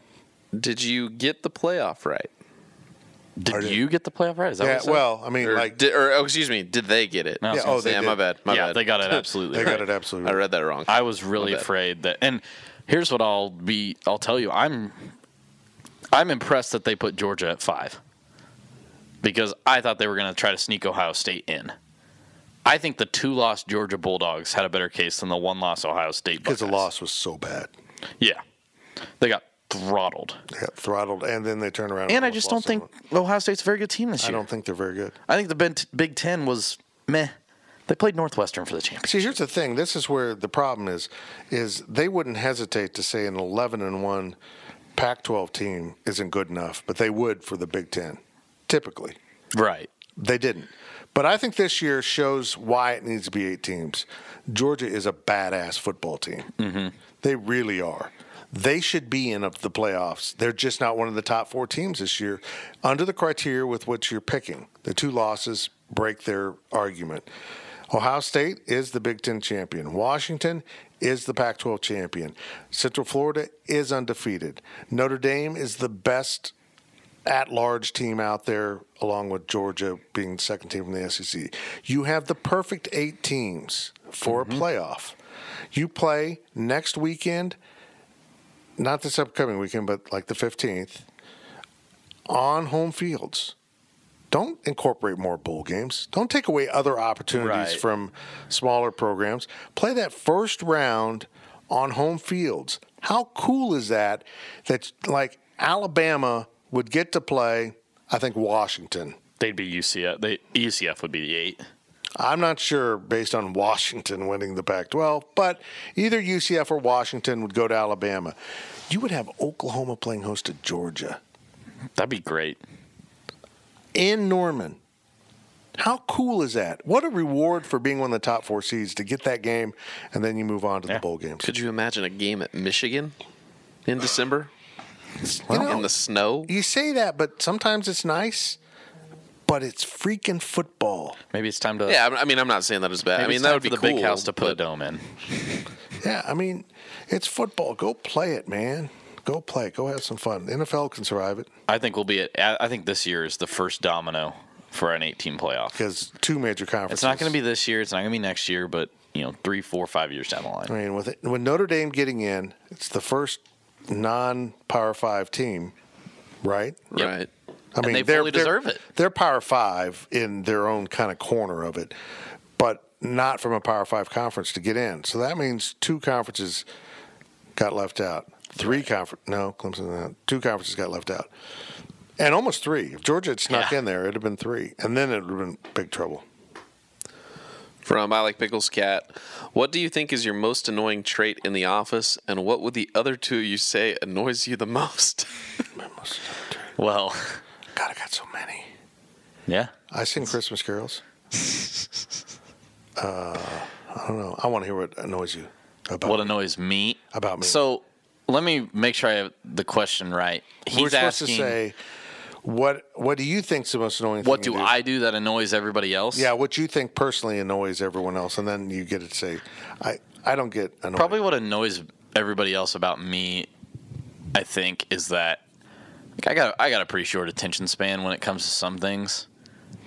C: did you get the playoff right?
D: Did you get the playoff right? Is that what it said?
B: Well, I mean,
C: excuse me, did they get it?
D: No,
B: they did.
C: My bad. My bad.
D: they got it absolutely
B: They
D: right.
B: got it absolutely
C: I
B: right.
C: read that wrong.
D: I was really afraid that, and here's what I'll tell you. I'm impressed that they put Georgia at 5 because I thought they were going to try to sneak Ohio State in. I think the 2-loss Georgia Bulldogs had a better case than the 1-loss Ohio State Buckeyes.
B: Because the loss was so bad.
D: Yeah. They got throttled.
B: They got throttled, and then they turned around.
D: And I just don't think Ohio State's a very good team this year.
B: I don't think they're very good.
D: I think the Big Ten was meh. They played Northwestern for the championship.
B: See, here's the thing. This is where the problem is they wouldn't hesitate to say an 11-1 Pac-12 team isn't good enough, but they would for the Big Ten, typically.
D: Right.
B: They didn't. But I think this year shows why it needs to be 8 teams. Georgia is a badass football team. Mm-hmm. They really are. They should be in the playoffs. They're just not one of the top 4 teams this year under the criteria with which you're picking. The 2 losses break their argument. Ohio State is the Big Ten champion. Washington is the Pac-12 champion. Central Florida is undefeated. Notre Dame is the best at-large team out there, along with Georgia being the second team from the SEC. You have the perfect 8 teams for a playoff. You play next weekend, not this upcoming weekend, but like the 15th, on home fields. Don't incorporate more bowl games. Don't take away other opportunities from smaller programs. Play that first round on home fields. How cool is that? That like Alabama would get to play, I think, Washington.
D: They'd be UCF. UCF would be the 8.
B: I'm not sure based on Washington winning the Pac-12, but either UCF or Washington would go to Alabama. You would have Oklahoma playing host to Georgia.
D: That'd be great.
B: In Norman. How cool is that? What a reward for being one of the top 4 seeds to get that game, and then you move on to the bowl games.
C: Could you imagine a game at Michigan in December?
B: Well,
C: in the snow?
B: You say that, but sometimes it's nice, but it's freaking football.
D: Maybe it's time to.
C: Yeah, I mean, I'm not saying that it's bad. I mean, that would be
D: the
C: cool.
D: big house to put a dome in.
B: Yeah, I mean, it's football. Go play it, man. Go play it. Go have some fun. The NFL can survive it.
D: I think we'll be at. I think this year is the first domino for an 8-team playoff.
B: Because 2 major conferences.
D: It's not going to be this year. It's not going to be next year. But 3, 4, 5 years down the line.
B: I mean, with Notre Dame getting in, it's the first non-Power 5 team, right?
C: Yep. Right.
B: I mean,
D: they fully deserve it.
B: They're Power 5 in their own kind of corner of it, but not from a Power 5 conference to get in. So that means 2 conferences got left out. 3 conferences. No, Clemson. 2 conferences got left out. And almost 3. If Georgia had snuck in there, it would have been 3. And then it would have been big trouble.
C: From I Like Pickles Cat, what do you think is your most annoying trait in the office, and what would the other 2 you say annoys you the most?
D: Well,
B: God, I got so many.
D: Yeah.
B: I sing Christmas carols. I don't know. I want to hear what annoys you about
D: What
B: me.
D: annoys me?
B: About me.
D: So let me make sure I have the question right.
B: We're
D: He's
B: supposed to
D: asking,
B: say, what do you think's the most annoying thing
D: what
B: you
D: do I do that annoys everybody else?
B: Yeah, what you think personally annoys everyone else, and then you get to say, I don't get annoyed.
D: Probably what annoys everybody else about me, I think, is that I got a pretty short attention span when it comes to some things.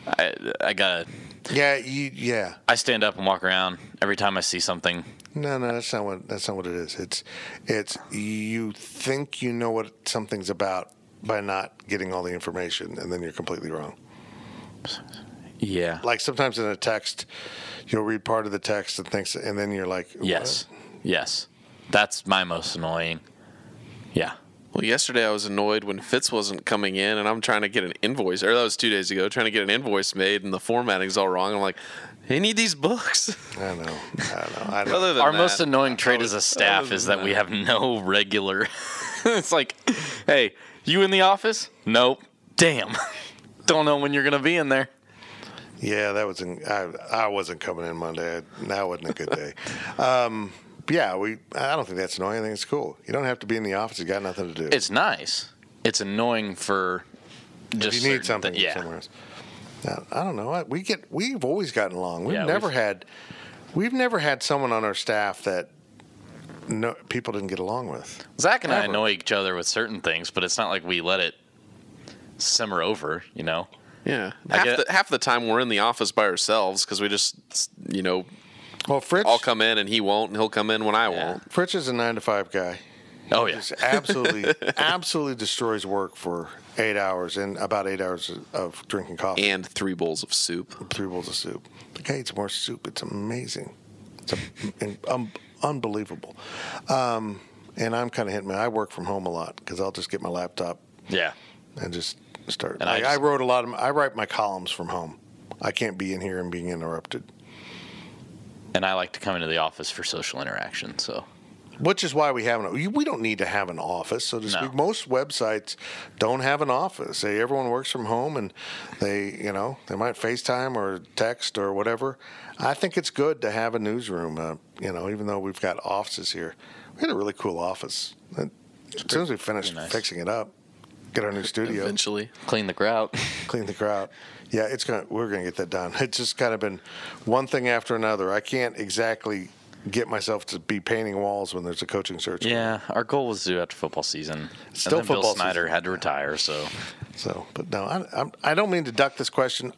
D: I gotta.
B: Yeah.
D: I stand up and walk around every time I see something.
B: No, that's not what it is. It's you think you know what something's about by not getting all the information, and then you're completely wrong.
D: Yeah.
B: Like sometimes in a text, you'll read part of the text and then you're like, what?
D: Yes. That's my most annoying. Yeah.
C: Well, yesterday I was annoyed when Fitz wasn't coming in, and I'm trying to get an invoice. Or that was 2 days ago, trying to get an invoice made, and the formatting's all wrong. I'm like, I need these books.
B: I know.
C: Other than
D: Our
C: that,
D: most annoying trait as a staff is that we have no regular. It's like, hey, you in the office? Nope. Damn. Don't know when you're going to be in there.
B: Yeah, that was. I wasn't coming in Monday. That wasn't a good day. Yeah, I don't think that's annoying. I think it's cool. You don't have to be in the office. You got nothing to do.
D: It's nice. It's annoying for just
B: if you need something somewhere else. I don't know. We've always gotten along. We've never had someone on our staff that people didn't get along with.
D: Zach and I annoy each other with certain things, but it's not like we let it simmer over, you know?
C: Yeah. Half the time we're in the office by ourselves because we just,
B: well, Fritz,
C: I'll come in and he won't, and he'll come in when I won't.
B: Fritz is a 9-to-5 guy.
D: Oh, yeah.
B: Just absolutely destroys work for 8 hours and about 8 hours of drinking coffee.
C: And 3 bowls of soup.
B: 3 bowls of soup. The guy eats more soup. It's amazing. It's unbelievable. And I'm kind of hitting me. I work from home a lot because I'll just get my laptop.
D: Yeah.
B: And just start.
D: And
B: I wrote I write my columns from home. I can't be in here and being interrupted.
D: And I like to come into the office for social interaction, so.
B: Which is why we don't need to have an office, so to speak. Most websites don't have an office. Everyone works from home, and they might FaceTime or text or whatever. I think it's good to have a newsroom. Even though we've got offices here, we had a really cool office. As soon as we finish fixing it up, get our new studio.
C: Eventually,
D: clean the grout.
B: Yeah, we're gonna get that done. It's just kind of been one thing after another. I can't exactly get myself to be painting walls when there's a coaching search.
D: Yeah, our goal was to do after football season.
B: Still
D: and then
B: football
D: Bill Snyder
B: season.
D: had to retire, so.
B: But no, I don't mean to duck this question.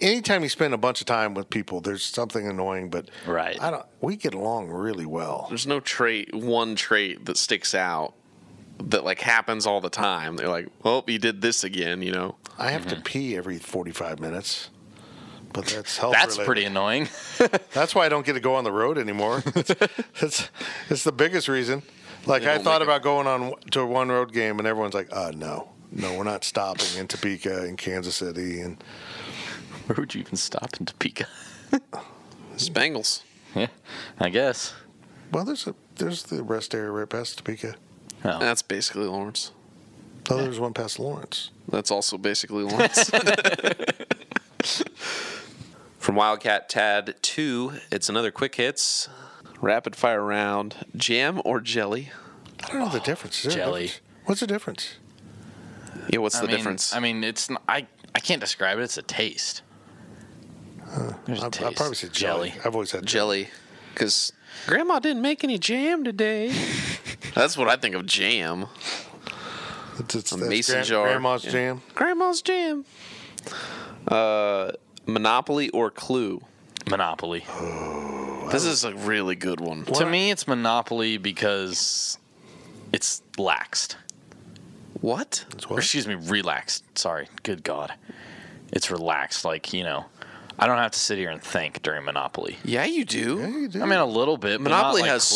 B: Anytime you spend a bunch of time with people, there's something annoying, but
D: right.
B: We get along really well.
C: There's no one trait that sticks out that like happens all the time. They're like, well, you did this again,
B: I have to pee every 45 minutes. But that's health
D: That's
B: related.
D: pretty annoying.
B: That's why I don't get to go on the road anymore. It's the biggest reason. Like, I thought about going on to a one road game, and everyone's like, no, we're not stopping in Topeka and Kansas City. And
D: where would you even stop in Topeka?
C: Spangles.
D: Yeah, I guess.
B: Well, there's the rest area right past Topeka.
D: Oh.
C: That's basically Lawrence.
B: Oh, there's one past Lawrence.
C: That's also basically Lawrence. From Wildcat Tad 2, it's another quick hits, rapid fire round. Jam or jelly?
B: I don't know the difference. Is there
D: jelly.
B: a difference? What's the difference?
C: Yeah, what's the difference?
D: It's not, I can't describe it. It's a taste. There's a taste.
B: I'd probably say jelly. I've always had
C: jelly. Because Grandma didn't make any jam today. That's what I think of jam.
B: It's
C: a mason jar.
B: Grandma's jam.
C: Grandma's jam. Monopoly or Clue?
D: Monopoly.
C: This is a really good one.
D: To me, it's Monopoly because it's laxed.
C: What?
D: Or excuse me, relaxed. Sorry. Good God. It's relaxed. Like, I don't have to sit here and think during Monopoly.
C: Yeah, you do.
B: Yeah, you do.
D: I mean, a little bit.
C: Monopoly
D: but not like
C: has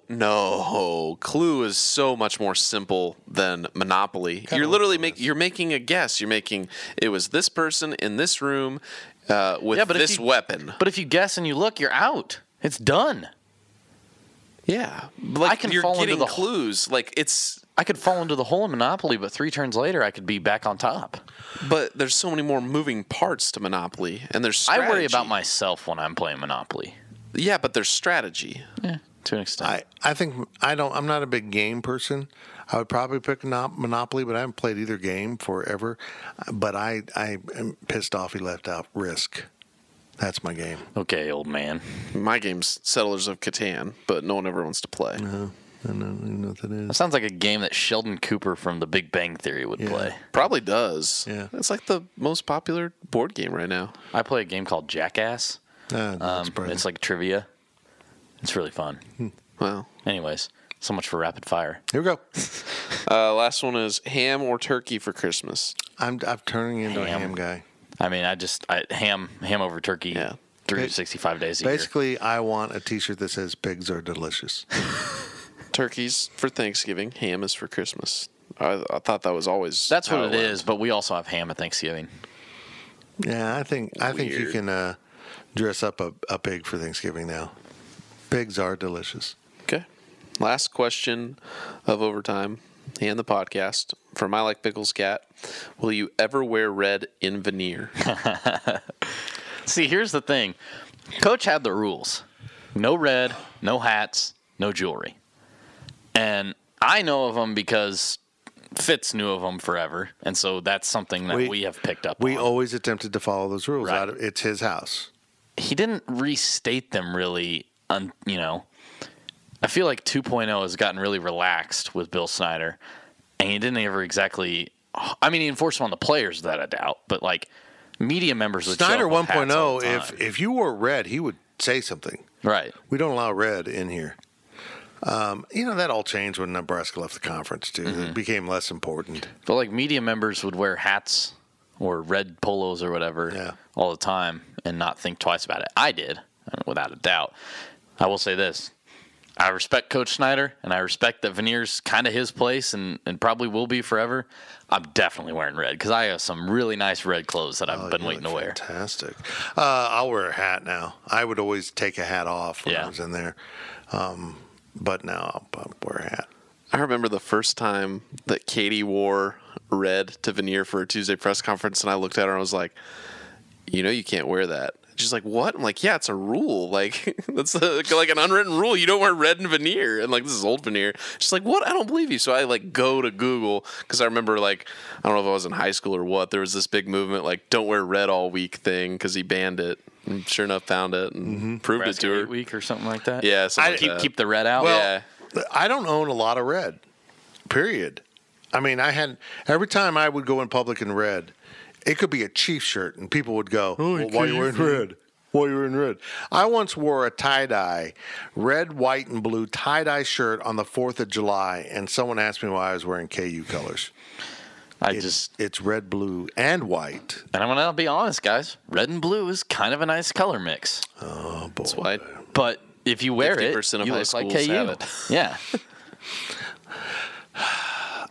D: Clue.
C: Clue is so much more simple than Monopoly. You're literally you're making a guess. You're making it was this person in this room with this weapon.
D: But if you guess and you look, you're out. It's done.
C: Yeah, like
D: you're getting
C: clues. Like
D: I could fall into the hole in Monopoly, but 3 turns later, I could be back on top.
C: But there's so many more moving parts to Monopoly, and there's strategy.
D: I worry about myself when I'm playing Monopoly.
C: Yeah, but there's strategy.
D: Yeah, to an extent.
B: I think I'm not a big game person. I would probably pick Monopoly, but I haven't played either game forever. But I am pissed off he left out Risk. That's my game.
D: Okay, old man.
C: My game's Settlers of Catan, but no one ever wants to play.
B: I don't even know what that is.
D: That sounds like a game that Sheldon Cooper from The Big Bang Theory would play.
C: Probably does.
B: Yeah.
C: It's like the most popular board game right now.
D: I play a game called Jackass. It's like trivia. It's really fun.
C: Wow.
D: Anyways, so much for rapid fire.
B: Here we go.
C: Last one is ham or turkey for Christmas.
B: I'm turning into a ham guy.
D: I mean, ham over turkey 365 days a year.
B: Basically, I want a T-shirt that says "Pigs are delicious."
C: Turkeys for Thanksgiving, ham is for Christmas. I thought that was always
D: That's
C: how
D: what it
C: went.
D: is, but we also have ham at Thanksgiving.
B: Yeah, I think you can dress up a pig for Thanksgiving now. Pigs are delicious.
C: Okay. Last question of overtime and the podcast from I Like Pickles Cat. Will you ever wear red in veneer?
D: See, here's the thing. Coach had the rules. No red, no hats, no jewelry. And I know of them because Fitz knew of them forever. And so that's something that we have picked up
B: We
D: on.
B: always attempted to follow those rules.
D: Right.
B: It's his house.
D: He didn't restate them really, I feel like 2.0 has gotten really relaxed with Bill Snyder. And he didn't ever exactly, he enforced them on the players, that I doubt. But, like, media members would
B: Snyder
D: show up with hats all the
B: 1.0,
D: time.
B: if you wore red, he would say something.
D: Right.
B: We don't allow red in here. That all changed when Nebraska left the conference, too. It became less important.
D: But, like, media members would wear hats or red polos or whatever all the time and not think twice about it. I did, without a doubt. I will say this. I respect Coach Snyder, and I respect that veneer's kind of his place and probably will be forever. I'm definitely wearing red because I have some really nice red clothes that I've been waiting to wear.
B: Fantastic. I'll wear a hat now. I would always take a hat off when I was in there. But now I'll wear a hat.
C: I remember the first time that Katie wore red to veneer for a Tuesday press conference, and I looked at her and I was like, you can't wear that. She's like, what? I'm like, yeah, it's a rule. Like, that's like an unwritten rule. You don't wear red and veneer. And, like, this is old veneer. She's like, what? I don't believe you. So I, like, go to Google because I remember, like, I don't know if I was in high school or what. There was this big movement, like, don't wear red all week thing because he banned it. And sure enough, found it and proved it to her.
D: Week or something like that?
C: Yeah.
D: Keep the red out?
B: Well, I don't own a lot of red, period. I mean, every time I would go in public in red, it could be a Chiefs shirt, and people would go, well, why are you wearing red? Why are you wearing red? I once wore a tie-dye, red, white, and blue tie-dye shirt on the 4th of July, and someone asked me why I was wearing KU colors. It's red, blue, and white.
D: And I'm going to be honest, guys. Red and blue is kind of a nice color mix.
B: Oh, boy.
C: That's why.
D: But if you wear it,
C: 50% of
D: you
C: high
D: look like
C: schools
D: KU.
C: have it.
D: Yeah.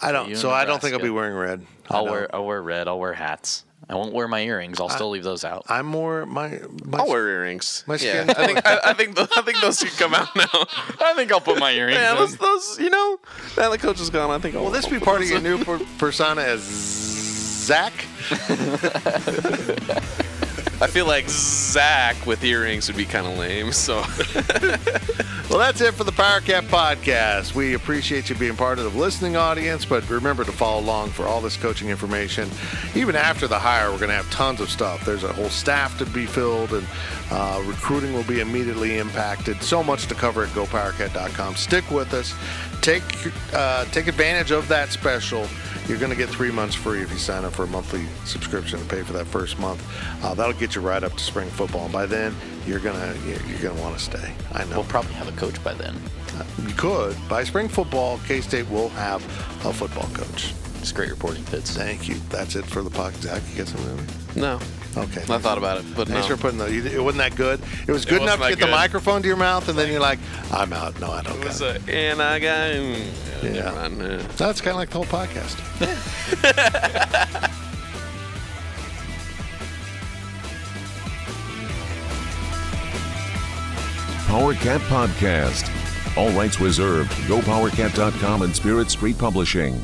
B: I don't. So I don't think I'll be wearing red.
D: I'll wear red. I'll wear hats. I won't wear my earrings. I'll still leave those out.
B: I'm more my
C: I'll wear earrings.
B: My skin.
C: Yeah, I think those can come out now.
D: I think I'll put my earrings
C: Yeah,
D: in.
C: those now the coach is gone. I think.
B: Will this be part of your new persona as Zach?
C: I feel like Zach with earrings would be kind of lame. So,
B: well, that's it for the Powercat Podcast. We appreciate you being part of the listening audience, but remember to follow along for all this coaching information. Even after the hire, we're going to have tons of stuff. There's a whole staff to be filled, and recruiting will be immediately impacted. So much to cover at GoPowercat.com. Stick with us. Take advantage of that special. You're going to get 3 months free if you sign up for a monthly subscription and pay for that first month. That'll get you right up to spring football. And by then, you're gonna want to stay. I know.
D: We'll probably have a coach by then.
B: You could. By spring football, K-State will have a football coach.
D: It's great reporting, Fitz.
B: Thank you. That's it for the podcast. Zach, you get something?
C: no.
B: Okay.
C: I thought about it, but
B: Thanks
C: no.
B: for putting it wasn't that good. It was good enough to
C: wasn't
B: get
C: that
B: the
C: good.
B: microphone to your mouth, and then you're like, I'm out. No, I don't
C: It was
B: got it.
C: and I got.
B: Yeah.
C: Never mind.
B: That's kind of like the whole podcast.
A: Powercat Podcast. All rights reserved. GoPowercat.com and Spirit Street Publishing.